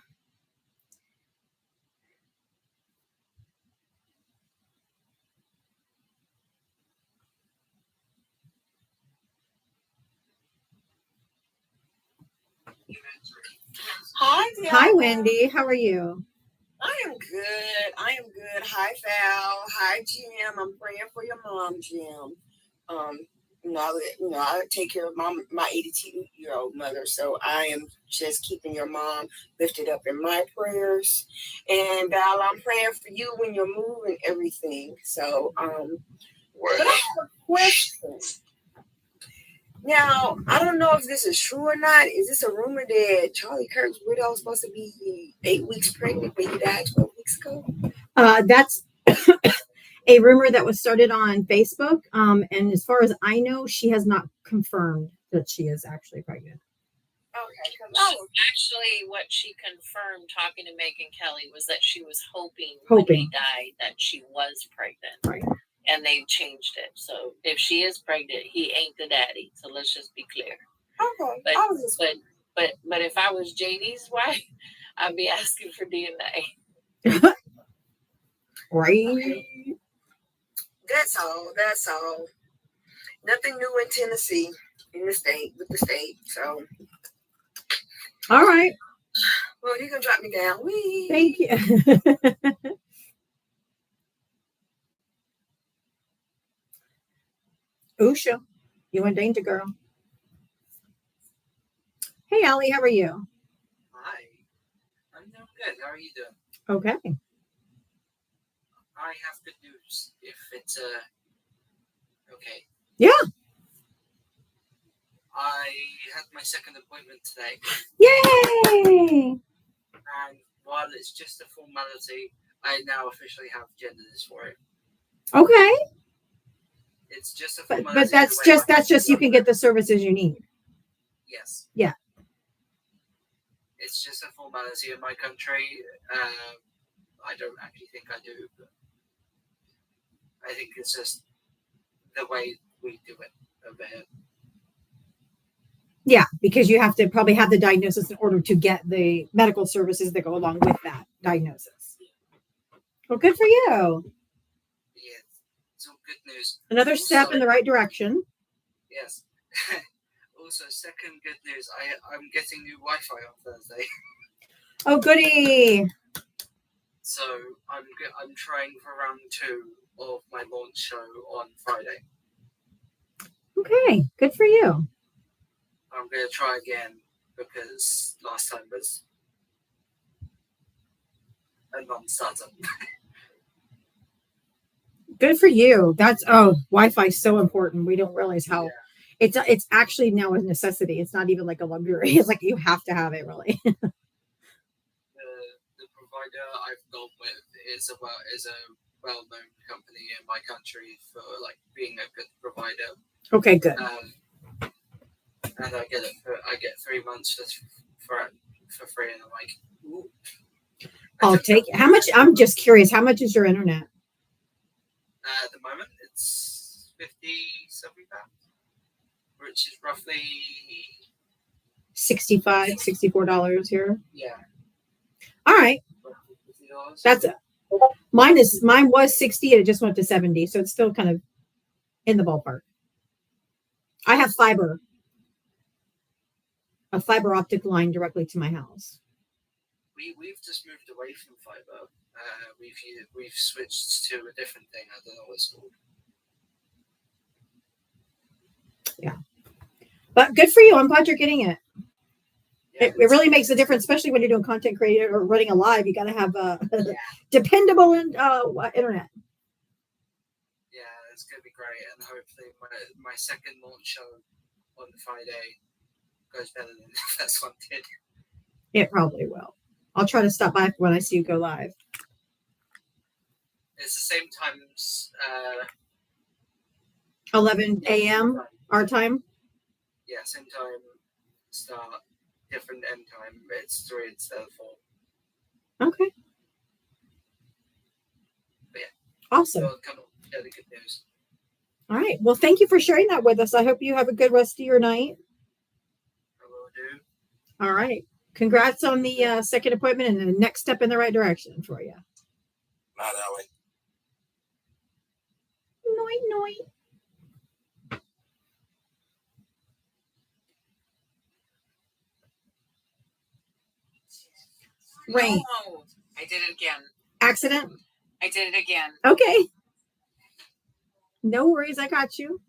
Hi, Diana. Hi, Wendy. How are you? I am good. I am good. Hi, Val. Hi, Jim. I'm praying for your mom, Jim. I take care of my 82-year-old mother, so I am just keeping your mom lifted up in my prayers. And Val, I'm praying for you when you're moving everything. So, but I have a question. Now, I don't know if this is true or not. Is this a rumor that Charlie Kirk's widow was supposed to be 8 weeks pregnant, but he died 12 weeks ago? That's a rumor that was started on Facebook. And as far as I know, she has not confirmed that she is actually pregnant. Okay, Actually, what she confirmed talking to Megyn Kelly was that she was hoping Hoping. when he died that she was pregnant. Right. And they changed it. So if she is pregnant, he ain't the daddy. So let's just be clear. Okay. But if I was JD's wife, I'd be asking for DNA. Right. That's all. That's all. Nothing new in Tennessee, in the state, with the state. So. All right. Well, you can drop me down. Wee. Thank you. Usha, you in danger, girl. Hey, Allie, how are you? Hi, I'm doing good. How are you doing? Okay. I have good news. If it's okay. Yeah. I had my second appointment today. Yay! And while it's just a formality, I now officially have genders for it. Okay. It's just a But formality. that's just you can get the services you need. Yes. Yeah. It's just a formality in my country. I don't actually think I do, but I think it's just the way we do it over here. Yeah, because you have to probably have the diagnosis in order to get the medical services that go along with that diagnosis. Well, good for you. Yeah, it's all good news. Another step in the right direction. Yes. Also, second good news, I'm getting new Wi-Fi on Thursday. Oh, goody. So I'm trying for round 2 of my launch show on Friday. Okay, good for you. I'm going to try again because last time was a non-starter. Good for you. Wi-Fi is so important. We don't realize how it's actually now a necessity. It's not even like a luxury. It's like you have to have it, really. The provider I've gone with is a well-known company in my country for like being a good provider. Okay, good. And I get 3 months for free, and I'm like, ooh. I'll take how much? I'm just curious. How much is your internet? At the moment, it's £57, which is roughly $64 here. Yeah. All right. That's mine was 60 and it just went to 70, so it's still kind of in the ballpark. I have a fiber optic line directly to my house. We've just moved away from fiber. We've switched to a different thing. I don't know what it's called. Yeah, but good for you. I'm glad you're getting it. Yeah, it really makes a difference, especially when you're doing content creator or running a live. You got to have dependable internet. Yeah, it's gonna be great, and hopefully my second launch show on Friday goes better than the first one did. It probably will. I'll try to stop by when I see you go live. It's the same times. 11 a.m. our time. Yeah, same time. Start, different end time. It's 3 instead of 4. Okay. But yeah. Awesome. So come on, the good news. All right. Well, thank you for sharing that with us. I hope you have a good rest of your night. I will do. All right. Congrats on the second appointment and the next step in the right direction for you. Not Allie. Noi. Rain. No, I did it again. Accident? I did it again. Okay. No worries. I got you.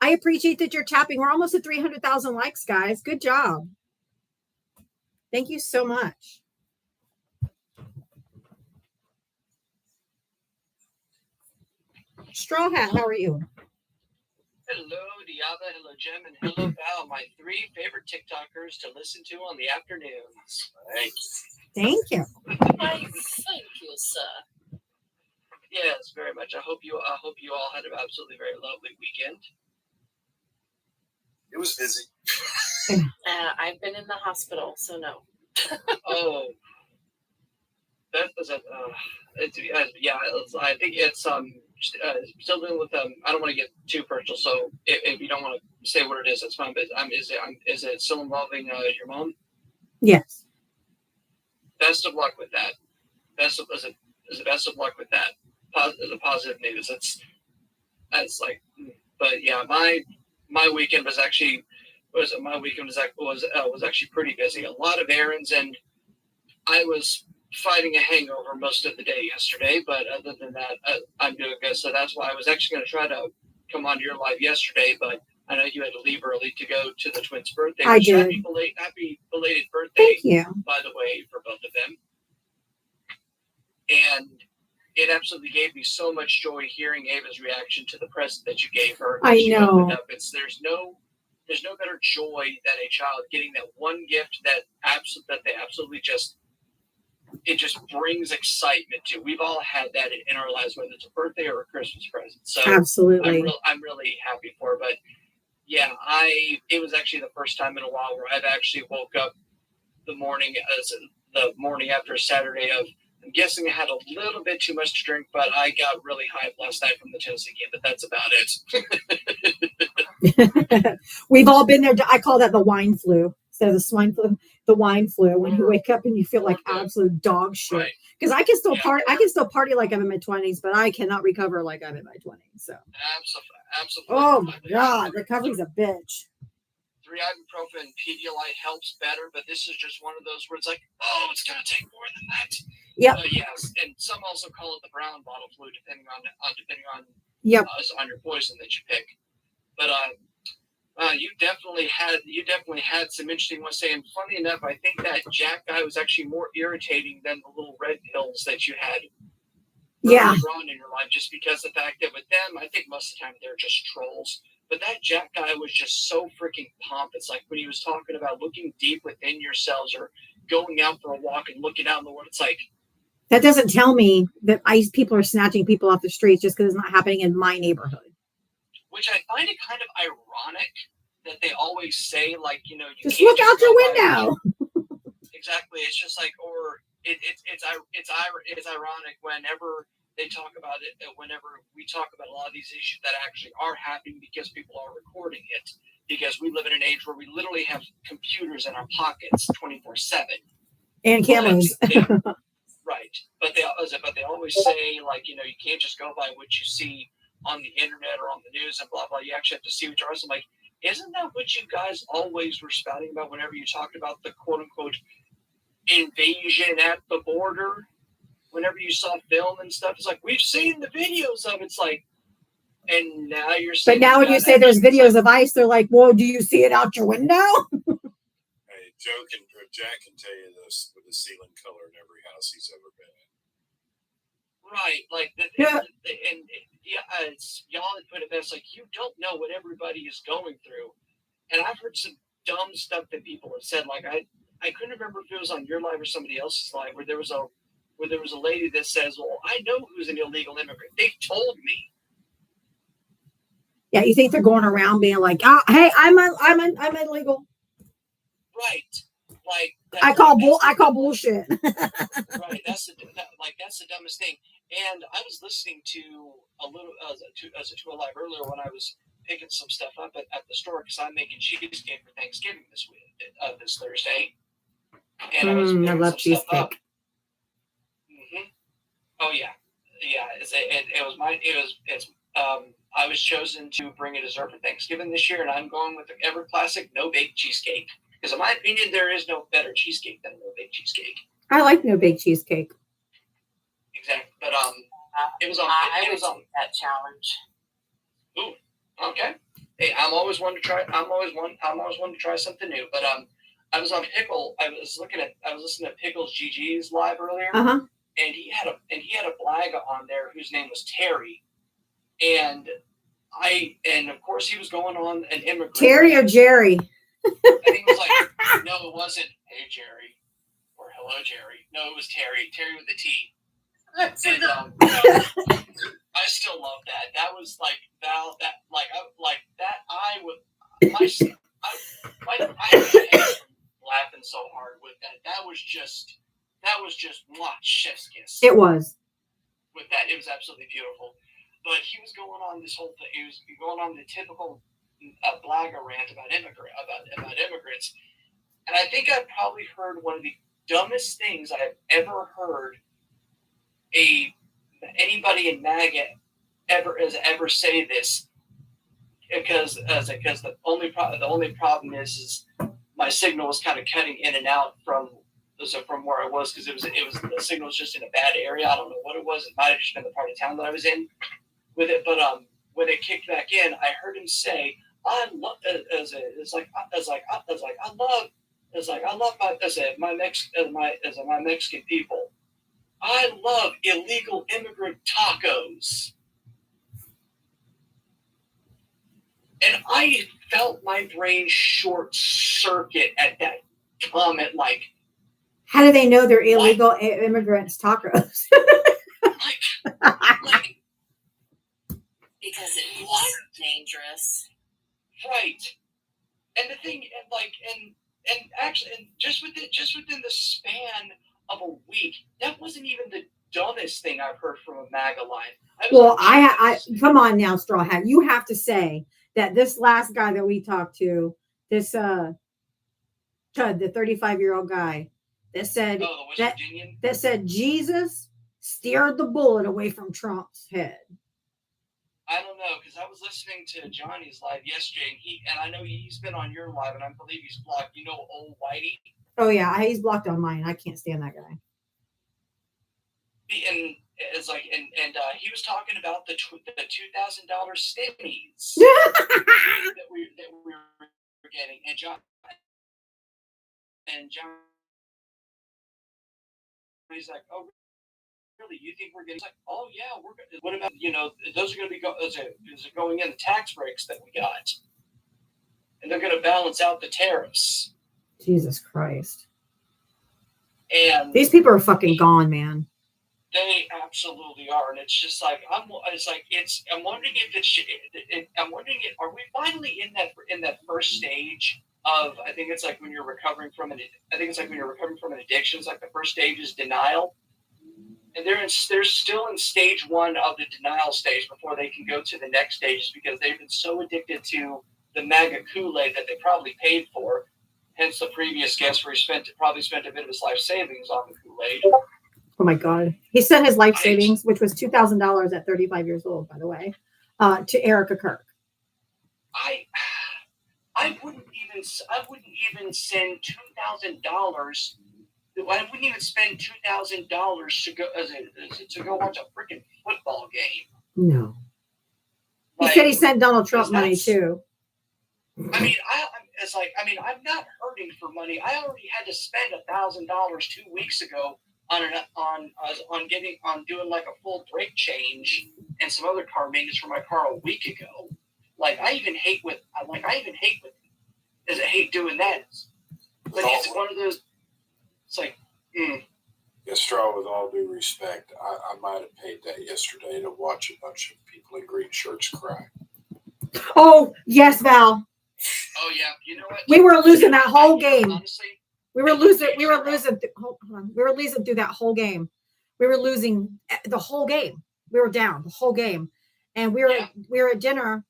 I appreciate that you're tapping. We're almost at 300,000 likes, guys. Good job. Thank you so much. Straw Hat, how are you? Hello, Diava. Hello, Jim. And hello, Val. My 3 favorite TikTokers to listen to on the afternoons. Thank you. Why, thank you, sir. Yes, very much. I hope you all had an absolutely very lovely weekend. It was busy. I've been in the hospital, so no. Oh, that was a. I think it's still dealing with I don't want to get too personal, so if you don't want to say what it is, that's fine. But is it still involving your mom? Yes. Best of luck with that. Best of luck with that. The positive news. That's like, but yeah, my weekend was actually was actually pretty busy. A lot of errands, and I was fighting a hangover most of the day yesterday. But other than that, I'm doing good. So that's why I was actually going to try to come onto your live yesterday, but I know you had to leave early to go to the twins' birthday. I did. Happy belated birthday, Thank you. by the way, for both of them. And it absolutely gave me so much joy hearing Ava's reaction to the present that you gave her. I She know. opened up. There's no better joy than a child getting that one gift that they absolutely just brings excitement to. We've all had that in our lives, whether it's a birthday or a Christmas present. So Absolutely. I'm really happy for her. But yeah, it was actually the first time in a while where I've actually woke up the morning after a Saturday of, I'm guessing I had a little bit too much to drink, but I got really hyped last night from the Tennessee game, but that's about it. We've all been there. I call that the wine flu. So the swine flu, the wine flu, when you wake up and you feel like absolute dog shit. Because I can still party. I can still party like I'm in my 20s, but I cannot recover like I'm in my 20s. So. Absolutely. Oh my God, recovery's a bitch. 3 ibuprofen Pedialyte helps better, but this is just one of those where it's like, oh, it's gonna take more than that. Yep. Yes, and some also call it the brown bottle flu, depending on Yep. On your poison that you pick. But you definitely had some interesting ones. Saying, funny enough, I think that Jack guy was actually more irritating than the little red pills that you had. Yeah. On in your life, just because the fact that with them, I think most of the time they're just trolls. But that Jack guy was just so freaking pompous. Like when he was talking about looking deep within yourselves or going out for a walk and looking out in the world, it's like, that doesn't tell me that people are snatching people off the streets just because it's not happening in my neighborhood. Which I find it kind of ironic that they always say, like, you just look out your window. Exactly. It's just like, or it's ironic whenever they talk about it, whenever we talk about a lot of these issues that actually are happening because people are recording it, because we live in an age where we literally have computers in our pockets 24/7 and cameras. Right. But they always say, like, you can't just go by what you see on the internet or on the news and blah blah. You actually have to see what you're. I'm like, isn't that what you guys always were spouting about whenever you talked about the quote unquote invasion at the border? Whenever you saw film and stuff, it's like, we've seen the videos of it. It's like, and now you're saying. But now when you say there's videos of ICE, they're like, well, do you see it out your window? Hey, Jack can tell you this with the ceiling color in every house he's ever been in. Right, like y'all had put it best. Like, you don't know what everybody is going through, and I've heard some dumb stuff that people have said. Like I couldn't remember if it was on your live or somebody else's live where there was a lady that says, "Well, I know who's an illegal immigrant. They told me." Yeah, you think they're going around being like, "Oh, hey, I'm illegal." Right. Like I call bullshit. Right. That's the dumbest thing. And I was listening to a little to a live earlier when I was picking some stuff up at the store because I'm making cheesecake for Thanksgiving this Thursday. And I was I picking love some cheesecake. stuff up. Mm-hmm. Oh yeah. I was chosen to bring a dessert for Thanksgiving this year, and I'm going with the ever classic no bake cheesecake. Because in my opinion, there is no better cheesecake than a no bake cheesecake. I like no baked cheesecake. Exactly. But it was on. I It would was on. take that challenge. Ooh, okay. Hey, I'm always one to try. I'm always one to try something new. But I was on Pickle. I was listening to Pickle's GG's live earlier, Uh-huh. and he had a blaga on there whose name was Terry, and of course he was going on an immigrant. Terry or Jerry? And he was like, no, it wasn't. Hey Jerry, or hello Jerry. No, it was Terry. Terry with a T. And I still love that. That was like Val. That like that. I would. I laughing so hard with that. That was just mwah, chef's kiss. It was. With that, it was absolutely beautiful. But he was going on this whole thing. He was going on the typical blagger rant about immigrants. And I think I probably heard one of the dumbest things I have ever heard anybody in MAGA ever say this. Because the only problem is my signal was kind of cutting in and out from where I was, because it was the signal was just in a bad area. I don't know what it was. It might have just been the part of town that I was in with it. But when it kicked back in, I heard him say, "I love my Mexican people. I love illegal immigrant tacos." And I felt my brain short circuit at that comment. Like, how do they know they're illegal immigrants tacos? like Because it was dangerous. right. And the thing, and actually, just within the span of a week, that wasn't even the dumbest thing I've heard from a MAGA line. Well, I come on now, Straw Hat. You have to say that this last guy that we talked to, this Chud, the 35-year-old guy, that said that said Jesus steered the bullet away from Trump's head. I don't know, because I was listening to Johnny's live yesterday, and I know he's been on your live, and I believe he's blocked. You know, old Whitey. Oh yeah, he's blocked on mine. I can't stand that guy. And it's like, and he was talking about the $2,000 stimmies that we were getting, and John, he's like, oh, really? You think we're getting? It's like, oh yeah, we're. What about those are going to be going in the tax breaks that we got, and they're going to balance out the tariffs. Jesus Christ! And these people are fucking gone, man. They absolutely are, and it's just like I'm wondering are we finally in that first stage of, I think it's like when you're recovering from an addiction. It's like the first stage is denial, and they're still in stage one of the denial stage before they can go to the next stages, because they've been so addicted to the MAGA Kool-Aid that they probably paid for. Hence the previous guest, where he probably spent a bit of his life savings on the Kool-Aid. Oh my God. He sent his life savings, which was $2,000 at 35 years old, by the way, to Erica Kirk. I wouldn't even send $2,000. I wouldn't even spend $2,000 to go watch a freaking football game. No. He said he sent Donald Trump money too. I mean, I'm not hurting for money. I already had to spend $1,000 2 weeks ago on doing like a full brake change and some other car maintenance for my car a week ago. Like, I even hate doing that. But it's one of those. It's like, Yes, Straw, with all due respect, I might have paid that yesterday to watch a bunch of people in green shirts cry. Oh yes, Val. Oh yeah, you know what? We were losing that whole game. Honestly, we were losing. Hold on. We were losing through that whole game. We were losing the whole game. We were down the whole game, and we were at dinner,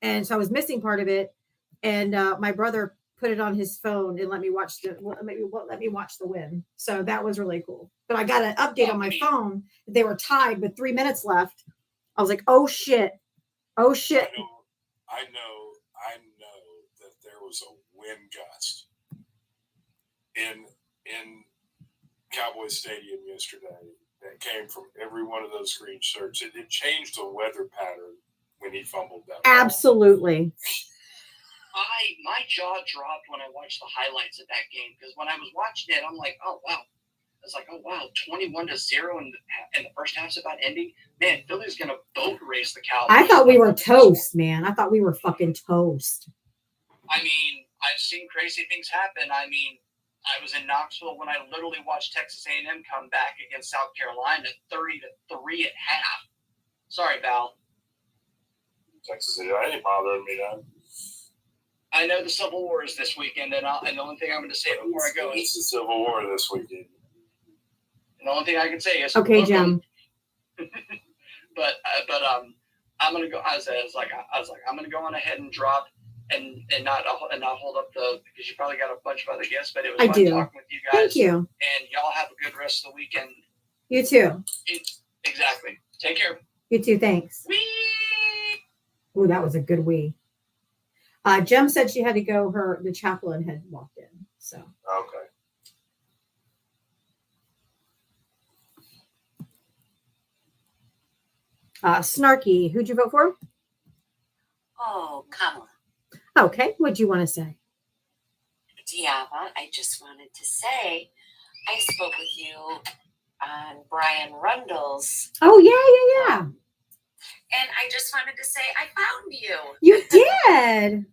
and so I was missing part of it. And my brother put it on his phone and let me watch the win. So that was really cool. But I got an update on my phone. They were tied with 3 minutes left. I was like, oh shit. Oh shit. I know that there was a wind gust in Cowboy Stadium yesterday that came from every one of those green shirts. It changed the weather pattern when he fumbled that ball. Absolutely. My jaw dropped when I watched the highlights of that game because when I was watching it, I'm like, oh wow. I was like, oh wow, 21-0 and the first half's about ending. Man, Philly's gonna boat race the Cowboys. I thought we were toast, man. I thought we were fucking toast. I mean, I've seen crazy things happen. I mean, I was in Knoxville when I literally watched Texas A&M come back against South Carolina 30-3 at half. Sorry, Val. Texas A&M ain't bothering me now. I know the Civil War is this weekend, and the only thing I'm going to say before I go It's is the Civil War this weekend. and the only thing I can say is Okay, Jim. but I'm gonna go. I was like I'm gonna go on ahead and drop and not hold up because you probably got a bunch of other guests. But it was I fun do. talking with you guys. Thank you. And y'all have a good rest of the weekend. You too. Exactly. Take care. You too. Thanks. Ooh, that was a good wee. Jem said she had to go. The chaplain had walked in. So. Okay. Snarky, who'd you vote for? Oh, Kamala. Okay, what'd you want to say? Diava, I just wanted to say I spoke with you on Brian Rundle's. Oh, yeah. And I just wanted to say I found you. You did.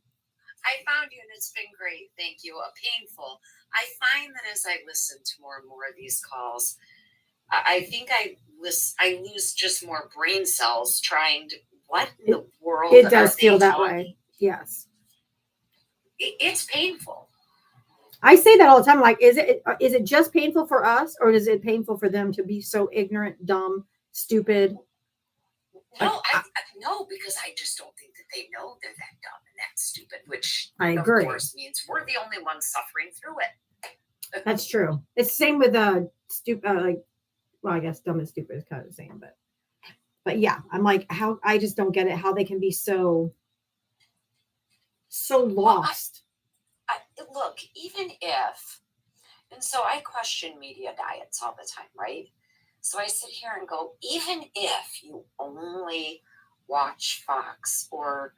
I found you, and it's been great. Thank you. Painful. I find that as I listen to more and more of these calls, I think I lose just more brain cells trying to. What in the world? It does are feel they that talking? way. Yes. It's painful. I say that all the time. Like, is it just painful for us, or is it painful for them to be so ignorant, dumb, stupid? No, no, because I just don't think that they know they're that dumb and that stupid, which I agree. of course means we're the only ones suffering through it. That's true. It's the same with stupid. Well, I guess dumb and stupid is kind of the same, but yeah, I'm like, how I just don't get it. How they can be so lost. Look, even if, and so I question media diets all the time, right? So I sit here and go, even if you only watch Fox or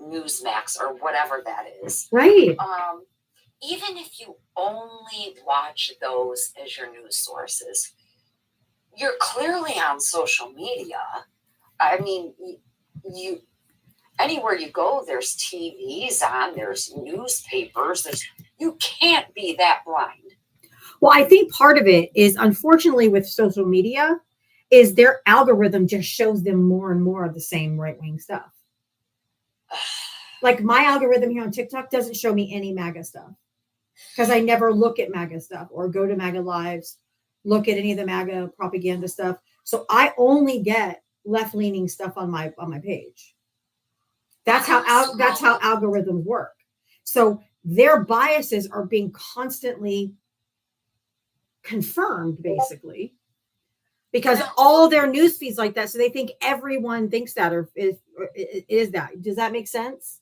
Newsmax or whatever that is, right? Even if you only watch those as your news sources, you're clearly on social media. I mean, you anywhere you go, there's TVs on, there's newspapers, you can't be that blind. Well, I think part of it is, unfortunately, with social media, is their algorithm just shows them more and more of the same right-wing stuff. Like my algorithm here on TikTok doesn't show me any MAGA stuff because I never look at MAGA stuff or go to MAGA lives, look at any of the MAGA propaganda stuff. So I only get left-leaning stuff on my page. That's how algorithms work. So their biases are being constantly confirmed, basically, because all their news feeds like that. So they think everyone thinks that or is that. Does that make sense?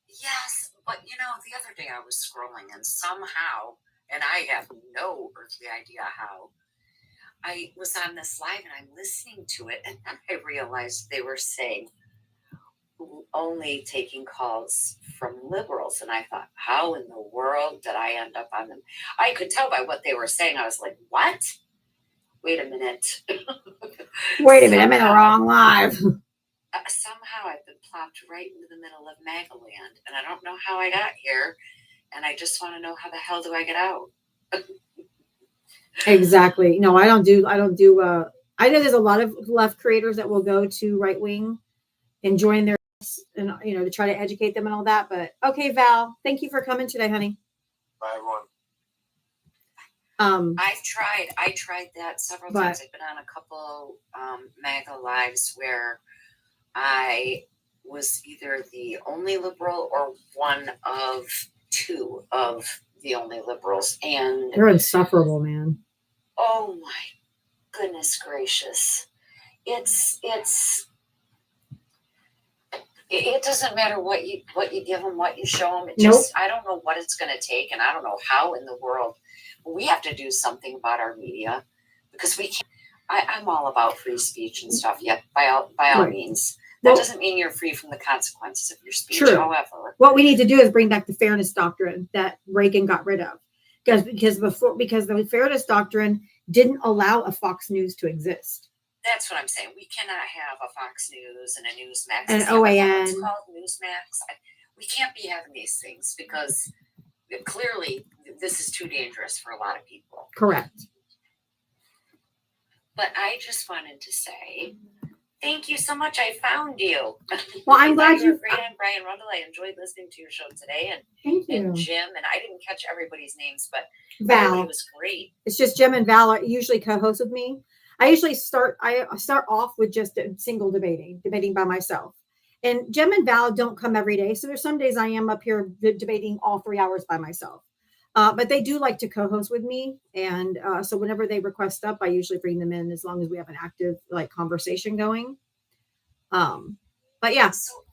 Yes, but the other day I was scrolling and somehow, and I have no earthly idea how, I was on this live and I'm listening to it, and then I realized they were saying only taking calls from liberals, and I thought, how in the world did I end up on them? I could tell by what they were saying. I was like, what? Wait a minute. Wait a minute, I'm in the wrong live. Somehow I've been plopped right into the middle of MAGA land, and I don't know how I got here, and I just want to know how the hell do I get out? Exactly. No, I don't do I know there's a lot of left creators that will go to right wing and join their and to try to educate them and all that. But okay, Val, thank you for coming today, honey. Bye, everyone. I tried that several times. I've been on a couple MAGA lives where I was either the only liberal or one of two of the only liberals, and they're insufferable, man. Oh my goodness gracious. It doesn't matter what you give them, what you show them. I don't know what it's going to take, and I don't know how in the world. we have to do something about our media because we can't. I'm all about free speech and stuff. Yet, by all Right. means, that Well- doesn't mean you're free from the consequences of your speech. True. However, What we need to do is bring back the fairness doctrine that Reagan got rid of, because the fairness doctrine didn't allow a Fox News to exist. that's what I'm saying. We cannot have a Fox News and a Newsmax. And Is that what OAN. It's called Newsmax. We can't be having these things because clearly this is too dangerous for a lot of people. Correct. But I just wanted to say thank you so much. I found you. Well, I'm glad you're you. great. I'm Brian Rundle. I enjoyed listening to your show today, and Thank you. Jim. And I didn't catch everybody's names, but Val. it was great. It's just Jim and Val are usually co-host with me. I usually start off with just a single debating by myself. And Jim and Val don't come every day. So there's some days I am up here debating all 3 hours by myself. But they do like to co-host with me. And so whenever they request up, I usually bring them in as long as we have an active conversation going. But yeah. So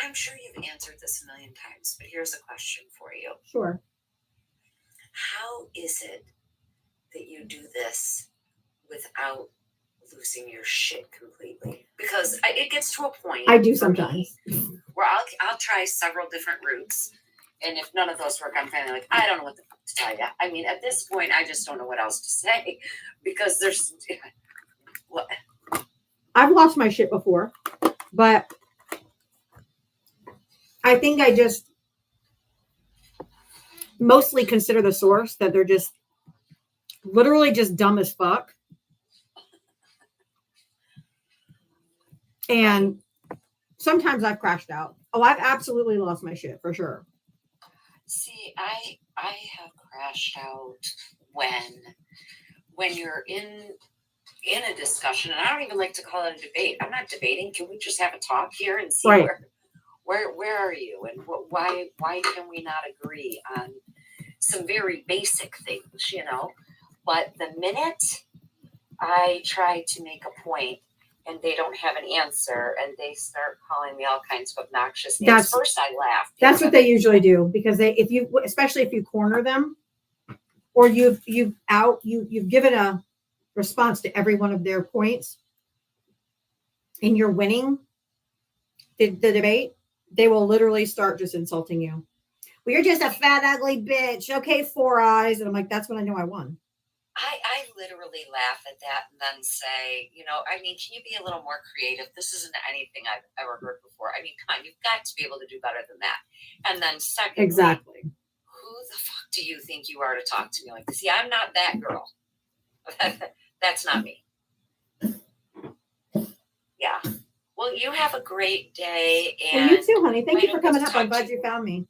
I'm sure you've answered this a million times, but here's a question for you. Sure. How is it that you do this without losing your shit completely? Because it gets to a point. I do for me sometimes. where I'll try several different routes, and if none of those work, I'm finally like, I don't know what the fuck to tell you. I mean, at this point, I just don't know what else to say because there's what. I've lost my shit before, but I think I just mostly consider the source that they're just literally just dumb as fuck. And sometimes I've crashed out. Oh, I've absolutely lost my shit for sure. See, I have crashed out when you're in a discussion, and I don't even like to call it a debate. I'm not debating. Can we just have a talk here and see Right. where are you and why can we not agree on some very basic things, you know? But the minute I try to make a point and they don't have an answer and they start calling me all kinds of obnoxious names, first I laugh. That's what they usually do because especially if you corner them or you've given a response to every one of their points and you're winning the debate, they will literally start just insulting you. Well, you're just a fat, ugly bitch. Okay, 4 eyes. And I'm like, that's when I know I won. I literally laugh at that and then say, you know, I mean, can you be a little more creative? This isn't anything I've ever heard before. I mean, come on, you've got to be able to do better than that. And then secondly, Exactly. who the fuck do you think you are to talk to me like this? See, I'm not that girl. That's not me. Yeah. Well, you have a great day. And Well, you too, honey. Thank if you I for don't coming get up. to I'm talk to glad you found me.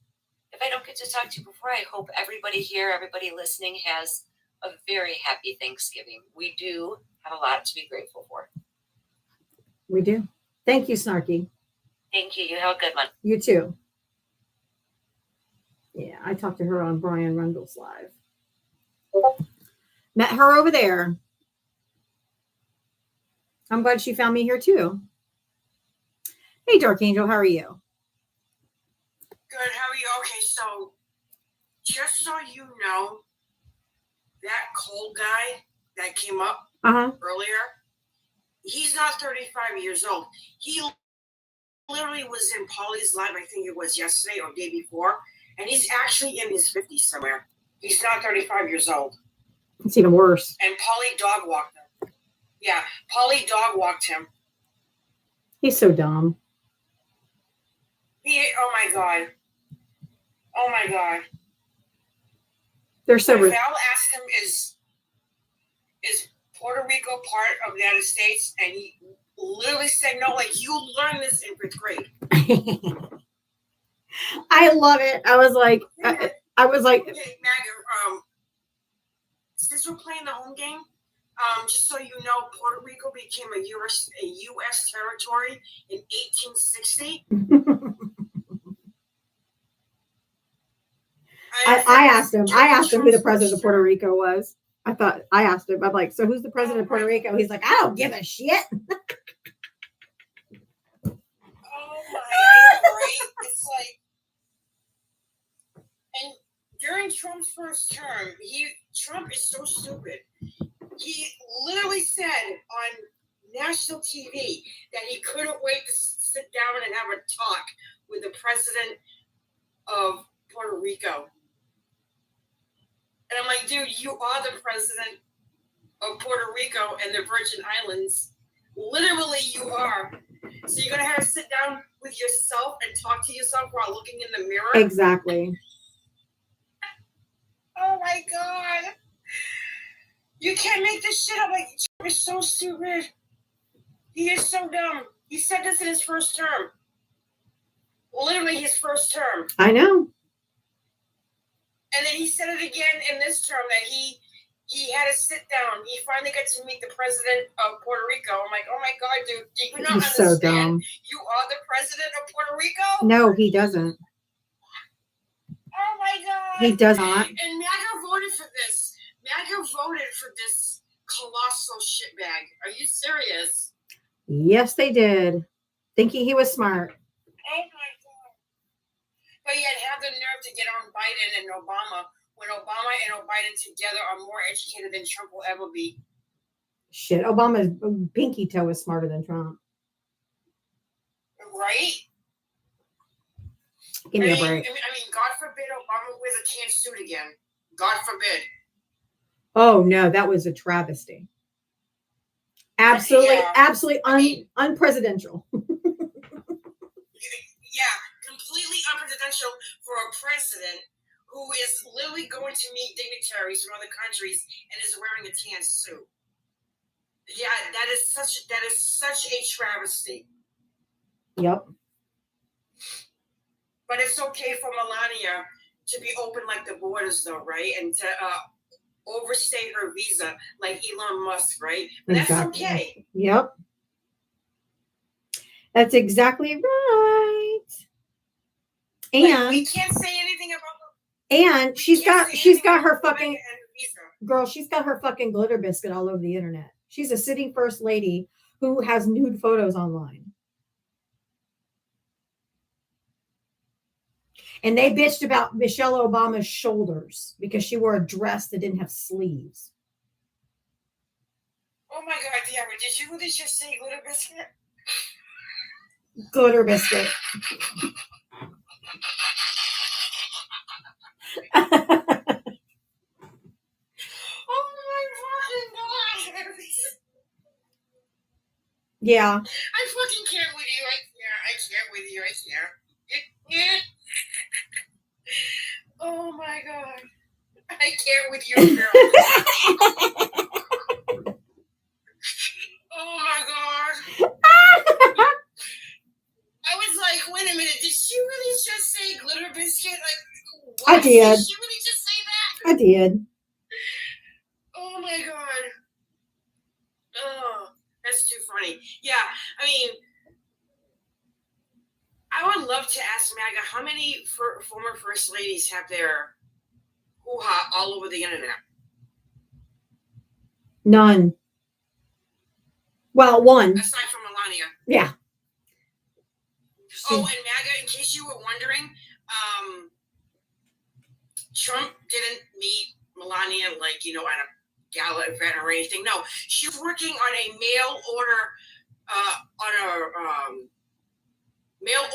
If I don't get to talk to you before, I hope everybody here, everybody listening has a very happy Thanksgiving. We do have a lot to be grateful for. We do. Thank you, Snarky. Thank you. You have a good one. You too. Yeah, I talked to her on Brian Rundle's live. Met her over there. I'm glad she found me here too. Hey, Dark Angel, how are you? Good. How are you? Okay, so just so you know, that Cole guy that came up earlier, he's not 35 years old. He literally was in Polly's live, I think it was yesterday or day before, and he's actually in his 50s somewhere. He's not 35 years old. It's even worse. And Polly dog walked him. Yeah, Polly dog walked him. He's so dumb. Oh my God. Oh my God. They're so Val asked him, is Puerto Rico part of the United States? And he literally said no, like you learned this in 5th grade. I love it. I was like, Okay, Maggie, since we're playing the home game, just so you know, Puerto Rico became a U.S. territory in 1860. I asked him who the president of Puerto Rico was. I asked him, I'm like, so who's the president of Puerto Rico? He's like, I don't give a shit. Oh my God, right? It's like, and during Trump's first term, Trump is so stupid. He literally said on national TV that he couldn't wait to sit down and have a talk with the president of Puerto Rico. And I'm like, dude, you are the president of Puerto Rico and the Virgin Islands. Literally, you are. So you're gonna have to sit down with yourself and talk to yourself while looking in the mirror. Exactly. Oh my God. You can't make this shit up. Like, Trump is so stupid. He is so dumb. He said this in his first term. Literally his first term. I know. And then he said it again in this term that he had to sit down. He finally got to meet the president of Puerto Rico. I'm like, oh my God, dude, do you not He's so understand? dumb. You are the president of Puerto Rico? No, he doesn't. Oh my God. He does not. And MAGA voted for this. MAGA voted for this colossal shitbag. Are you serious? Yes, they did. Thinking he was smart. Oh my God. But yet have the nerve to get on Biden and Obama when Obama and Biden together are more educated than Trump will ever be. Shit, Obama's pinky toe is smarter than Trump. Right? Give me a I break. mean, God forbid Obama wears a tan suit again. God forbid. Oh no, that was a travesty. Absolutely, Yeah. absolutely unpresidential. Yeah, completely unpresidential for a president who is literally going to meet dignitaries from other countries and is wearing a tan suit. Yeah, that is such a travesty. Yep. But it's okay for Melania to be open like the borders, though, right? And to overstay her visa like Elon Musk, right? But Exactly. that's okay. Yep. That's exactly right. And we can't say anything about and she's got her fucking visa. girl, she's got her fucking glitter biscuit all over the internet. She's a sitting first lady who has nude photos online. And they bitched about Michelle Obama's shoulders because she wore a dress that didn't have sleeves. Oh my God, Deborah, did you really just say glitter biscuit? Glitter biscuit. Oh my fucking God. Yeah. I fucking can't with you. I can't with you. I can't. Oh my God. I can't with you, girl. Oh my God. I was like, wait a minute, did she really just say glitter biscuit? Like, what? I did. Did she really just say that? I did. Oh my God. Oh, that's too funny. Yeah, I mean, I would love to ask MAGA how many former first ladies have their hoo-ha all over the internet? None. Well, one. Aside from Melania. Yeah. Oh, and MAGA, in case you were wondering, Trump didn't meet Melania, like, at a gala event or anything. No, she was working on a mail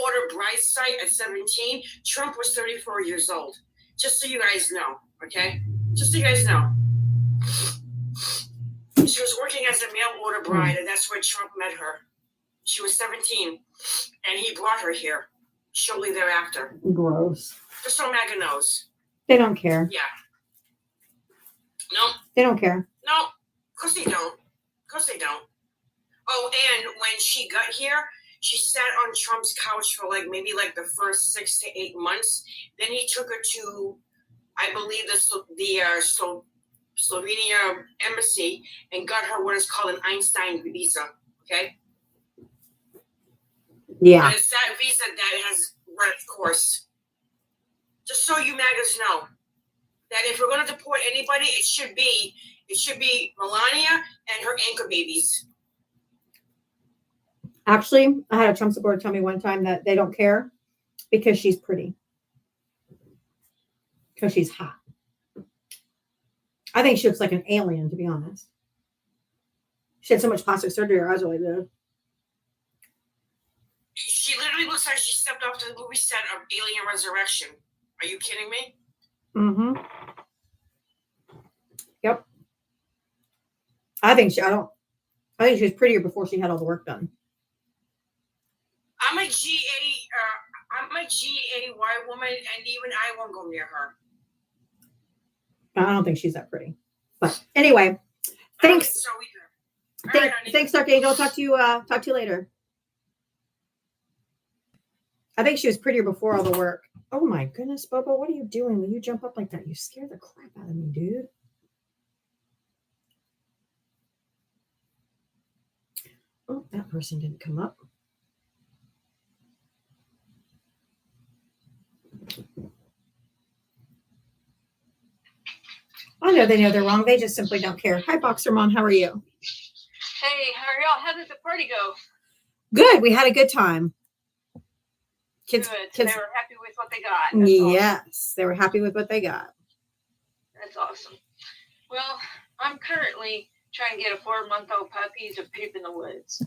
order bride site at 17. Trump was 34 years old. Just so you guys know, okay? Just so you guys know. She was working as a mail order bride, and that's where Trump met her. She was 17, and he brought her here shortly thereafter. Gross. Just so MAGA knows. They don't care. Yeah. No. They don't care. No. Of course they don't. Of course they don't. Oh, and when she got here, she sat on Trump's couch for maybe the first 6 to 8 months. Then he took her to, I believe, the Slovenia embassy and got her what is called an Einstein visa. Okay. Yeah. And it's that visa that has run its course. Just so you MAGAs know that if we're going to deport anybody, it should be Melania and her anchor babies. Actually, I had a Trump supporter tell me one time that they don't care because she's pretty. Because she's hot. I think she looks like an alien, to be honest. She had so much plastic surgery, her eyes are like this. She literally looks like she stepped off the movie set of Alien Resurrection. Are you kidding me? Mm-hmm. Yep. I think she was prettier before she had all the work done. I'm a GA white woman, and even I won't go near her. I don't think she's that pretty. But anyway, thanks. So either. All right, honey. Thanks, Dark Angel. Talk to you later. I think she was prettier before all the work. Oh my goodness, Bobo, what are you doing when you jump up like that? You scare the crap out of me, dude. Oh, that person didn't come up. I know they know they're wrong. They just simply don't care. Hi, Boxermon. How are you? Hey, how are y'all? How did the party go? Good. We had a good time. Kids, Good. They were happy with what they got. That's yes, awesome. They were happy with what they got. That's awesome. Well, I'm currently trying to get a 4-month-old puppy to poop in the woods.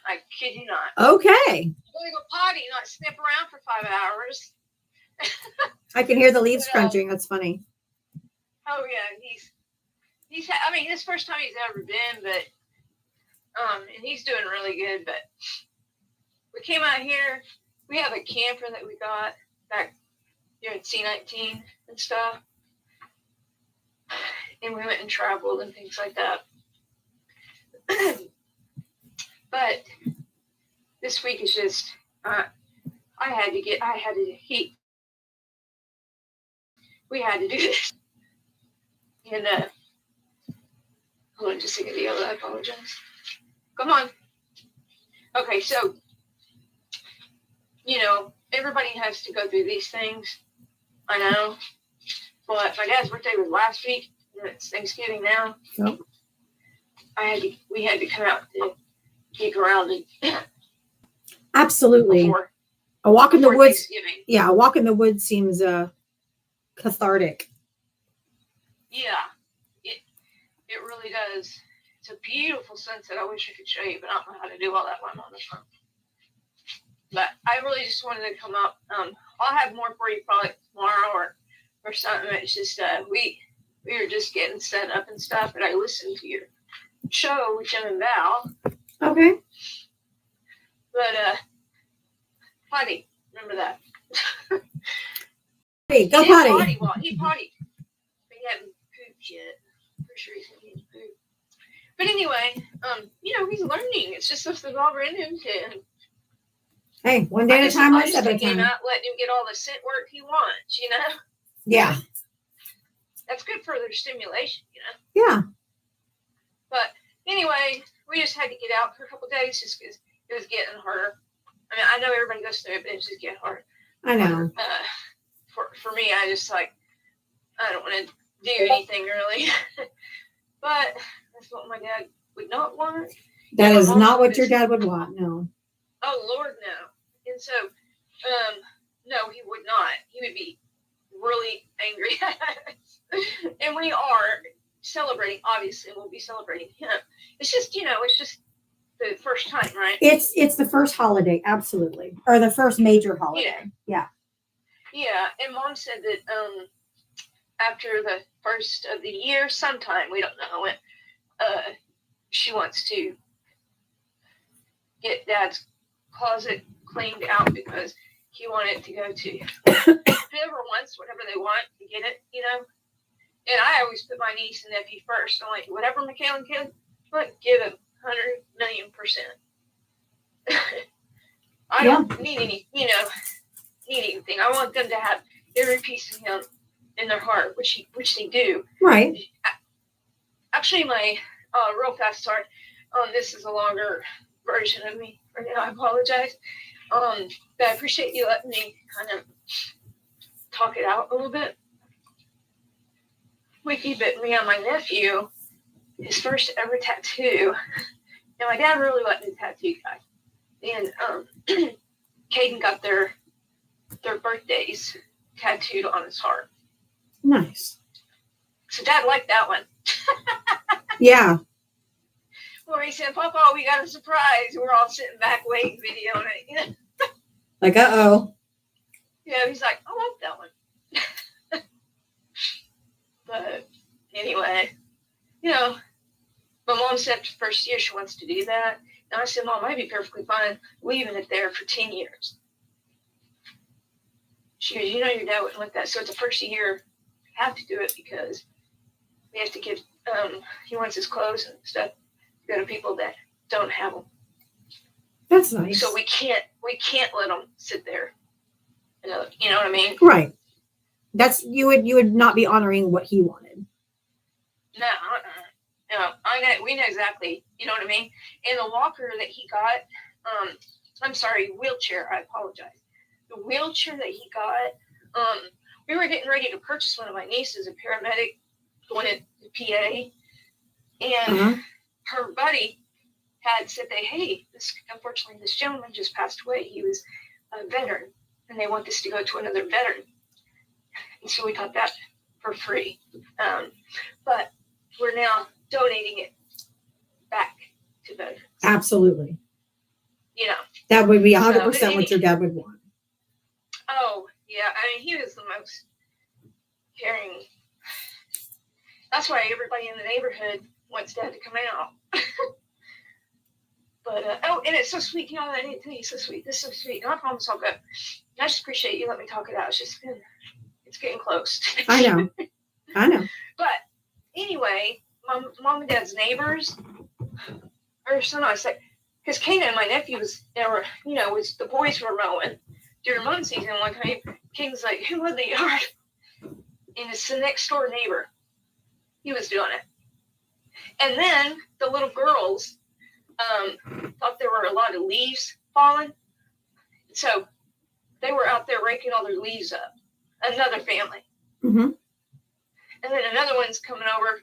I kid you not. Okay. I'm going to go potty, not snip around for 5 hours. I can hear the leaves crunching. That's funny. Oh yeah, he's. I mean, this first time he's ever been, but and he's doing really good. But we came out here. We have a camper that we got back here in C19 and stuff, and we went and traveled and things like that. But this week is just I had to heat. We had to do this. And hold on just a second, I apologize. Come on. Okay, so everybody has to go through these things. I know. But my dad's birthday was last week, and it's Thanksgiving now. Yep. We had to come out to get around and Absolutely. A walk in the woods. Thanksgiving. Yeah, a walk in the woods seems cathartic. Yeah, it really does. It's a beautiful sunset. I wish I could show you, but I don't know how to do all that while I'm on the phone. But I really just wanted to come up. I'll have more for you probably tomorrow or something. It's just we were just getting set up and stuff, and I listened to your show with Jim and Val. Okay. But potty, remember that. Hey, go He did potty. He potty. But he hadn't pooped yet. Pretty sure he's gonna need to poop. But anyway, he's learning. It's just stuff that's all brand new to him. Hey, one day at a time, one step at a Not time. letting him get all the scent work he wants, Yeah. That's good for their stimulation, Yeah. But anyway, we just had to get out for a couple of days just because it was getting harder. I mean, I know everybody goes through it, but it's just getting hard. I know. For me, I just I don't want to do anything really. But that's what my dad would not want. That is not what your dad would want. No. Oh Lord, no. And so, no, he would not. He would be really angry at us. And we are celebrating. Obviously, we'll be celebrating him. It's just, it's just the first time, right? It's the first holiday, absolutely, or the first major holiday. Yeah. Yeah, and Mom said that after the first of the year, sometime we don't know when, she wants to get Dad's closet cleaned out because he wanted to go to whoever wants whatever they want to get it, And I always put my niece and nephew first. I'm like, whatever Michaela can, give him 100,000,000%. I don't need any, need anything. I want them to have every piece of him in their heart, which they do. Right. Actually, my real fast start. This is a longer version of me right now. I apologize. But I appreciate you letting me kind of talk it out a little bit. Wiki bit me on my nephew, his first ever tattoo. And my dad really wasn't a tattoo guy. And Caden got their birthdays tattooed on his heart. Nice. So Dad liked that one. Yeah. Where he said, Papa, we got a surprise. We're all sitting back waiting, videoing it. You know? Like, uh-oh. Yeah, he's like, I like that one. But anyway, you know, my mom said after the first year she wants to do that. And I said, Mom, I'd be perfectly fine leaving it there for 10 years. She goes, you know, your dad wouldn't like that. So it's the first year we have to do it because we have to give, he wants his clothes and stuff to go to people that don't have them. That's nice. So we can't let them sit there. You know what I mean? Right. That's you would not be honoring what he wanted. No, I know, we know exactly. You know what I mean? And the walker that he got, I'm sorry, wheelchair. I apologize. The wheelchair that he got, we were getting ready to purchase one of my nieces, a paramedic, going to the PA, and her buddy had said that, hey, unfortunately, this gentleman just passed away. He was a veteran, and they want this to go to another veteran. And so we got that for free. But we're now donating it back to veterans. Absolutely. You know. That would be 100% So, what your dad would want. Oh, yeah. I mean, he was the most caring. That's why everybody in the neighborhood wants Dad to come out. But, and it's so sweet. You know, I didn't tell you, so sweet. This is so sweet. And I promise I'll go. I just appreciate you letting me talk it out. It's getting close. I know. But anyway, my mom and dad's neighbors are so nice. Like, because Kana and my nephew the boys were mowing during mowing season. Like, King's like, who mowed the yard? And it's the next door neighbor. He was doing it. And then the little girls thought there were a lot of leaves falling. So they were out there raking all their leaves up. Another family. Mm-hmm. And then another one's coming over.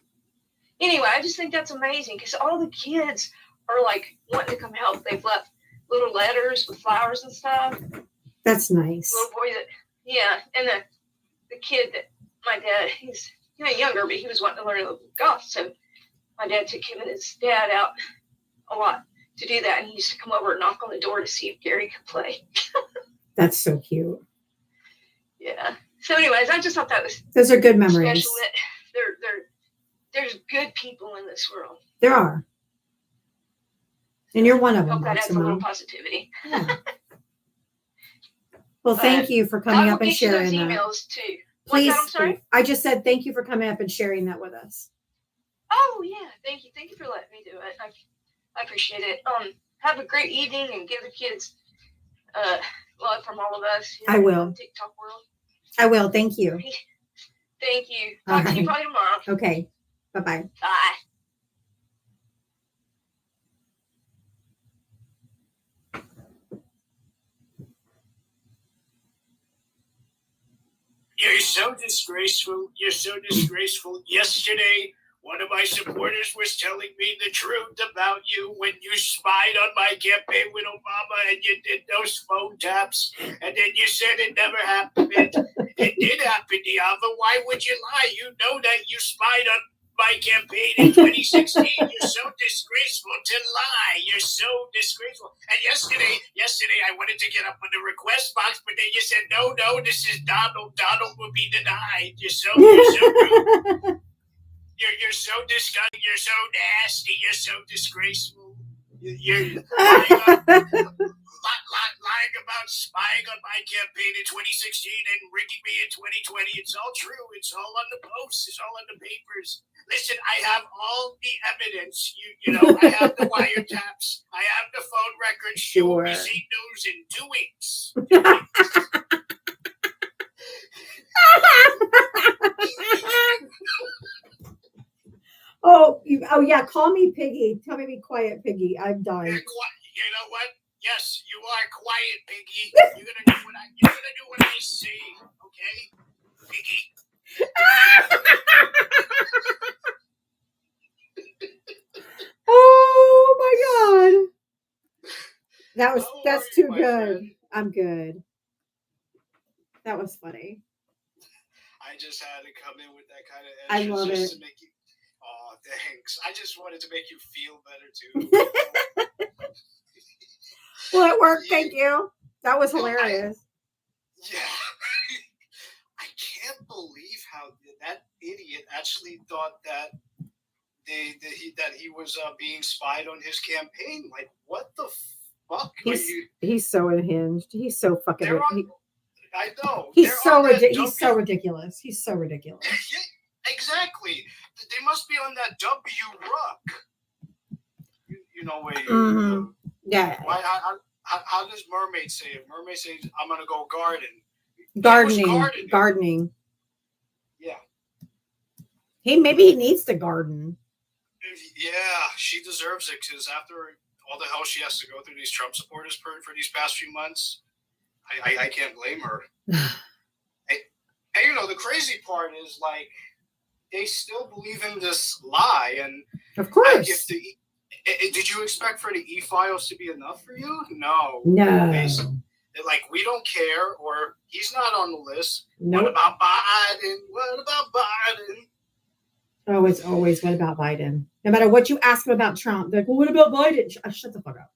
Anyway, I just think that's amazing because all the kids are like wanting to come help. They've left little letters with flowers and stuff. That's nice. Little boy and the kid that my dad, he's younger, but he was wanting to learn golf. So my dad took him and his dad out a lot to do that. And he used to come over and knock on the door to see if Gary could play. That's so cute. Yeah. So anyways, I just thought that was those are good memories. Special that there's good people in this world. There are. And you're one of them. Hope that adds a little Simone. positivity. Yeah. Well, thank you for coming up and sharing those that. emails too. Please, What's that? I'm sorry. I just said thank you for coming up and sharing that with us. Oh yeah, thank you for letting me do it. I appreciate it. Have a great evening and give the kids love from all of us. I will. In the TikTok world. I will. Thank you. Thank you. Talk to you probably tomorrow. Okay. Bye-bye. Bye. You're so disgraceful. You're so disgraceful. Yesterday, one of my supporters was telling me the truth about you when you spied on my campaign with Obama and you did those phone taps. And then you said it never happened. It did happen, Diava. Why would you lie? You know that you spied on my campaign in 2016. You're so disgraceful to lie. You're so disgraceful. And yesterday I wanted to get up on the request box, but then you said, no, this is Donald. Donald will be denied. You're so rude. You're so disgusting. You're so nasty. You're so disgraceful. You're lying about spying on my campaign in 2016 and rigging me in 2020. It's all true. It's all on the posts. It's all on the papers. Listen, I have all the evidence. You know, I have the wiretaps. I have the phone records. You will receive news in 2 weeks. Oh, yeah. Call me Piggy. Tell me to be quiet, Piggy. I'm dying. You know what? Yes, you are quiet, Piggy. You're gonna do what I say, okay, Piggy? Oh my God. That's too good. I'm good. That was funny. I just had to come in with that kind of I energy love just it. to make you. Oh, thanks. I just wanted to make you feel better too. Well, it worked. Thank you. That was No, hilarious. Yeah. I can't believe how that idiot actually thought that he was being spied on his campaign. Like, what the fuck? He's so unhinged. He's so fucking. They're on- I know. He's They're so on that He's so ridiculous. He's so ridiculous. Yeah, exactly. They must be on that W ruck. You know where you. Mhm. Yeah. Why? How does Mermaid say it? Mermaid says, "I'm gonna go garden." Gardening. Yeah. Maybe he needs to garden. Yeah, she deserves it because after all the hell she has to go through these Trump supporters for these past few months, I can't blame her. And you know, the crazy part is like they still believe in this lie, and of course, did you expect for the e-files to be enough for you? No. No. They're like, we don't care, or he's not on the list. Nope. What about Biden? What about Biden? Oh, it's always what about Biden? No matter what you ask him about Trump, they're like, well, what about Biden? Shut the fuck up.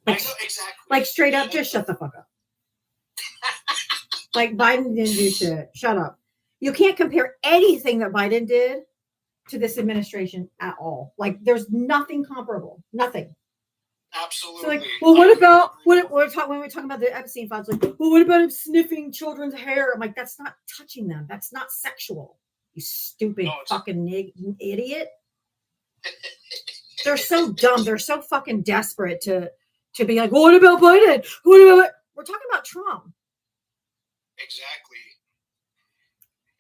Like, I know, exactly. Like straight up, just shut the fuck up. Like Biden didn't do shit. Shut up. You can't compare anything that Biden did to this administration at all. Like there's nothing comparable. Nothing. Absolutely. So like, well, what about when we're talking about the Epstein files? Like, well, what about him sniffing children's hair? I'm like, that's not touching them. That's not sexual. You stupid fucking idiot. They're so dumb. They're so fucking desperate to be like, well, what about Biden? What about? We're talking about Trump. Exactly.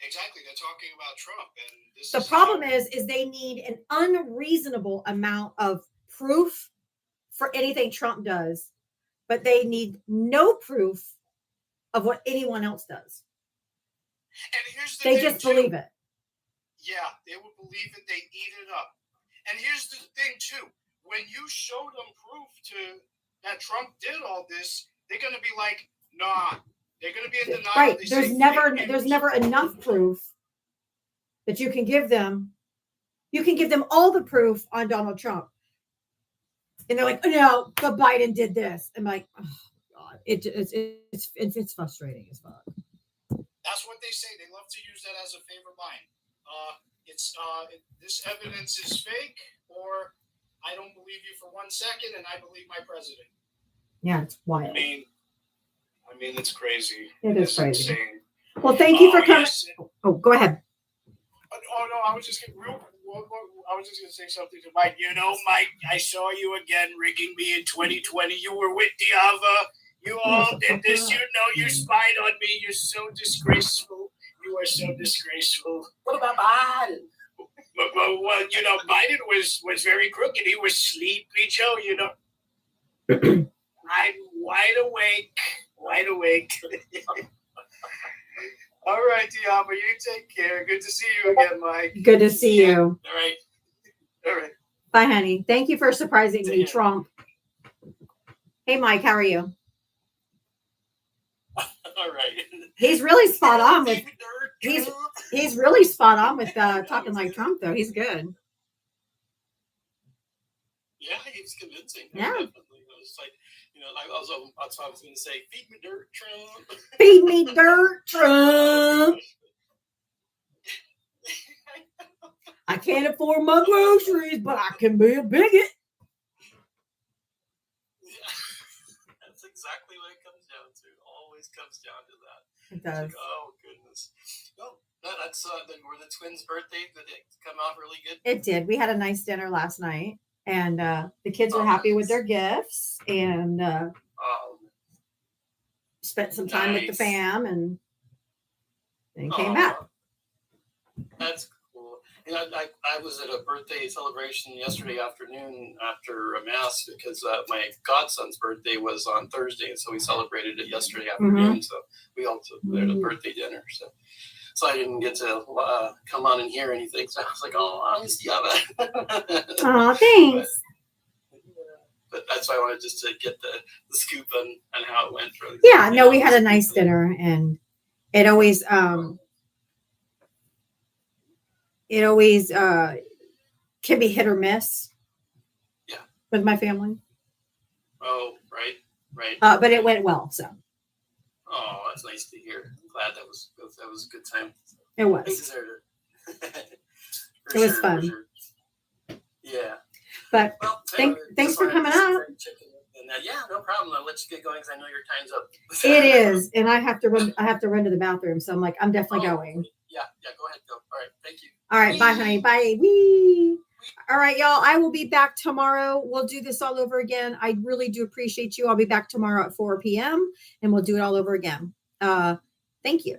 They're talking about Trump, and this The problem is they need an unreasonable amount of proof for anything Trump does, but they need no proof of what anyone else does. And here's the They thing, just too. believe it. Yeah, they would believe it. They eat it up. And here's the thing too: when you show them proof that Trump did all this, they're gonna be like, nah. They're gonna be in denial. Right. They There's say never fake there's news. never enough proof that you can give them. You can give them all the proof on Donald Trump. And they're like, oh, no, but Biden did this. I'm like, oh God, it's frustrating as fuck. That's what they say. They love to use that as a favorite line. This evidence is fake, or I don't believe you for 1 second, and I believe my president. Yeah, it's wild. I mean, it's crazy. It is It's crazy. insane. Well, thank you for coming. Yes. Oh, go ahead. Oh no, I was just gonna say something to Mike. You know, Mike, I saw you again rigging me in 2020. You were with Diava. You all did this. You know, you spied on me. You're so disgraceful. You are so disgraceful. What about Biden? Well, you know, Biden was very crooked. He was sleepy, Joe. You know, I'm wide awake. Wide awake. All right, Diaba, you take care. Good to see you again, Mike. Good to see you. All right. All right. Bye, honey. Thank you for surprising me, Trump. Hey, Mike, how are you? All right. He's really spot on with he's really spot on with talking like Trump, though. He's good. Yeah, he was convincing. Yeah. Definitely. It was like, you know, like that's what I was going to say. Feed me dirt, Trump. Feed me dirt, Trump. I can't afford my groceries, but I can be a bigot. That's exactly what it comes down to. Always comes down to that. It does. It's like, oh goodness. No, that's were the twins' birthday. Did it come out really good? It did. We had a nice dinner last night, and the kids were happy with their gifts, and spent some time with the Nice. fam, and then came Oh, back. That's cool. You know, I was at a birthday celebration yesterday afternoon after a mass because my godson's birthday was on Thursday, and so we celebrated it yesterday afternoon. So we also had a birthday dinner. So I didn't get to come on and hear anything. So I was like, oh, I miss Diaba. Oh, thanks. But that's why I wanted just to get the scoop on how it went. For Yeah, no, we had a nice dinner, and it always it always can be hit or miss. Yeah. With my family. Oh, right. But it went well. So Oh, that's nice to hear. I'm glad that was a good time. it was. They deserved it. It was fun. Yeah. But Well, thanks for coming up. And, yeah, no problem. I'll let you get going because I know your time's up. It is, and I have to run. I have to run to the bathroom, so I'm like, I'm definitely going. Yeah, go ahead. Go. All right, thank you. All right, bye, honey. Bye. Wee. All right, y'all. I will be back tomorrow. We'll do this all over again. I really do appreciate you. I'll be back tomorrow at 4 p.m. and we'll do it all over again. Thank you.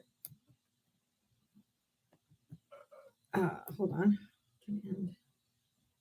Hold on.